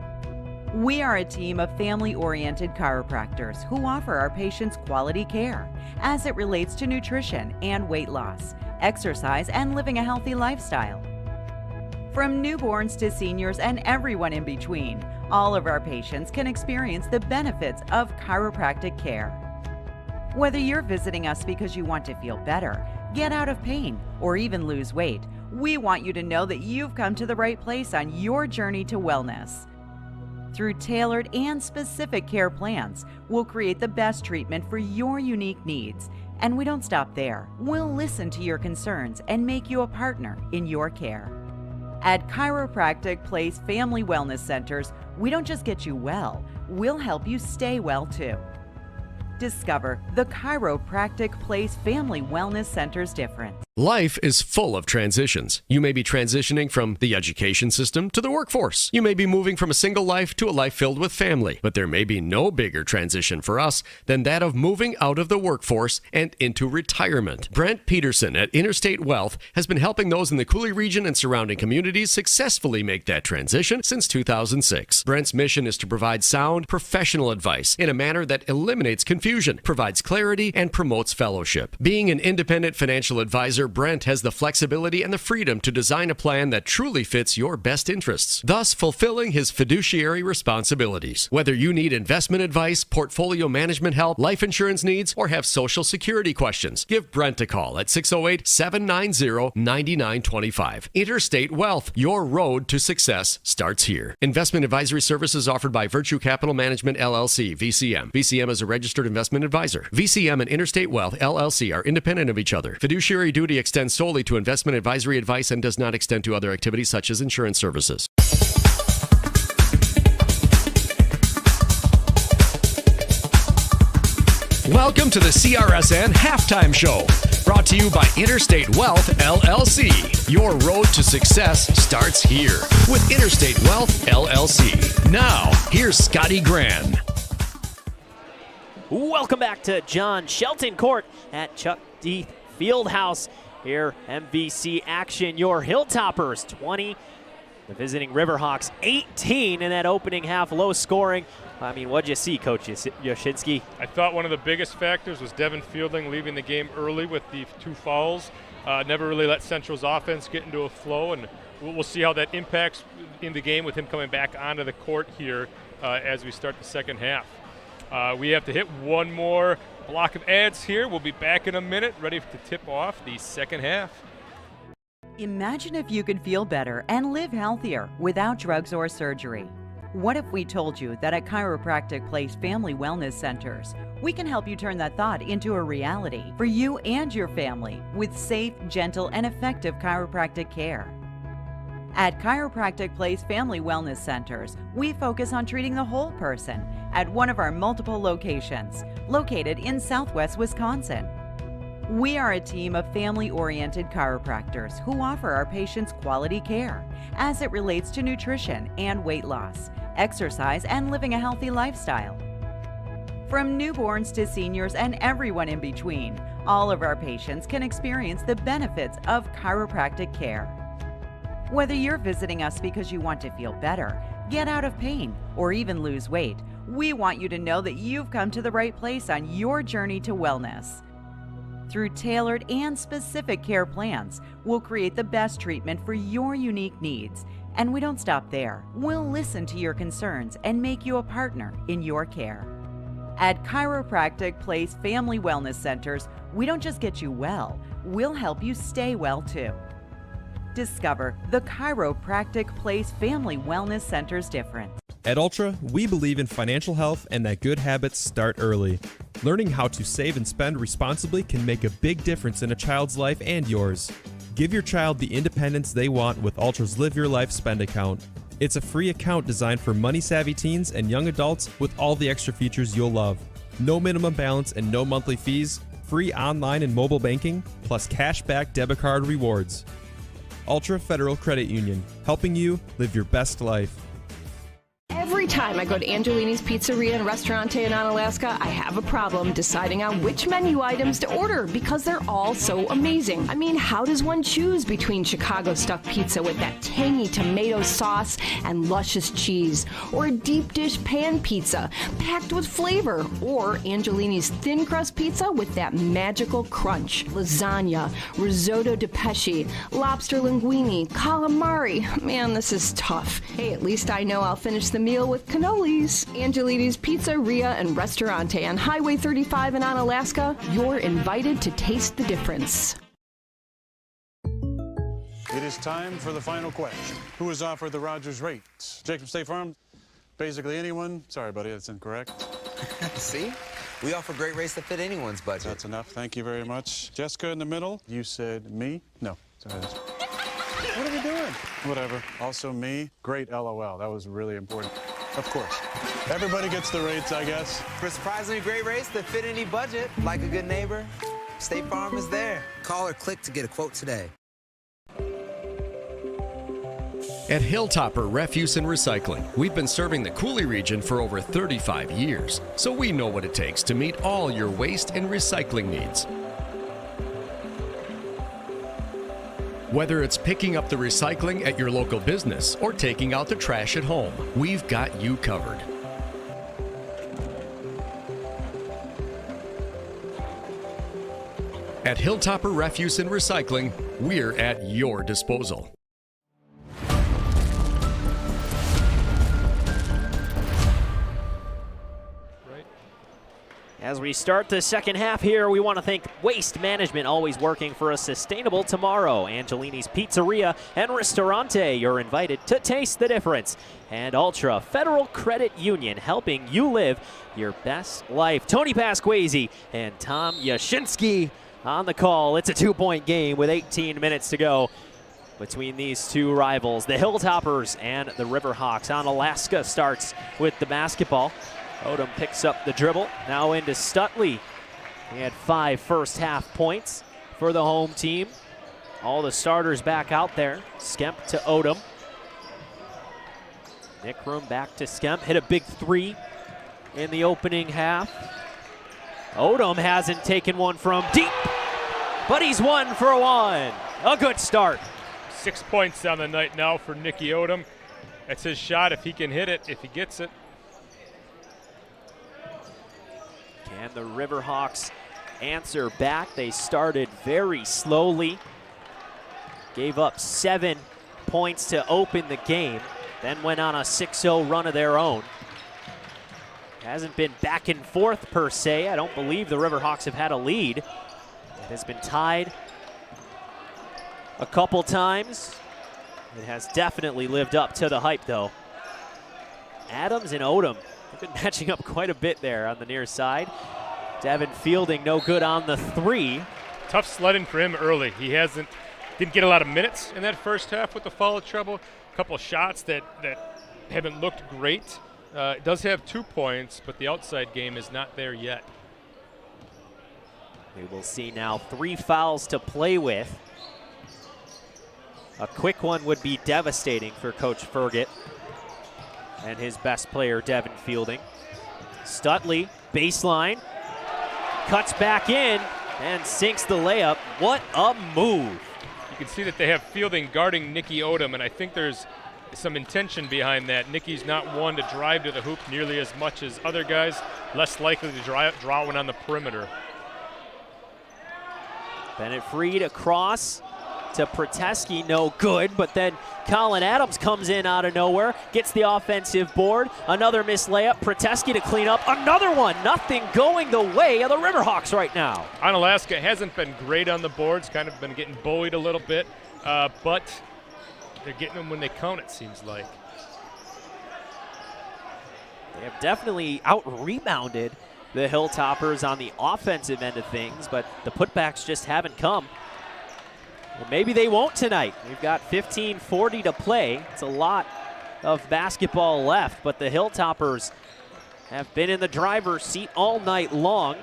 We are a team of family-oriented chiropractors who offer our patients quality care as it relates to nutrition and weight loss, exercise, and living a healthy lifestyle. From newborns to seniors and everyone in between, all of our patients can experience the benefits of chiropractic care. Whether you're visiting us because you want to feel better, get out of pain, or even lose weight, we want you to know that you've come to the right place on your journey to wellness. Through tailored and specific care plans, we'll create the best treatment for your unique needs. And we don't stop there. We'll listen to your concerns and make you a partner in your care. At Chiropractic Place Family Wellness Centers, we don't just get you well, we'll help you stay well too. Discover the Chiropractic Place Family Wellness Center's difference. Life is full of transitions. You may be transitioning from the education system to the workforce. You may be moving from a single life to a life filled with family. But there may be no bigger transition for us than that of moving out of the workforce and into retirement. Brent Peterson at Interstate Wealth has been helping those in the Cooley region and surrounding communities successfully make that transition since 2006. Brent's mission is to provide sound, professional advice in a manner that eliminates confusion, provides clarity, and promotes fellowship. Being an independent financial advisor, Brent has the flexibility and the freedom to design a plan that truly fits your best interests, thus fulfilling his fiduciary responsibilities. Whether you need investment advice, portfolio management help, life insurance needs, or have Social Security questions, give Brent a call at 608-790-9925. Interstate Wealth, your road to success starts here. Investment advisory services offered by Virtue Capital Management, LLC, VCM. VCM is a registered investment advisor. VCM and Interstate Wealth, LLC are independent of each other. Fiduciary duty extends solely to investment advisory advice and does not extend to other activities such as insurance services. Welcome to the CRSN Halftime Show, brought to you by Interstate Wealth, LLC. Your road to success starts here with Interstate Wealth, LLC. Now, here's Scotty Grand. Welcome back to John Shelton Court at Chuck D. Fieldhouse. Here, MVC action. Your Hilltoppers 20, the visiting Riverhawks 18 in that opening half, low scoring. I mean, what'd you see, Coach Yoshinski? I thought one of the biggest factors was Devin Fielding leaving the game early with the 2 fouls. Never really let Central's offense get into a flow, and we'll see how that impacts in the game with him coming back onto the court here as we start the second half. We have to hit one more block of ads here. We'll be back in a minute, ready to tip off the second half. Imagine if you could feel better and live healthier without drugs or surgery. What if we told you that at Chiropractic Place Family Wellness Centers, we can help you turn that thought into a reality for you and your family with safe, gentle, and effective chiropractic care? At Chiropractic Place Family Wellness Centers, we focus on treating the whole person at one of our multiple locations, located in Southwest Wisconsin. We are a team of family-oriented chiropractors who offer our patients quality care as it relates to nutrition and weight loss, exercise, and living a healthy lifestyle. From newborns to seniors and everyone in between, all of our patients can experience the benefits of chiropractic care. Whether you're visiting us because you want to feel better, get out of pain, or even lose weight, we want you to know that you've come to the right place on your journey to wellness. Through tailored and specific care plans, we'll create the best treatment for your unique needs. And we don't stop there. We'll listen to your concerns and make you a partner in your care. At Chiropractic Place Family Wellness Centers, we don't just get you well, we'll help you stay well too. Discover the Chiropractic Place Family Wellness Center's difference. At Ultra, we believe in financial health and that good habits start early. Learning how to save and spend responsibly can make a big difference in a child's life and yours. Give your child the independence they want with Ultra's Live Your Life Spend account. It's a free account designed for money-savvy teens and young adults with all the extra features you'll love. No minimum balance and no monthly fees, free online and mobile banking, plus cashback debit card rewards. Ultra Federal Credit Union, helping you live your best life. Every time I go to Angelini's Pizzeria and Restaurante in Onalaska, I have a problem deciding on which menu items to order because they're all so amazing. I mean, how does one choose between Chicago stuffed pizza with that tangy tomato sauce and luscious cheese, or a deep dish pan pizza packed with flavor, or Angelini's thin crust pizza with that magical crunch, lasagna, risotto di pesce, lobster linguine, calamari? Man, this is tough. Hey, at least I know I'll finish the meal with cannolis. Angelini's Pizzeria and Restaurante on Highway 35 in Onalaska. You're invited to taste the difference. It is time for the final question. Who is offered the Rogers rate? Jacob State Farm? Basically anyone? Sorry, buddy, that's incorrect. See? We offer great rates that fit anyone's budget. That's enough. Thank you very much. Jessica in the middle. You said me? No. Sorry, that's... What are we doing? Whatever. Also me. Great LOL. That was really important. Of course. Everybody gets the rates, I guess. For surprisingly great rates that fit any budget, like a good neighbor, State Farm is there. Call or click to get a quote today. At Hilltopper Refuse and Recycling, we've been serving the Cooley region for over 35 years, so we know what it takes to meet all your waste and recycling needs. Whether it's picking up the recycling at your local business or taking out the trash at home, we've got you covered. At Hilltopper Refuse and Recycling, we're at your disposal. As we start the second half here, we want to thank Waste Management, always working for a sustainable tomorrow. Angelini's Pizzeria and Ristorante, you're invited to taste the difference. And Ultra Federal Credit Union, helping you live your best life. Tony Pasquesi and Tom Yashinsky on the call. It's a 2-point game with 18 minutes to go between these two rivals, the Hilltoppers and the Riverhawks. Onalaska starts with the basketball. Odom picks up the dribble, now into Stutley. He had 5 first half points for the home team. All the starters back out there. Skemp to Odom. Nickrum back to Skemp, hit a big 3 in the opening half. Odom hasn't taken one from deep, but he's 1 for 1. A good start. 6 points on the night now for Nicky Odom. That's his shot if he can hit it, if he gets it. Can the Riverhawks answer back? They started very slowly. Gave up 7 points to open the game, then went on a 6-0 run of their own. Hasn't been back and forth per se. I don't believe the Riverhawks have had a lead. It has been tied a couple times. It has definitely lived up to the hype though. Adams and Odom have been matching up quite a bit there on the near side. Devin Fielding no good on the 3. Tough sledding for him early. He didn't get a lot of minutes in that first half with the foul trouble. A couple of shots that haven't looked great. It does have 2 points, but the outside game is not there yet. We will see now 3 fouls to play with. A quick one would be devastating for Coach Ferget and his best player, Devin Fielding. Stutley, baseline, cuts back in and sinks the layup. What a move. You can see that they have Fielding guarding Nicky Odom, and I think there's some intention behind that. Nicky's not one to drive to the hoop nearly as much as other guys, less likely to draw one on the perimeter. Bennett Freed across to Proteski, no good, but then Colin Adams comes in out of nowhere, gets the offensive board, another missed layup, Proteski to clean up, another one, nothing going the way of the Riverhawks right now. Onalaska hasn't been great on the boards, kind of been getting bullied a little bit, but they're getting them when they count, it seems like. They have definitely out-rebounded the Hilltoppers on the offensive end of things, but the putbacks just haven't come. Well, maybe they won't tonight. We've got 15:40 to play. It's a lot of basketball left, but the Hilltoppers have been in the driver's seat all night long.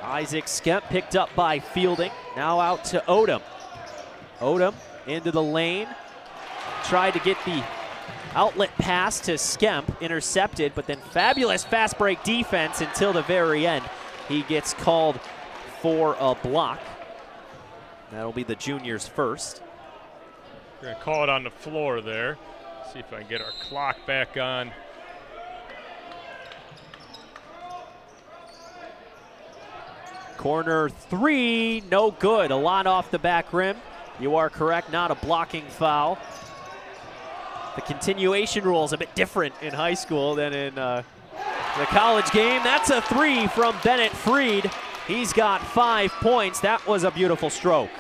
Isaac Skemp picked up by Fielding. Now out to Odom. Odom into the lane. Tried to get the outlet pass to Skemp, intercepted, but then fabulous fast break defense until the very end. He gets called for a block. That'll be the junior's first. We're going to call it on the floor there. See if I can get our clock back on. Corner three, no good. A lot off the back rim. You are correct, not a blocking foul. The continuation rule is a bit different in high school than in the college game. That's a three from Bennett Freed. He's got 5 points. That was a beautiful stroke.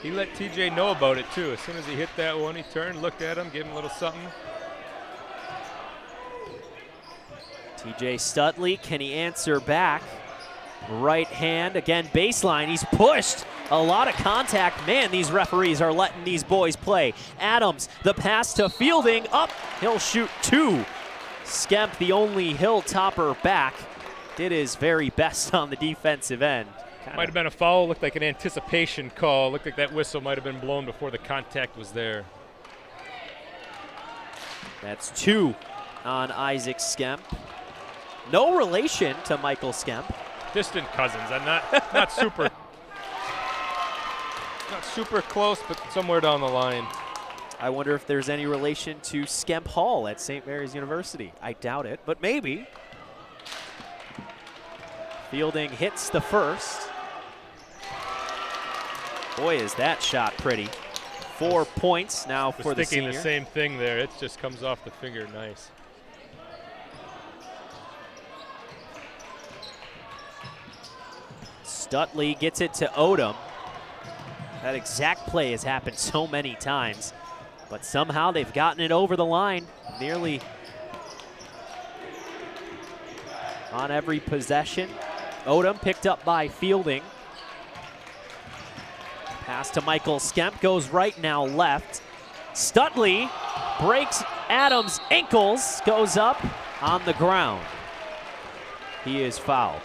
He let TJ know about it too. As soon as he hit that one, he turned, looked at him, gave him a little something. TJ Stutley, can he answer back? Right hand, again baseline, he's pushed. A lot of contact. Man, these referees are letting these boys play. Adams, the pass to Fielding, up, he'll shoot 2. Skemp, the only Hilltopper back, did his very best on the defensive end. Might have been a foul, looked like an anticipation call. Looked like that whistle might have been blown before the contact was there. That's 2 on Isaac Skemp. No relation to Michael Skemp. Distant cousins. I'm not super not super close, but somewhere down the line. I wonder if there's any relation to Skemp Hall at St. Mary's University. I doubt it, but maybe. Fielding hits the first. Boy, is that shot pretty. 4 points now for the senior. The same thing there. It just comes off the finger nice. Stutley gets it to Odom. That exact play has happened so many times, but somehow they've gotten it over the line nearly on every possession. Odom picked up by Fielding. Pass to Michael Skemp, goes right, now left. Stutley breaks Adams' ankles, goes up on the ground. He is fouled.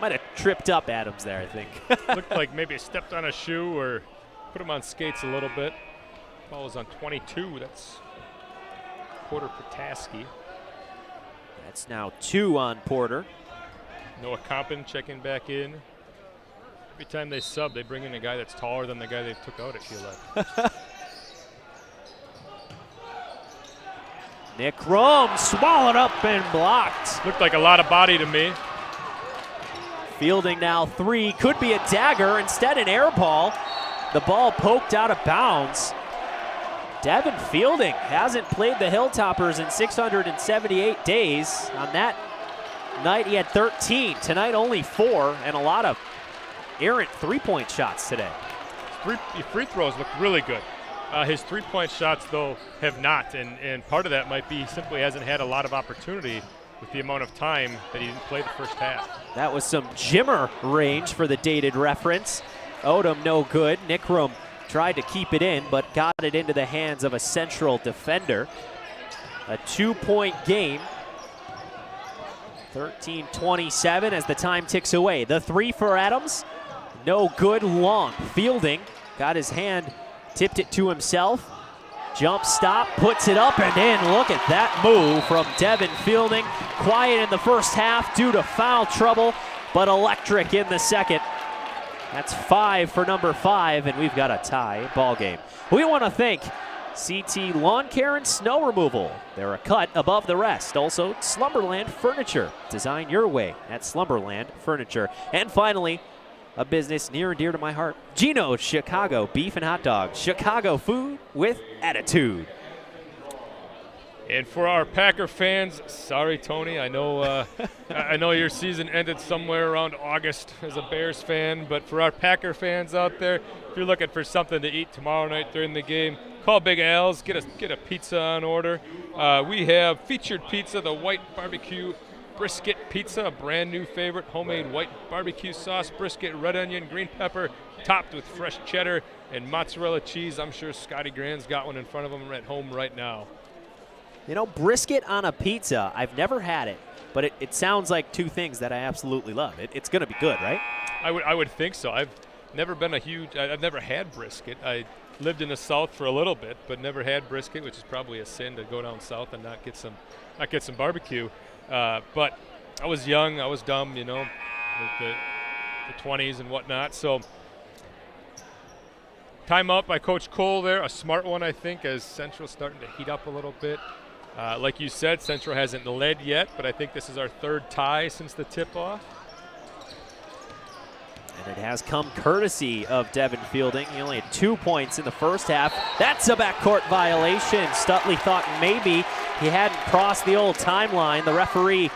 Might have tripped up Adams there, I think. Looked like maybe stepped on a shoe or put him on skates a little bit. Ball is on 22. That's Porter Pataski. That's now 2 on Porter. Noah Compton checking back in. Every time they sub, they bring in a guy that's taller than the guy they took out, I feel like. Nick Rome swallowed up and blocked. Looked like a lot of body to me. Fielding now 3, could be a dagger, instead an air ball. The ball poked out of bounds. Devin Fielding hasn't played the Hilltoppers in 678 days. On that night he had 13, tonight only 4, and a lot of errant three-point shots today. Free throws look really good. His three-point shots, though, have not, and part of that might be simply hasn't had a lot of opportunity with the amount of time that he didn't play the first half. That was some Jimmer range for the dated reference. Odom no good. Nickrum tried to keep it in, but got it into the hands of a Central defender. A 2-point game. 13-27 as the time ticks away. The 3 for Adams. No good, long. Fielding got his hand, tipped it to himself. Jump stop, puts it up and in. Look at that move from Devin Fielding. Quiet in the first half due to foul trouble, but electric in the second. That's 5 for number 5, and we've got a tie ball game. We want to thank CT Lawn Care and Snow Removal. They're a cut above the rest. Also, Slumberland Furniture. Design your way at Slumberland Furniture. And finally, a business near and dear to my heart, Gino's Chicago Beef and Hot Dogs. Chicago food with attitude. And for our Packer fans, sorry, Tony, I know I know your season ended somewhere around August as a Bears fan, but for our Packer fans out there, if you're looking for something to eat tomorrow night during the game, call Big Al's, get a pizza on order. We have featured pizza, the white barbecue brisket pizza, a brand new favorite, homemade white barbecue sauce, brisket, red onion, green pepper, topped with fresh cheddar and mozzarella cheese. I'm sure Scotty Grand's got one in front of him at home right now. You know, brisket on a pizza, I've never had it, but it sounds like two things that I absolutely love. It's going to be good, right? I would think so. never been I've never had brisket. I lived in the South for a little bit, but never had brisket, which is probably a sin to go down south and not get some barbecue. But I was young, I was dumb, you know, the 20s and whatnot. So timeout by Coach Cole there, a smart one, I think, as Central's starting to heat up a little bit. Like you said, Central hasn't led yet, but I think this is our third tie since the tip-off. And it has come courtesy of Devin Fielding. He only had 2 points in the first half. That's a backcourt violation. Stutley thought maybe he hadn't crossed the old timeline. The referee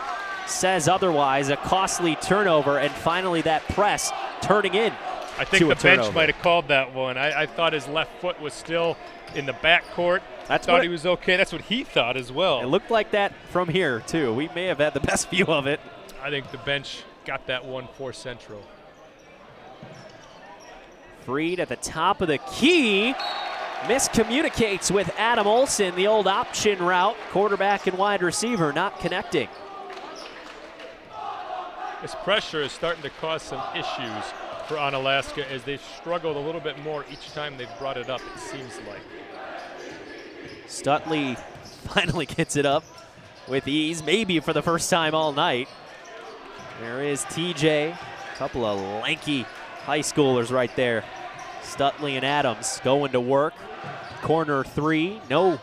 says otherwise. A costly turnover, and finally that press turning in. I think the bench might have called that one. I thought his left foot was still in the backcourt. I thought he was okay. That's what he thought as well. It looked like that from here, too. We may have had the best view of it. I think the bench got that one for Central. Freed at the top of the key. Miscommunicates with Adam Olson, the old option route. Quarterback and wide receiver not connecting. This pressure is starting to cause some issues for Onalaska as they've struggled a little bit more each time they've brought it up, it seems like. Stutley finally gets it up with ease, maybe for the first time all night. There is TJ, a couple of lanky high schoolers right there. Stutley and Adams going to work. Corner three, no.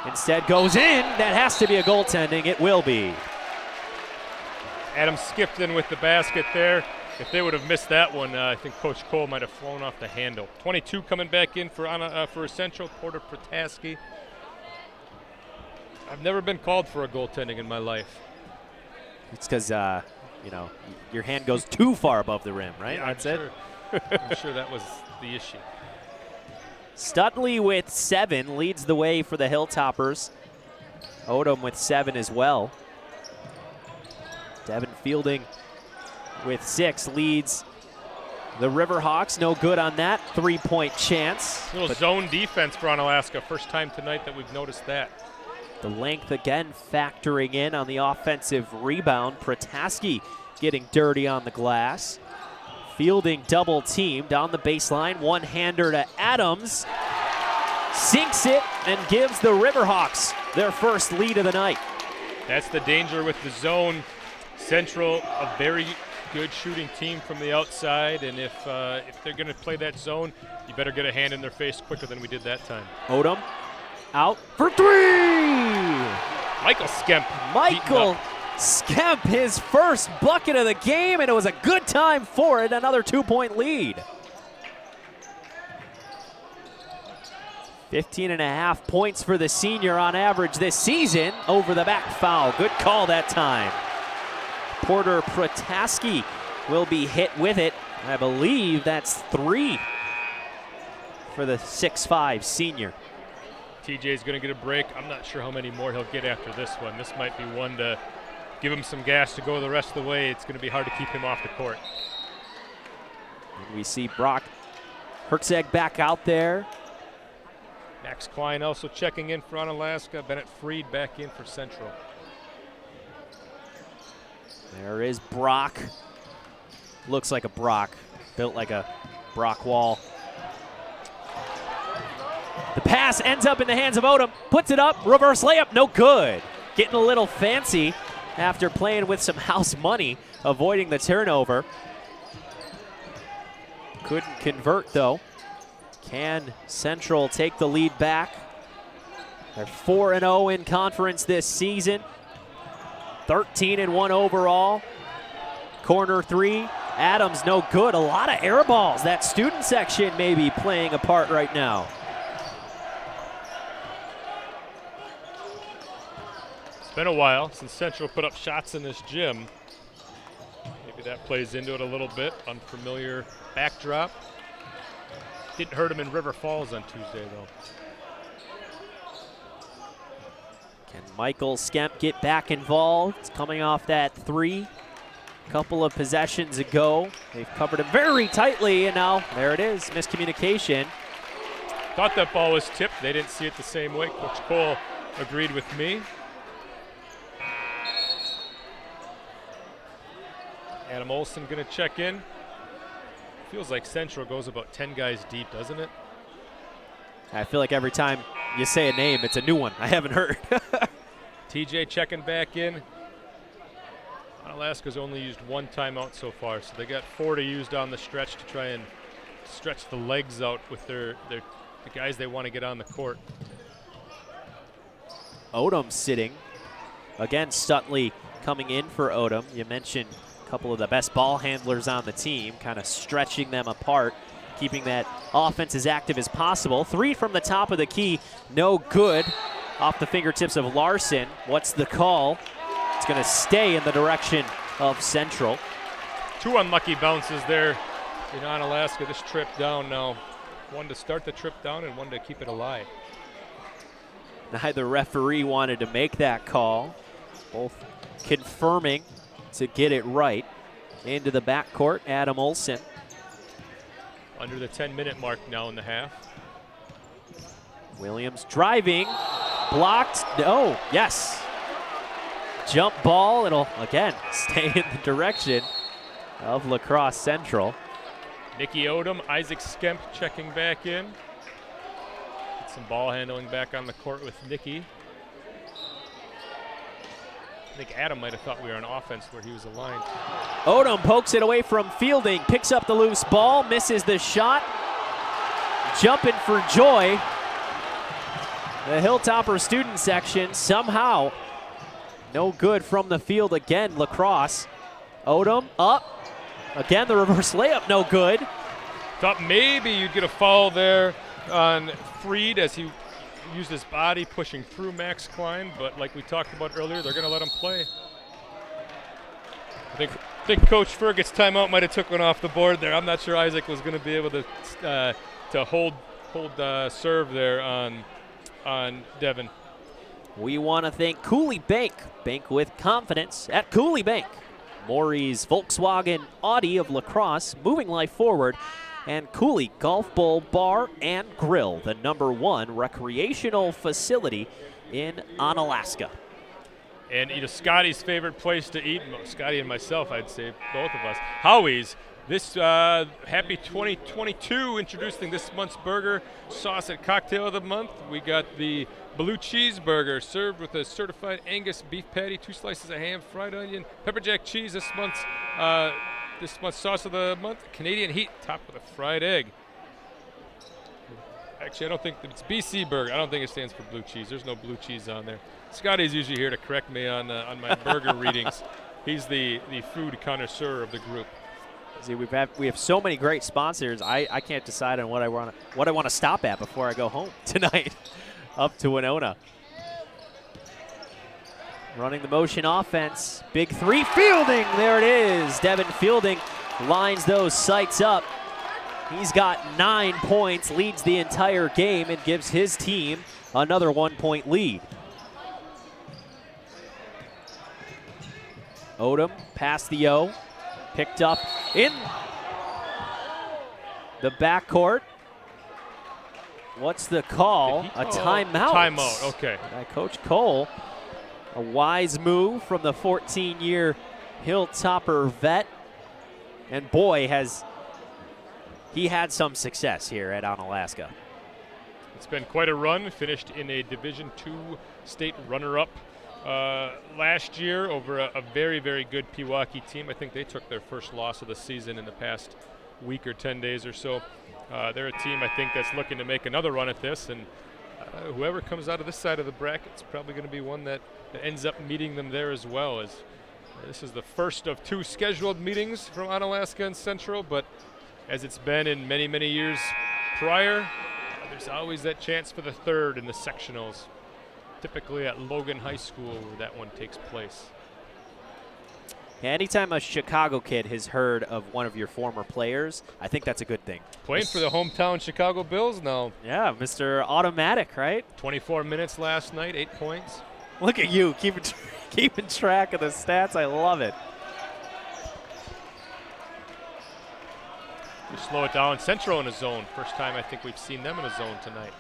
Instead goes in. That has to be a goaltending. It will be. Adams skipped in with the basket there. If they would have missed that one, I think Coach Cole might have flown off the handle. 22 coming back in for Central, Porter Protaski. I've never been called for a goaltending in my life. It's because, you know, your hand goes too far above the rim, right? Yeah, That's it. I'm sure that was the issue. Stutley with 7 leads the way for the Hilltoppers. Odom with 7 as well. Devin Fielding with 6 leads the Riverhawks. No good on that 3-point chance. Little zone defense for Onalaska. First time tonight that we've noticed that. The length again factoring in on the offensive rebound. Protaski getting dirty on the glass. Fielding double team down the baseline. One-hander to Adams. Sinks it and gives the Riverhawks their first lead of the night. That's the danger with the zone. Central, a very good shooting team from the outside, and if they're going to play that zone, you better get a hand in their face quicker than we did that time. Odom out for 3! Michael Skemp. Michael Skemp, his first bucket of the game, and it was a good time for it. Another 2-point lead. 15.5 points for the senior on average this season. Over the back foul. Good call that time. Porter Protaski will be hit with it. I believe that's 3 for the 6'5 senior. TJ's going to get a break. I'm not sure how many more he'll get after this one. This might be one to give him some gas to go the rest of the way. It's going to be hard to keep him off the court. And we see Brock Hertzeg back out there. Max Klein also checking in for Onalaska. Bennett Freed back in for Central. There is Brock. Looks like a Brock. Built like a Brock wall. The pass ends up in the hands of Odom. Puts it up. Reverse layup. No good. Getting a little fancy after playing with some house money. Avoiding the turnover. Couldn't convert, though. Can Central take the lead back? They're 4-0 in conference this season. 13-1 overall. Corner three. Adams no good. A lot of air balls. That student section may be playing a part right now. It's been a while since Central put up shots in this gym. Maybe that plays into it a little bit. Unfamiliar backdrop. Didn't hurt him in River Falls on Tuesday, though. Can Michael Skemp get back involved? It's coming off that 3 a couple of possessions ago. They've covered him very tightly, and now there it is, miscommunication. Thought that ball was tipped. They didn't see it the same way. Coach Cole agreed with me. Adam Olson going to check in Feels like Central goes about 10 guys deep, doesn't it? I feel like every time you say a name, it's a new one I haven't heard. TJ checking back in. Onalaska's only used 1 timeout so far, so they got 4 to use down the stretch to try and stretch the legs out with the guys they want to get on the court. Odom sitting. Again, Stutley coming in for Odom. You mentioned a couple of the best ball handlers on the team, kind of stretching them apart, keeping that offense as active as possible. 3 from the top of the key, no good. Off the fingertips of Larson. What's the call? It's going to stay in the direction of Central. 2 unlucky bounces there in Onalaska this trip down now. 1 to start the trip down and 1 to keep it alive. Neither referee wanted to make that call. Both confirming to get it right. Into the backcourt, Adam Olsen. Under the 10-minute mark now in the half. Williams driving, blocked, no, yes. Jump ball, it'll, again, stay in the direction of La Crosse Central. Nicky Odom, Isaac Skemp checking back in. Get some ball handling back on the court with Nicky. I think Adam might have thought we were on offense where he was aligned. Odom pokes it away from Fielding, picks up the loose ball, misses the shot. Jumping for joy. The Hilltopper student section somehow no good from the field again, La Crosse. Odom up. Again, the reverse layup, no good. Thought maybe you'd get a foul there on Freed as he used his body pushing through Max Klein, but like we talked about earlier, they're going to let him play. I think Coach Fergus's timeout might have took one off the board there. I'm not sure Isaac was going to be able to hold serve there on Devin. We want to thank Cooley Bank. Bank with confidence at Cooley Bank. Maury's Volkswagen Audi of La Crosse, moving life forward. And Cooley Golf Bowl Bar and Grill, the #1 recreational facility in Onalaska. And Scotty's favorite place to eat, Scotty and myself, I'd say, both of us, Howie's. This happy 2022, introducing this month's burger, sauce and cocktail of the month. We got the blue cheeseburger served with a certified Angus beef patty, 2 slices of ham, fried onion, pepper jack cheese. This month's sauce of the month, Canadian Heat, topped with a fried egg. Actually, I don't think it's BC Burger. I don't think it stands for blue cheese. There's no blue cheese on there. Scotty's usually here to correct me on my burger readings. He's the food connoisseur of the group. See, we have so many great sponsors. I can't decide on what I want to stop at before I go home tonight. Up to Winona. Running the motion offense. Big 3, Fielding. There it is. Devin Fielding lines those sights up. He's got 9 points, leads the entire game, and gives his team another 1-point lead. Odom past the O. Picked up in the backcourt. What's the call? A timeout. Timeout, okay. By Coach Cole. A wise move from the 14-year Hilltopper vet. And boy, has he had some success here at Onalaska. It's been quite a run. Finished in a Division II state runner-up last year over a very, very good Pewaukee team. I think they took their first loss of the season in the past week or 10 days or so. They're a team, I think, that's looking to make another run at this, and whoever comes out of this side of the bracket is probably going to be one that ends up meeting them there as well. As this is the first of 2 scheduled meetings from Onalaska and Central, but as it's been in many, many years prior, there's always that chance for the third in the sectionals, typically at Logan High School where that one takes place. Yeah, anytime a Chicago kid has heard of one of your former players, I think that's a good thing. Playing for the hometown Chicago Bills now. Yeah, Mr. Automatic, right? 24 minutes last night, 8 points. Look at you, keeping track of the stats. I love it. You slow it down. Central in a zone. First time I think we've seen them in a zone tonight.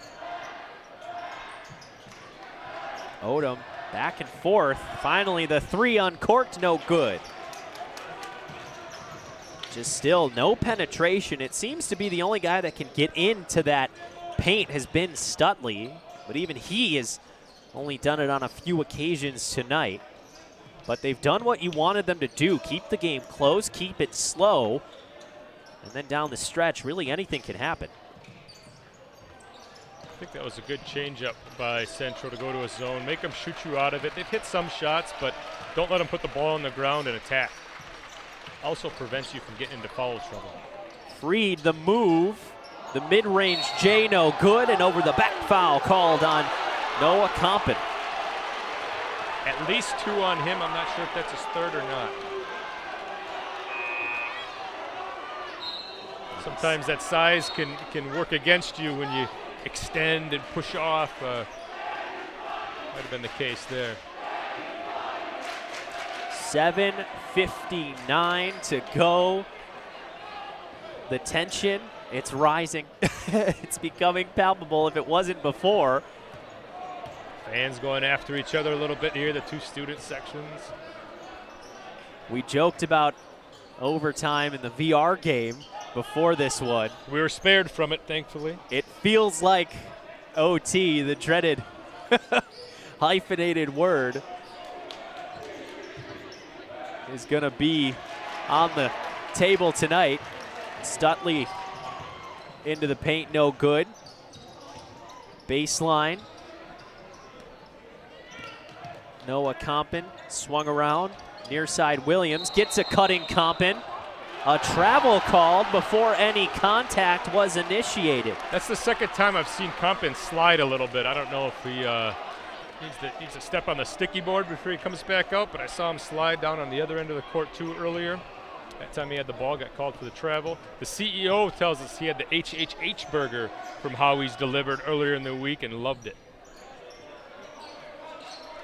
Odom back and forth. Finally, the 3 uncorked, no good. Just still no penetration. It seems to be the only guy that can get into that paint has been Stutley, but even he has only done it on a few occasions tonight. But they've done what you wanted them to do. Keep the game close, keep it slow, and then down the stretch, really anything can happen. I think that was a good changeup by Central to go to a zone, make them shoot you out of it. They've hit some shots, but don't let them put the ball on the ground and attack. Also prevents you from getting into foul trouble. Freed the move. The mid-range J no good, and over the back foul called on Noah Compton. At least 2 on him. I'm not sure if that's his third or not. Sometimes that size can work against you when you extend and push off. Might have been the case there. 7:59 to go. The tension, it's rising. It's becoming palpable if it wasn't before. Fans going after each other a little bit here, the 2 student sections. We joked about overtime in the VR game before this one. We were spared from it, thankfully. It feels like OT, the dreaded hyphenated word, is going to be on the table tonight. Stutley into the paint, no good. Baseline. Noah Compton swung around. Near side Williams gets a cutting Compton. A travel called before any contact was initiated. That's the second time I've seen Compton slide a little bit. I don't know if he needs to step on the sticky board before he comes back out, but I saw him slide down on the other end of the court too earlier. That time he had the ball, got called for the travel. The CEO tells us he had the HHH burger from Howie's delivered earlier in the week and loved it.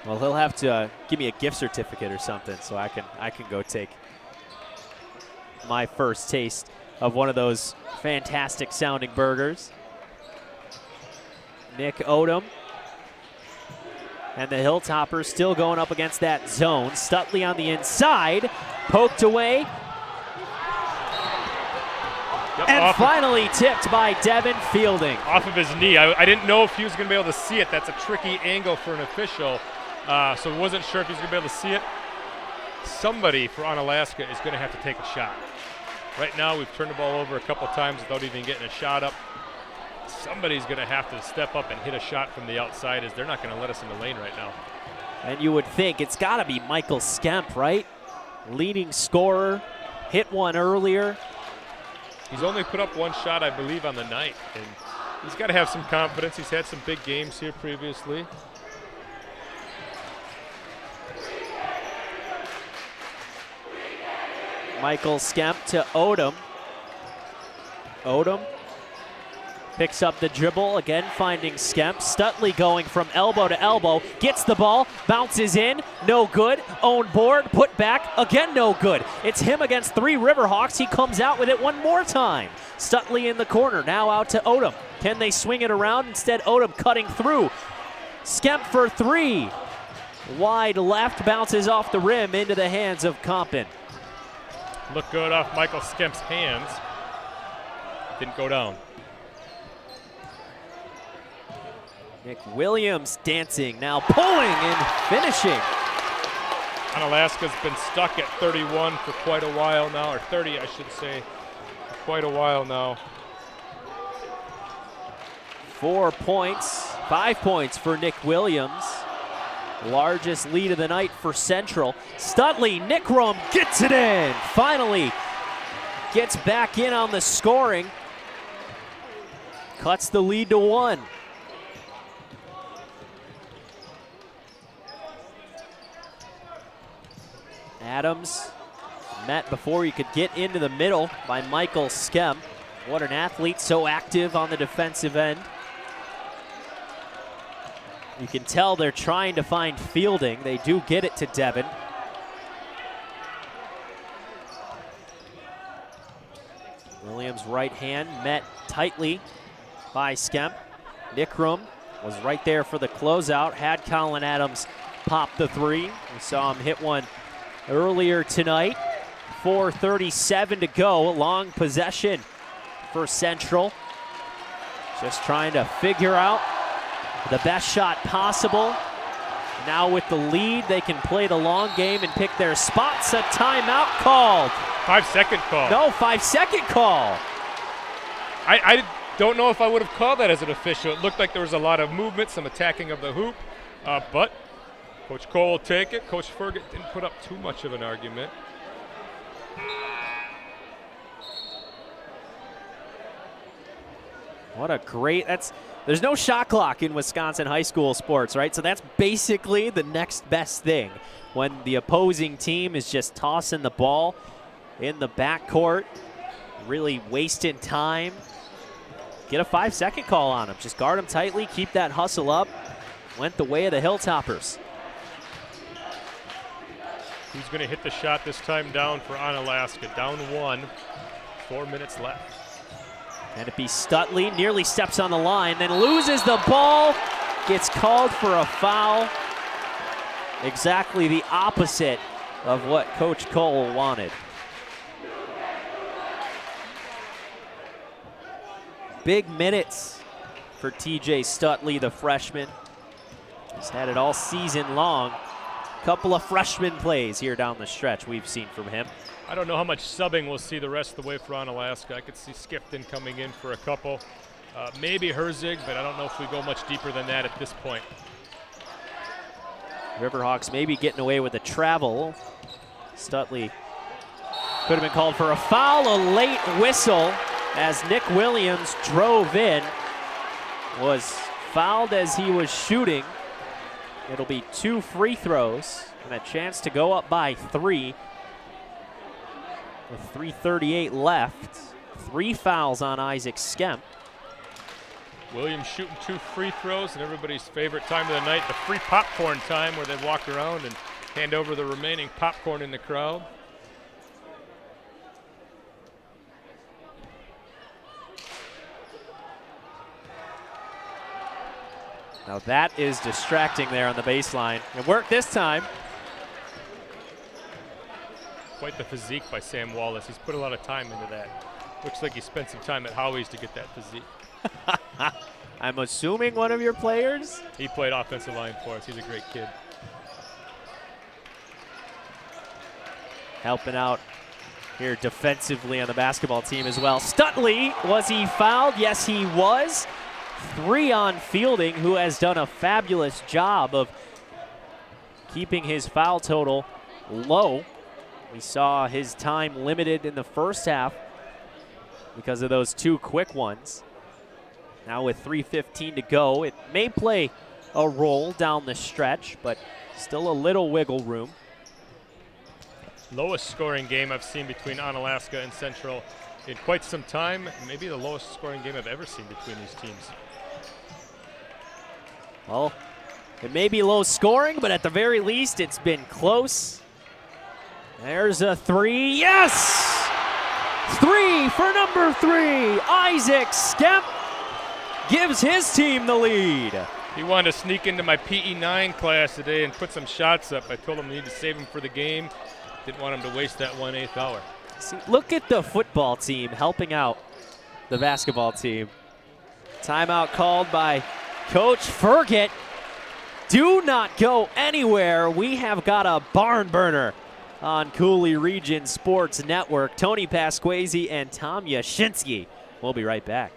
Well, he'll have to give me a gift certificate or something so I can go take my first taste of one of those fantastic sounding burgers. Nick Odom and the Hilltoppers still going up against that zone. Stutley on the inside, poked away. Yep, and finally tipped by Devin Fielding. Off of his knee. I didn't know if he was going to be able to see it. That's a tricky angle for an official. So wasn't sure if he was going to be able to see it. Somebody for Onalaska is going to have to take a shot. Right now we've turned the ball over a couple times without even getting a shot up. Somebody's going to have to step up and hit a shot from the outside, as they're not going to let us in the lane right now. And you would think it's got to be Michael Skemp, right? Leading scorer, hit one earlier. He's only put up 1 shot, I believe, on the night. And he's got to have some confidence. He's had some big games here previously. Michael Skemp to Odom. Odom picks up the dribble, again finding Skemp. Stutley going from elbow to elbow, gets the ball, bounces in, no good. Own board, put back, again no good. It's him against 3 Riverhawks. He comes out with it one more time. Stutley in the corner, now out to Odom. Can they swing it around? Instead, Odom cutting through. Skemp for 3. Wide left, bounces off the rim into the hands of Compton. Looked good off Michael Skemp's hands. Didn't go down. Nick Williams dancing, now pulling and finishing. Onalaska's been stuck at 31 for quite a while now, or 30 I should say, for quite a while now. 4 points, 5 points for Nick Williams. Largest lead of the night for Central. Stutley, Nickrom gets it in. Finally gets back in on the scoring. Cuts the lead to 1. Adams met before he could get into the middle by Michael Skemp. What an athlete, so active on the defensive end. You can tell they're trying to find Fielding. They do get it to Devin. Williams' right hand met tightly by Skemp. Nickrom was right there for the closeout. Had Colin Adams pop the 3. We saw him hit one earlier tonight. 4:37 to go. Long possession for Central. Just trying to figure out the best shot possible. Now with the lead, they can play the long game and pick their spots. A timeout called. 5-second call. No, 5-second call. I don't know if I would have called that as an official. It looked like there was a lot of movement, some attacking of the hoop, but Coach Cole will take it. Coach Ferguson didn't put up too much of an argument. What a great, there's no shot clock in Wisconsin high school sports, right? So that's basically the next best thing when the opposing team is just tossing the ball in the backcourt, really wasting time. Get a 5-second call on them. Just guard them tightly, keep that hustle up. Went the way of the Hilltoppers. Who's going to hit the shot this time down for Onalaska? Down 1, 4 minutes left. And it be Stutley, nearly steps on the line, then loses the ball, gets called for a foul. Exactly the opposite of what Coach Cole wanted. Big minutes for TJ Stutley, the freshman. He's had it all season long. Couple of freshman plays here down the stretch we've seen from him. I don't know how much subbing we'll see the rest of the way for Onalaska. I could see Skifton coming in for a couple. Maybe Herzig, but I don't know if we go much deeper than that at this point. Riverhawks maybe getting away with the travel. Stutley could have been called for a foul, a late whistle as Nick Williams drove in. Was fouled as he was shooting. It'll be 2 free throws and a chance to go up by 3. With 3:38 left, 3 fouls on Isaac Skemp. Williams shooting 2 free throws, and everybody's favorite time of the night, the free popcorn time, where they walk around and hand over the remaining popcorn in the crowd. Now that is distracting there on the baseline. It worked this time. Quite the physique by Sam Wallace. He's put a lot of time into that. Looks like he spent some time at Howie's to get that physique. I'm assuming one of your players? He played offensive line for us. He's a great kid. Helping out here defensively on the basketball team as well. Stutley, was he fouled? Yes, he was. 3 on Fielding, who has done a fabulous job of keeping his foul total low. We saw his time limited in the first half because of those 2 quick ones. Now with 3:15 to go, it may play a role down the stretch, but still a little wiggle room. Lowest scoring game I've seen between Onalaska and Central in quite some time. Maybe the lowest scoring game I've ever seen between these teams. Well, it may be low scoring, but at the very least, it's been close. There's a 3. Yes! 3 for number 3. Isaac Skemp gives his team the lead. He wanted to sneak into my PE9 class today and put some shots up. I told him I need to save him for the game. Didn't want him to waste that 1/8 hour. See, look at the football team helping out the basketball team. Timeout called by Coach Ferguson. Do not go anywhere. We have got a barn burner on Cooley Region Sports Network. Tony Pasquazi and Tom Yashinsky. We'll be right back.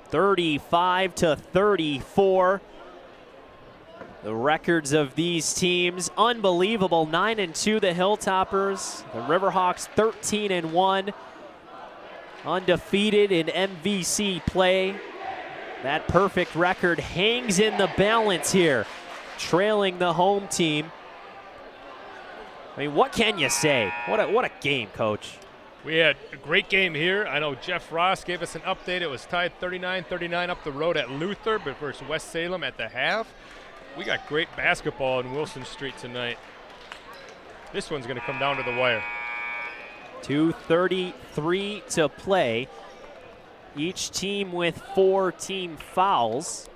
(35-34). The records of these teams, unbelievable. 9-2 the Hilltoppers. The Riverhawks 13-1. Undefeated in MVC play. That perfect record hangs in the balance here, trailing the home team. I mean, what can you say? What a game, Coach. We had a great game here. I know Jeff Ross gave us an update. It was tied 39-39 up the road at Luther, but versus West Salem at the half. We got great basketball in Wilson Street tonight. This one's going to come down to the wire. 2:33 to play. Each team with 4 team fouls.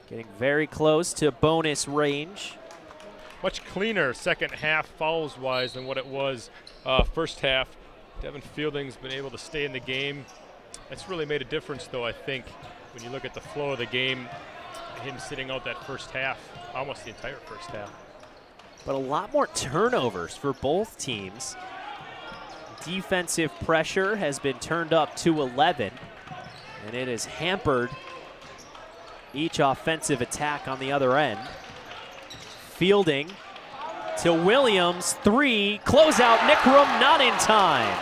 Getting very close to bonus range. Much cleaner second half fouls-wise than what it was first half. Devin Fielding's been able to stay in the game. That's really made a difference, though, I think, when you look at the flow of the game, him sitting out that first half, almost the entire first half. But a lot more turnovers for both teams. Defensive pressure has been turned up to 11, and it has hampered each offensive attack on the other end. Fielding to Williams, 3, closeout, Nickrum not in time.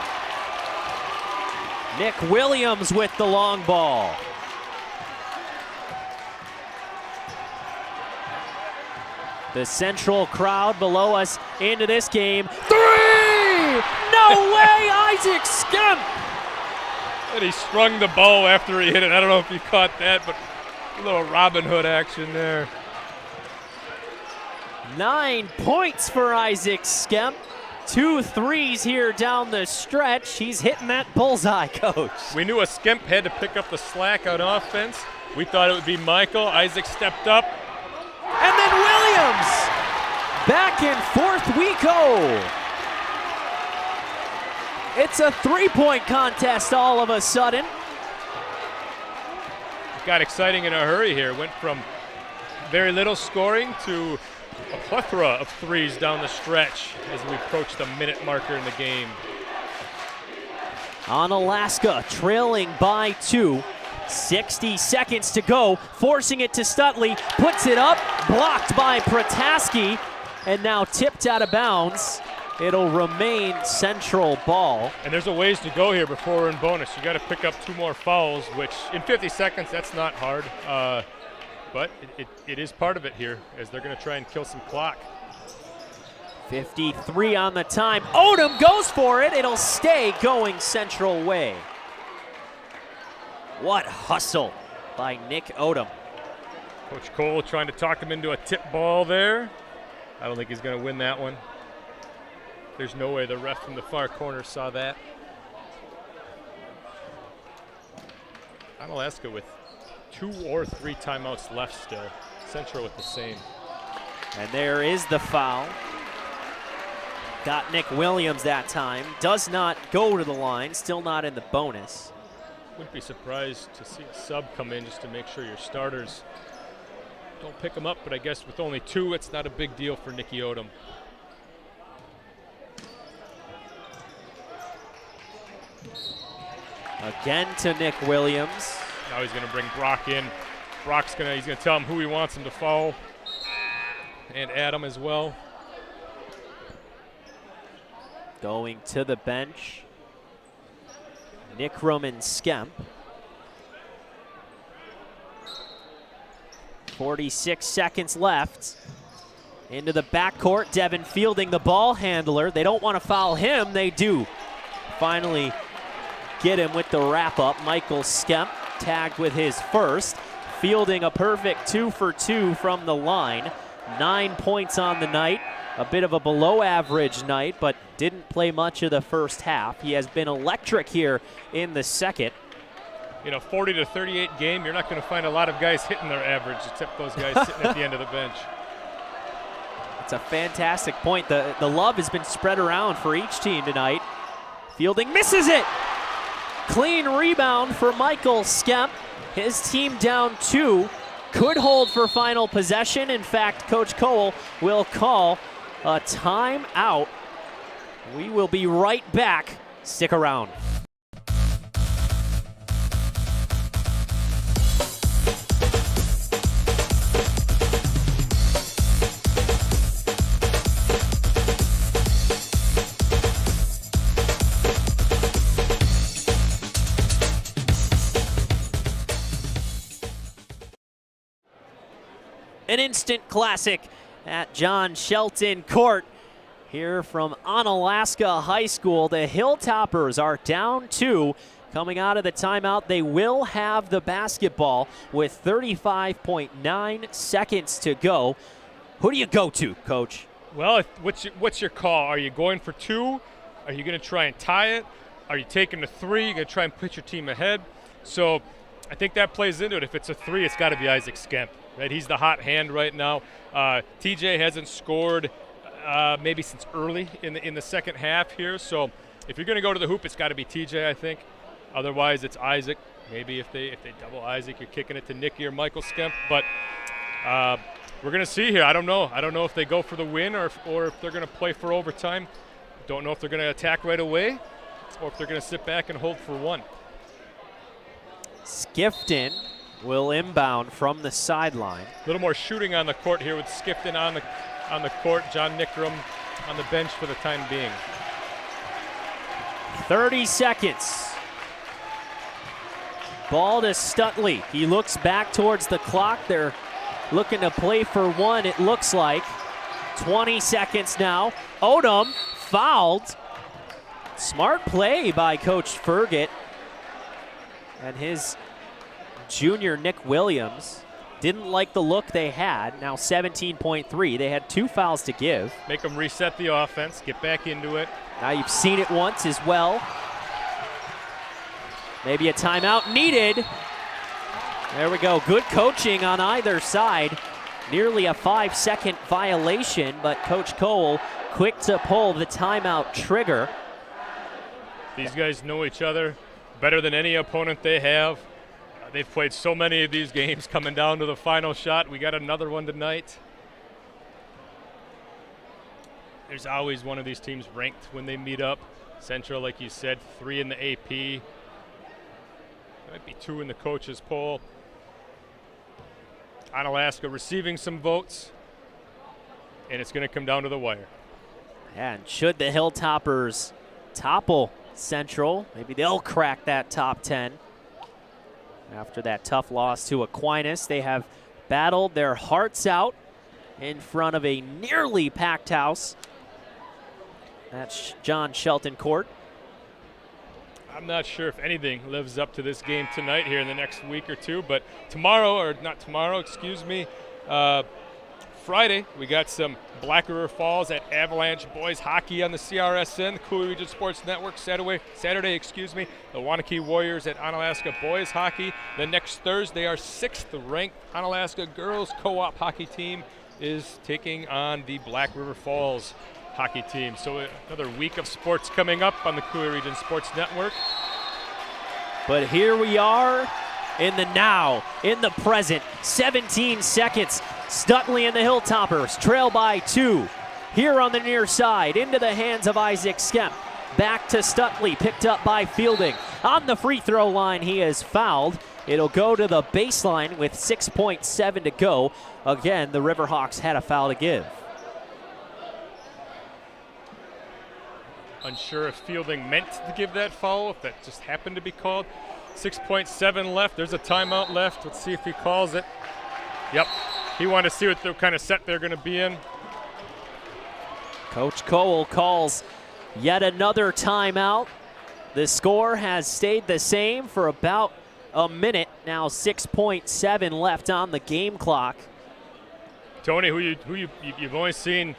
Nick Williams with the long ball. The Central crowd below us into this game. 3! No way, Isaac Skemp! And he strung the bow after he hit it. I don't know if you caught that, but a little Robin Hood action there. 9 points for Isaac Skemp. 2 threes here down the stretch. He's hitting that bullseye, Coach. We knew a Skemp had to pick up the slack on offense. We thought it would be Michael. Isaac stepped up. And then Williams. Back and forth we go. It's a 3-point contest all of a sudden. It got exciting in a hurry here. Went from very little scoring to a plethora of threes down the stretch as we approach the minute marker in the game. Onalaska trailing by 2. 60 seconds to go, forcing it to Stutley, puts it up, blocked by Protaski, and now tipped out of bounds. It'll remain Central ball. And there's a ways to go here before we're in bonus. You got to pick up 2 more fouls, which in 50 seconds, that's not hard. But it is part of it here as they're going to try and kill some clock. 53 on the time. Odom goes for it. It'll stay going Central way. What hustle by Nick Odom. Coach Cole trying to talk him into a tip ball there. I don't think he's going to win that one. There's no way the ref from the far corner saw that. Onalaska with 2 or 3 timeouts left still. Central with the same. And there is the foul. Got Nick Williams that time. Does not go to the line. Still not in the bonus. Wouldn't be surprised to see a sub come in just to make sure your starters don't pick them up, but I guess with only 2, it's not a big deal for Nicky Odom. Again to Nick Williams. Now he's going to bring Brock in. Brock's he's going to tell him who he wants him to foul, and Adam as well. Going to the bench. Nickrum and Skemp. 46 seconds left. Into the backcourt, Devin Fielding, the ball handler. They don't want to foul him, they do. Finally get him with the wrap-up. Michael Skemp tagged with his first. Fielding a perfect 2 for 2 from the line. 9 points on the night. A bit of a below-average night, but didn't play much of the first half. He has been electric here in the second. In a 40-38 game, you're not going to find a lot of guys hitting their average, except those guys sitting at the end of the bench. It's a fantastic point. The love has been spread around for each team tonight. Fielding misses it. Clean rebound for Michael Skemp. His team down 2. Could hold for final possession. In fact, Coach Cole will call a timeout. We will be right back. Stick around. An instant classic at John Shelton Court here from Onalaska High School. The Hilltoppers are down 2, coming out of the timeout. They will have the basketball with 35.9 seconds to go. Who do you go to, Coach? Well, what's your call? Are you going for 2? Are you going to try and tie it? Are you taking the 3? You're going to try and put your team ahead? So I think that plays into it. If it's a 3, it's got to be Isaac Skemp, right? He's the hot hand right now. TJ hasn't scored maybe since early in the second half here. So if you're going to go to the hoop, it's got to be TJ, I think. Otherwise, it's Isaac. Maybe if they double Isaac, you're kicking it to Nicky or Michael Skemp. But we're going to see here. I don't know. I don't know if they go for the win or if they're going to play for overtime. Don't know if they're going to attack right away or if they're going to sit back and hold for 1. Skifton will inbound from the sideline. A little more shooting on the court here with Skifton on the court. John Nickram on the bench for the time being. 30 seconds. Ball to Stutley. He looks back towards the clock. They're looking to play for 1, it looks like. 20 seconds now. Odom fouled. Smart play by Coach Ferget. And his junior Nick Williams didn't like the look they had. Now 17.3. They had 2 fouls to give. Make them reset the offense, get back into it. Now you've seen it once as well. Maybe a timeout needed. There we go. Good coaching on either side. Nearly a 5-second violation, but Coach Cole quick to pull the timeout trigger. These guys know each other better than any opponent they have. They've played so many of these games coming down to the final shot. We got another one tonight. There's always one of these teams ranked when they meet up. Central, like you said, 3 in the AP. Might be 2 in the coaches poll. Onalaska receiving some votes, and it's going to come down to the wire. And should the Hilltoppers topple Central, maybe they'll crack that top 10. After that tough loss to Aquinas, they have battled their hearts out in front of a nearly packed house. That's John Shelton Court. I'm not sure if anything lives up to this game tonight here in the next week or 2, but tomorrow, or not tomorrow, excuse me, Friday, we got some Black River Falls at Avalanche boys hockey on the CRSN, the Cooley Region Sports Network. Saturday, the Wanakee Warriors at Onalaska boys hockey. Then next Thursday, our 6th ranked Onalaska girls co-op hockey team is taking on the Black River Falls hockey team. So another week of sports coming up on the Cooley Region Sports Network. But here we are in the now, in the present. 17 seconds. Stutley and the Hilltoppers trail by 2. Here on the near side, into the hands of Isaac Skemp. Back to Stutley, picked up by Fielding. On the free throw line, he is fouled. It'll go to the baseline with 6.7 to go. Again, the Riverhawks had a foul to give. Unsure if Fielding meant to give that foul, if that just happened to be called. 6.7 left. There's a timeout left. Let's see if he calls it. Yep. He wanted to see what kind of set they're going to be in. Coach Cole calls yet another timeout. The score has stayed the same for about a minute. Now 6.7 left on the game clock. Tony, you've only seen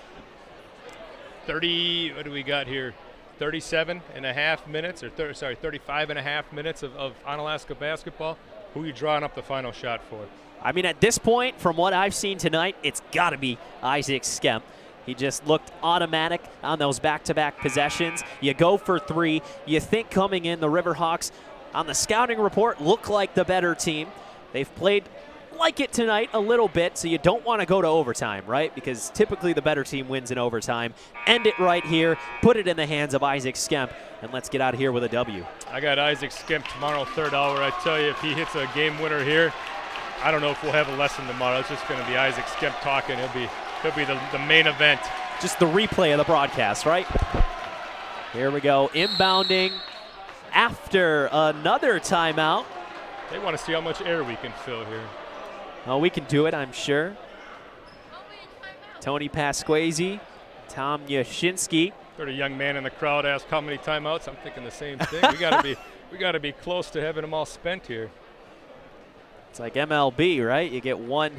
30, what do we got here? 37 and a half minutes, 35 and a half minutes of Onalaska basketball. Who are you drawing up the final shot for? I mean, at this point, from what I've seen tonight, it's got to be Isaac Skemp. He just looked automatic on those back-to-back possessions. You go for 3. You think coming in, the Riverhawks, on the scouting report, look like the better team. They've played like it tonight a little bit, so you don't want to go to overtime, right? Because typically the better team wins in overtime. End it right here, put it in the hands of Isaac Skemp, and let's get out of here with a W. I got Isaac Skemp tomorrow, 3rd hour. I tell you, if he hits a game winner here, I don't know if we'll have a lesson tomorrow. It's just going to be Isaac Skemp talking. He'll be the main event. Just the replay of the broadcast, right? Here we go, inbounding after another timeout. They want to see how much air we can fill here. Oh, we can do it, I'm sure. Tony Pasquazi Tom Yashinsky. Heard a young man in the crowd ask how many timeouts. I'm thinking the same thing. we gotta be close to having them all spent here. It's like MLB, right? You get one.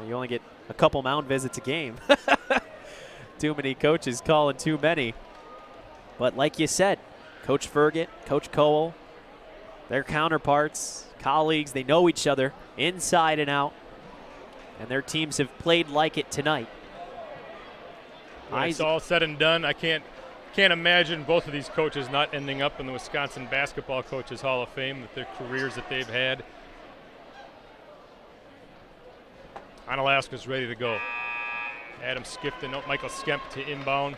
You only get a couple mound visits a game. Too many coaches calling too many. But like you said, Coach Ferget, Coach Cole, their counterparts, colleagues, they know each other inside and out. And their teams have played like it tonight. When it's all said and done, I can't imagine both of these coaches not ending up in the Wisconsin Basketball Coaches Hall of Fame with their careers that they've had. Onalaska's ready to go. Adam Skipton, Michael Skemp to inbound.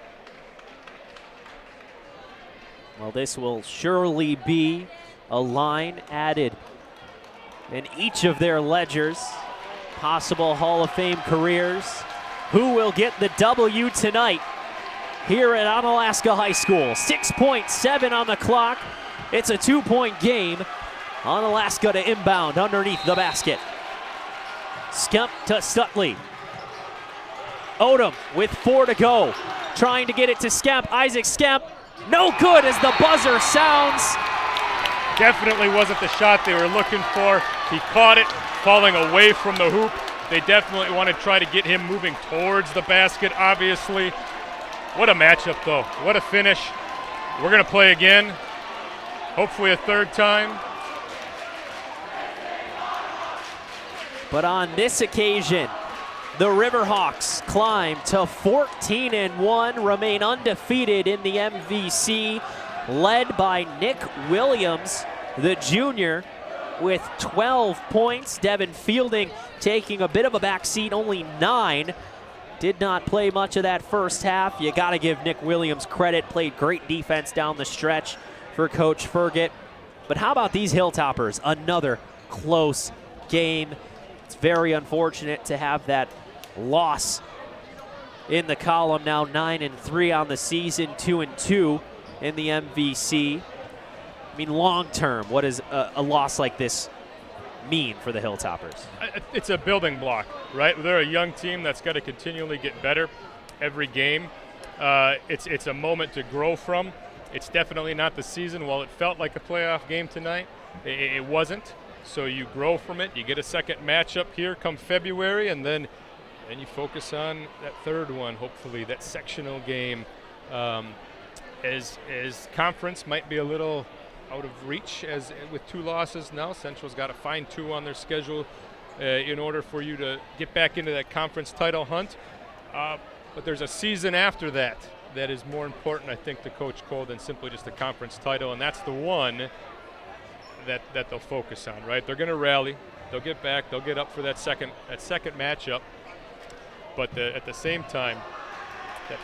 Well, this will surely be a line added in each of their ledgers. Possible Hall of Fame careers. Who will get the W tonight here at Onalaska High School? 6.7 on the clock. It's a 2-point game. Onalaska to inbound underneath the basket. Skemp to Stutley. Odom with 4 to go. Trying to get it to Skemp. Isaac Skemp. No good as the buzzer sounds. Definitely wasn't the shot they were looking for. He caught it, falling away from the hoop. They definitely want to try to get him moving towards the basket, obviously. What a matchup, though. What a finish. We're going to play again, hopefully a third time. But on this occasion, the Riverhawks climb to 14-1, remain undefeated in the MVC, led by Nick Williams, the junior, with 12 points. Devin Fielding taking a bit of a backseat, only 9. Did not play much of that first half. You got to give Nick Williams credit. Played great defense down the stretch for Coach Ferget. But how about these Hilltoppers? Another close game. It's very unfortunate to have that loss in the column. Now 9-3 on the season, 2-2 in the MVC. I mean, long term, what does a loss like this mean for the Hilltoppers? It's a building block, right? They're a young team that's got to continually get better every game. It's a moment to grow from. It's definitely not the season. While it felt like a playoff game tonight, it wasn't. So you grow from it. You get a second matchup here come February, and then you focus on that third one, hopefully, that sectional game. As conference might be a little out of reach as with 2 losses now. Central's got to find 2 on their schedule in order for you to get back into that conference title hunt. But there's a season after that that is more important, I think, to Coach Cole than simply just the conference title, and that's the one that they'll focus on, right? They're going to rally. They'll get back. They'll get up for that second matchup. But at the same time,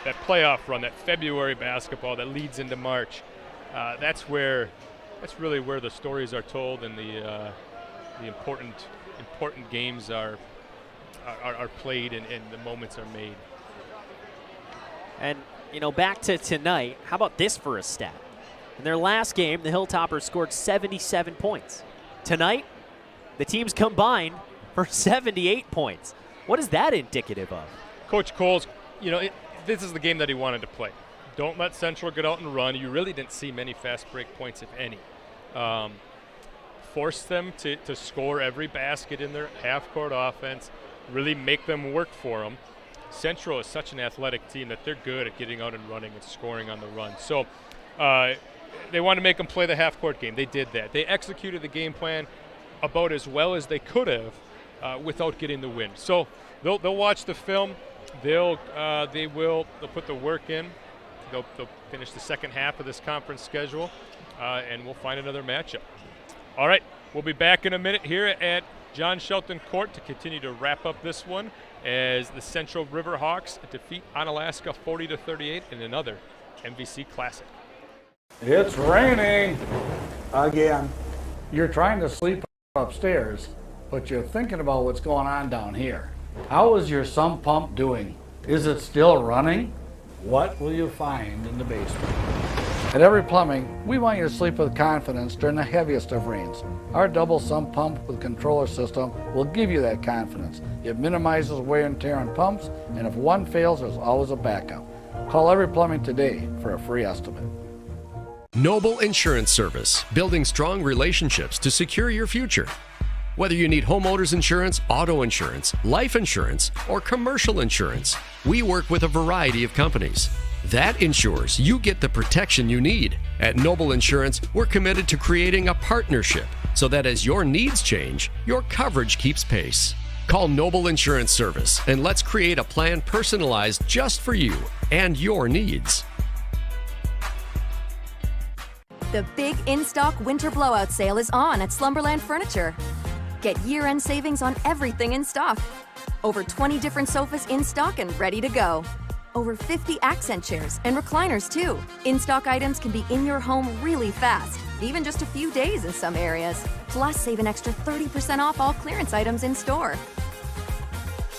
that playoff run, that February basketball that leads into March, that's really where the stories are told and the important games are played and the moments are made. And back to tonight, how about this for a stat? In their last game, the Hilltoppers scored 77 points. Tonight, the teams combined for 78 points. What is that indicative of? Coach Cole's, this is the game that he wanted to play. Don't let Central get out and run. You really didn't see many fast break points, if any. Force them to score every basket in their half-court offense, really make them work for them. Central is such an athletic team that they're good at getting out and running and scoring on the run. So they want to make them play the half-court game. They did that. They executed the game plan about as well as they could have without getting the win. So they'll watch the film. They'll put the work in. They'll finish the second half of this conference schedule, and we'll find another matchup. All right, we'll be back in a minute here at John Shelton Court to continue to wrap up this one as the Central Riverhawks defeat Onalaska 40-38 in another MVC Classic. It's raining again. You're trying to sleep upstairs, but you're thinking about what's going on down here. How is your sump pump doing? Is it still running? What will you find in the basement? At Every Plumbing, we want you to sleep with confidence during the heaviest of rains. Our double sump pump with controller system will give you that confidence. It minimizes wear and tear on pumps, and if one fails, there's always a backup. Call Every Plumbing today for a free estimate. Noble Insurance Service, building strong relationships to secure your future. Whether you need homeowners insurance, auto insurance, life insurance, or commercial insurance, we work with a variety of companies. That ensures you get the protection you need. At Noble Insurance, we're committed to creating a partnership so that as your needs change, your coverage keeps pace. Call Noble Insurance Service and let's create a plan personalized just for you and your needs. The big in-stock winter blowout sale is on at Slumberland Furniture. Get year-end savings on everything in stock. Over 20 different sofas in stock and ready to go. Over 50 accent chairs and recliners too. In-stock items can be in your home really fast, even just a few days in some areas. Plus, save an extra 30% off all clearance items in store.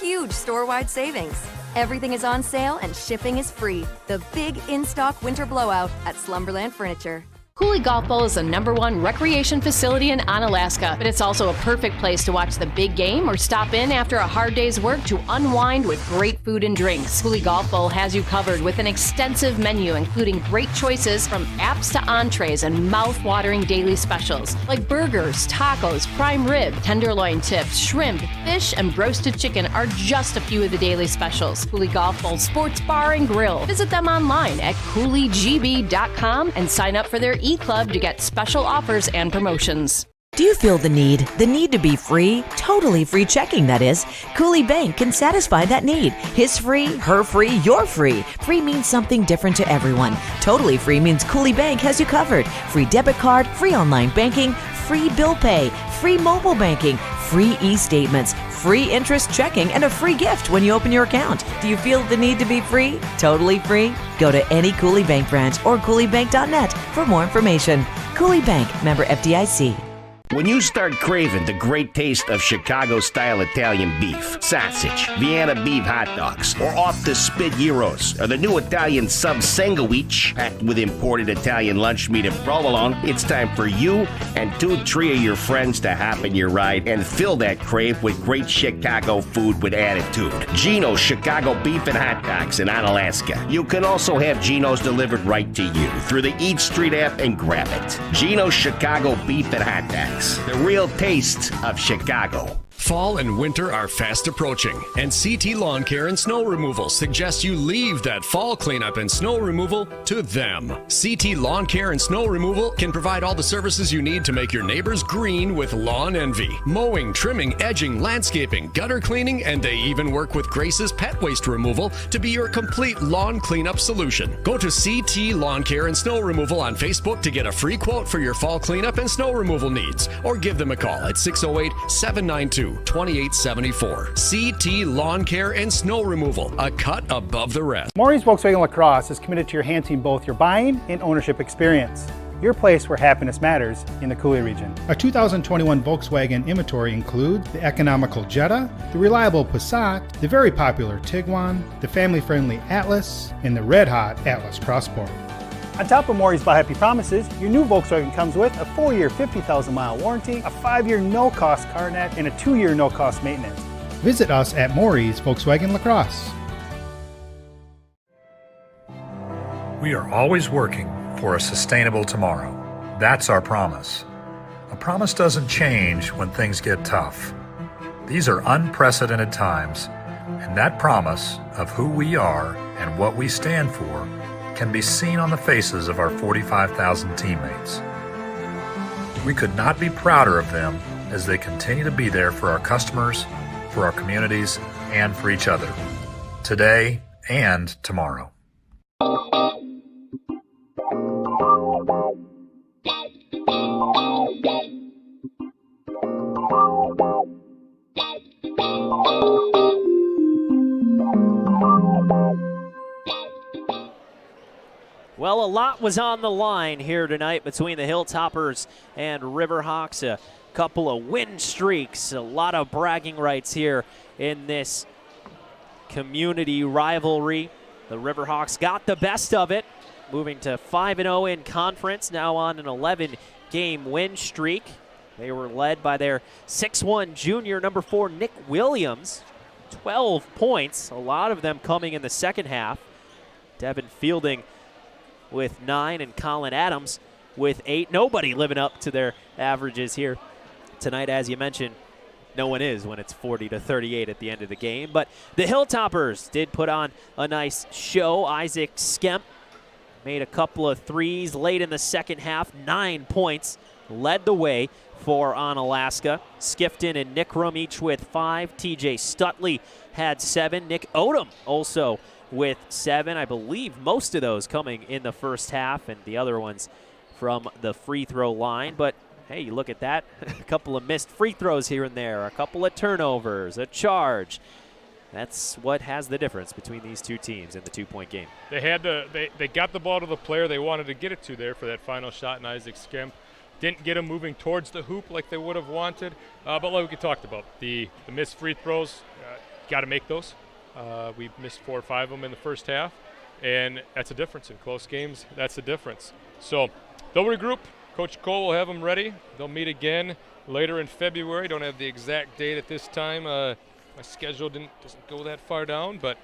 Huge store-wide savings. Everything is on sale and shipping is free. The big in-stock winter blowout at Slumberland Furniture. Cooley Golf Bowl is the #1 recreation facility in Onalaska, but it's also a perfect place to watch the big game or stop in after a hard day's work to unwind with great food and drinks. Cooley Golf Bowl has you covered with an extensive menu, including great choices from apps to entrees and mouth-watering daily specials, like burgers, tacos, prime rib, tenderloin tips, shrimp, fish, and roasted chicken are just a few of the daily specials. Cooley Golf Bowl Sports Bar and Grill. Visit them online at CooleyGB.com and sign up for their e-club to get special offers and promotions. Do you feel the need to be free? Totally free checking, that is. Cooley Bank can satisfy that need. His free, her free, your free. Free means something different to everyone. Totally free means Cooley Bank has you covered. Free debit card, free online banking, free bill pay, free mobile banking, free e-statements, free interest checking, and a free gift when you open your account. Do you feel the need to be free? Totally free? Go to any Cooley Bank branch or CooleyBank.net for more information. Cooley Bank, member FDIC. When you start craving the great taste of Chicago-style Italian beef, sausage, Vienna beef hot dogs, or off-the-spit gyros, or the new Italian sub sandwich packed with imported Italian lunch meat and provolone, it's time for you and 2-3 of your friends to hop in your ride and fill that crave with great Chicago food with attitude. Gino's Chicago Beef and Hot Dogs in Onalaska. You can also have Gino's delivered right to you through the Eat Street app and grab it. Gino's Chicago Beef and Hot Dogs. The real taste of Chicago. Fall and winter are fast approaching, and CT Lawn Care and Snow Removal suggests you leave that fall cleanup and snow removal to them. CT Lawn Care and Snow Removal can provide all the services you need to make your neighbors green with lawn envy. Mowing, trimming, edging, landscaping, gutter cleaning, and they even work with Grace's pet waste removal to be your complete lawn cleanup solution. Go to CT Lawn Care and Snow Removal on Facebook to get a free quote for your fall cleanup and snow removal needs, or give them a call at 608-792-2874. CT Lawn Care and Snow Removal, a cut above the rest. Maureen's Volkswagen La Crosse is committed to enhancing both your buying and ownership experience. Your place where happiness matters in the Cooley region. Our 2021 Volkswagen inventory includes the economical Jetta, the reliable Passat, the very popular Tiguan, the family-friendly Atlas, and the red-hot Atlas Cross Sport. On top of Maury's Buy Happy Promises, your new Volkswagen comes with a 4-year 50,000-mile warranty, a 5-year no-cost car net, and a 2-year no-cost maintenance. Visit us at Maury's Volkswagen La Crosse. We are always working for a sustainable tomorrow. That's our promise. A promise doesn't change when things get tough. These are unprecedented times, and that promise of who we are and what we stand for can be seen on the faces of our 45,000 teammates. We could not be prouder of them as they continue to be there for our customers, for our communities, and for each other, today and tomorrow. Well, a lot was on the line here tonight between the Hilltoppers and Riverhawks. A couple of win streaks, a lot of bragging rights here in this community rivalry. The Riverhawks got the best of it moving to 5-0 in conference, now on an 11-game win streak. They were led by their 6'1 junior, number 4, Nick Williams. 12 points, a lot of them coming in the second half. Devin Fielding with 9 and Colin Adams with 8. Nobody living up to their averages here tonight, as you mentioned. No one is when it's 40-38 at the end of the game. But the Hilltoppers did put on a nice show. Isaac Skemp made a couple of threes late in the second half. 9 points, led the way for Onalaska. Skifton and Nickram each with 5. TJ Stutley had 7. Nick Odom also with 7. I believe most of those coming in the first half and the other ones from the free throw line. But hey, you look at that, a couple of missed free throws here and there, a couple of turnovers, a charge. That's what has the difference between these two teams in the 2-point game. They got the ball to the player they wanted to get it to there for that final shot, and Isaac Skemp didn't get him moving towards the hoop like they would have wanted. But like we talked about, the missed free throws, got to make those. We missed 4 or 5 of them in the first half, and that's a difference in close games. That's the difference. So they'll regroup. Coach Cole will have them ready. They'll meet again later in February. Don't have the exact date at this time. My schedule doesn't go that far down, but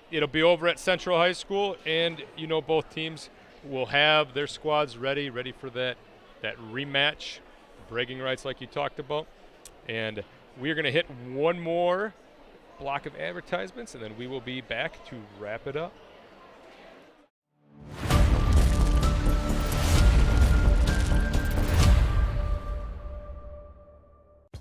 it'll be over at Central High School, and both teams will have their squads ready for that rematch, bragging rights like you talked about. And we're going to hit one more block of advertisements, and then we will be back to wrap it up.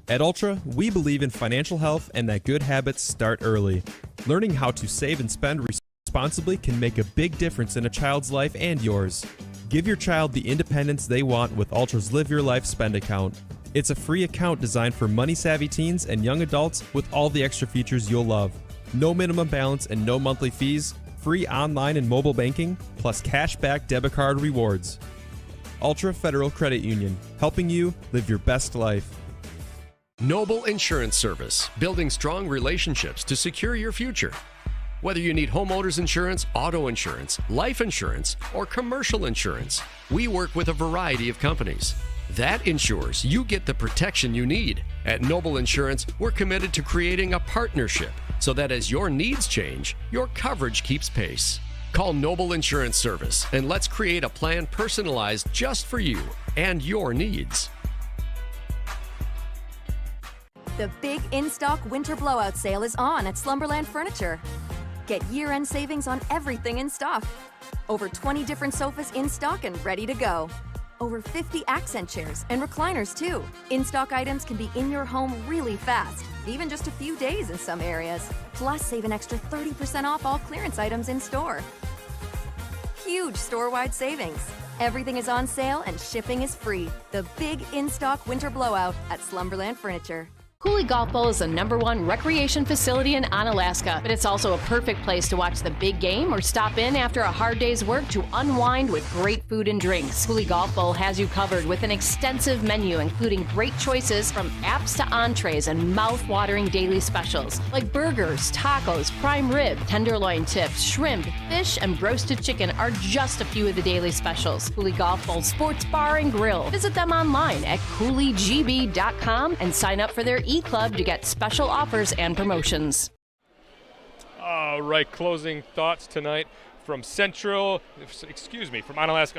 At Ultra, we believe in financial health and that good habits start early. Learning how to save and spend responsibly can make a big difference in a child's life and yours. Give your child the independence they want with Ultra's Live Your Life Spend account. It's a free account designed for money-savvy teens and young adults with all the extra features you'll love. No minimum balance and no monthly fees, free online and mobile banking, plus cashback debit card rewards. Ultra Federal Credit Union, helping you live your best life. Noble Insurance Service, building strong relationships to secure your future. Whether you need homeowners insurance, auto insurance, life insurance, or commercial insurance, we work with a variety of companies. That ensures you get the protection you need. At Noble Insurance, we're committed to creating a partnership so that as your needs change, your coverage keeps pace. Call Noble Insurance Service and let's create a plan personalized just for you and your needs. The big in-stock winter blowout sale is on at Slumberland Furniture. Get year-end savings on everything in stock. Over 20 different sofas in stock and ready to go. Over 50 accent chairs and recliners too. In-stock items can be in your home really fast, even just a few days in some areas. Plus, save an extra 30% off all clearance items in store. Huge store-wide savings. Everything is on sale and shipping is free. The big in-stock winter blowout at Slumberland Furniture. Cooley Golf Bowl is the #1 recreation facility in Onalaska, but it's also a perfect place to watch the big game or stop in after a hard day's work to unwind with great food and drinks. Cooley Golf Bowl has you covered with an extensive menu, including great choices from apps to entrees and mouth-watering daily specials like burgers, tacos, prime rib, tenderloin tips, shrimp, fish, and roasted chicken are just a few of the daily specials. Cooley Golf Bowl Sports Bar and Grill. Visit them online at CooleyGB.com and sign up for their e-club to get special offers and promotions. All right, closing thoughts tonight from Onalaska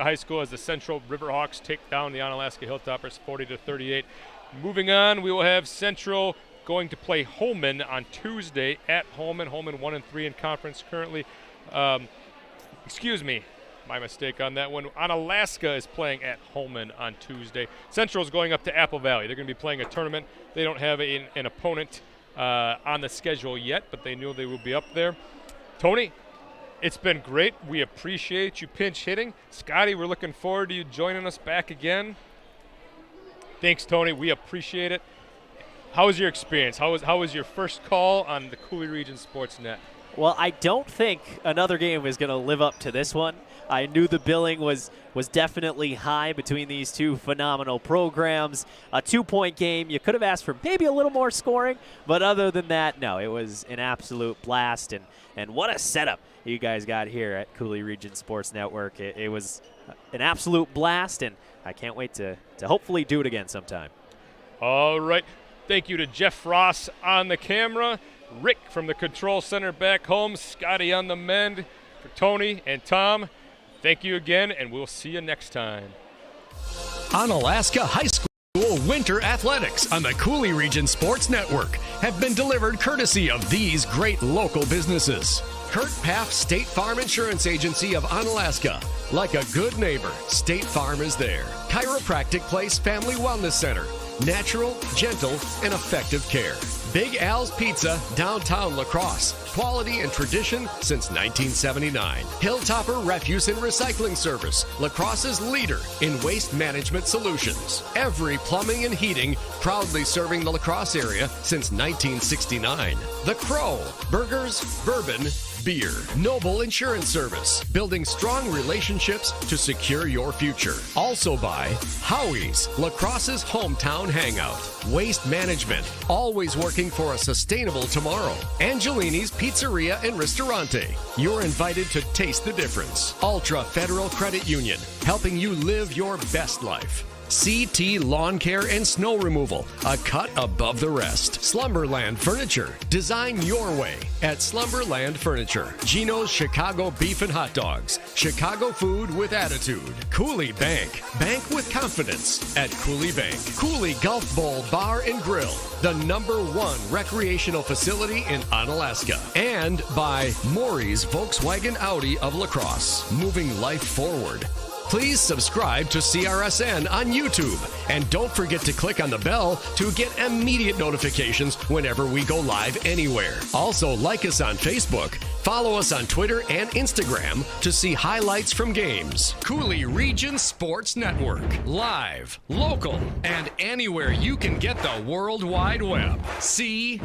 High School as the Central Riverhawks take down the Onalaska Hilltoppers 40-38. Moving on, we will have Central going to play Holman on Tuesday at Holman. Holman 1-3 in conference currently. My mistake on that one. Onalaska is playing at Holman on Tuesday. Central's going up to Apple Valley. They're going to be playing a tournament. They don't have an opponent on the schedule yet, but they knew they would be up there. Tony, it's been great. We appreciate you pinch hitting. Scotty, we're looking forward to you joining us back again. Thanks, Tony. We appreciate it. How was your experience? How was your first call on the Cooley Region Sports Net? Well, I don't think another game was going to live up to this one. I knew the billing was definitely high between these two phenomenal programs. A 2-point game. You could have asked for maybe a little more scoring, but other than that, no, it was an absolute blast. And what a setup you guys got here at Cooley Region Sports Network. It was an absolute blast, and I can't wait to hopefully do it again sometime. All right. Thank you to Jeff Ross on the camera, Rick from the control center back home, Scotty on the mend, for Tony and Tom. Thank you again, and we'll see you next time. Onalaska High School Winter Athletics on the Cooley Region Sports Network have been delivered courtesy of these great local businesses. Kurt Paff State Farm Insurance Agency of Onalaska. Like a good neighbor, State Farm is there. Chiropractic Place Family Wellness Center. Natural, gentle, and effective care. Big Al's Pizza, downtown La Crosse. Quality and tradition since 1979. Hilltopper Refuse and Recycling Service, La Crosse's leader in waste management solutions. Every Plumbing and Heating, proudly serving the La Crosse area since 1969. The Crow, burgers, bourbon, beer. Noble Insurance Service, building strong relationships to secure your future. Also by Howie's, La Crosse's hometown hangout. Waste Management, always working for a sustainable tomorrow. Angelini's Pizzeria and Ristorante. You're invited to taste the difference. Ultra Federal Credit Union, helping you live your best life. CT Lawn Care and Snow Removal, a cut above the rest. Slumberland Furniture, design your way at Slumberland Furniture. Gino's Chicago Beef and Hot Dogs, Chicago food with attitude. Cooley Bank, bank with confidence at Cooley Bank. Cooley Golf Bowl Bar and Grill, the #1 recreational facility in Onalaska. And by Maury's Volkswagen Audi of La Crosse, moving life forward. Please subscribe to CRSN on YouTube. And don't forget to click on the bell to get immediate notifications whenever we go live anywhere. Also, like us on Facebook, follow us on Twitter and Instagram to see highlights from games. Cooley Region Sports Network. Live, local, and anywhere you can get the World Wide Web. CRSN.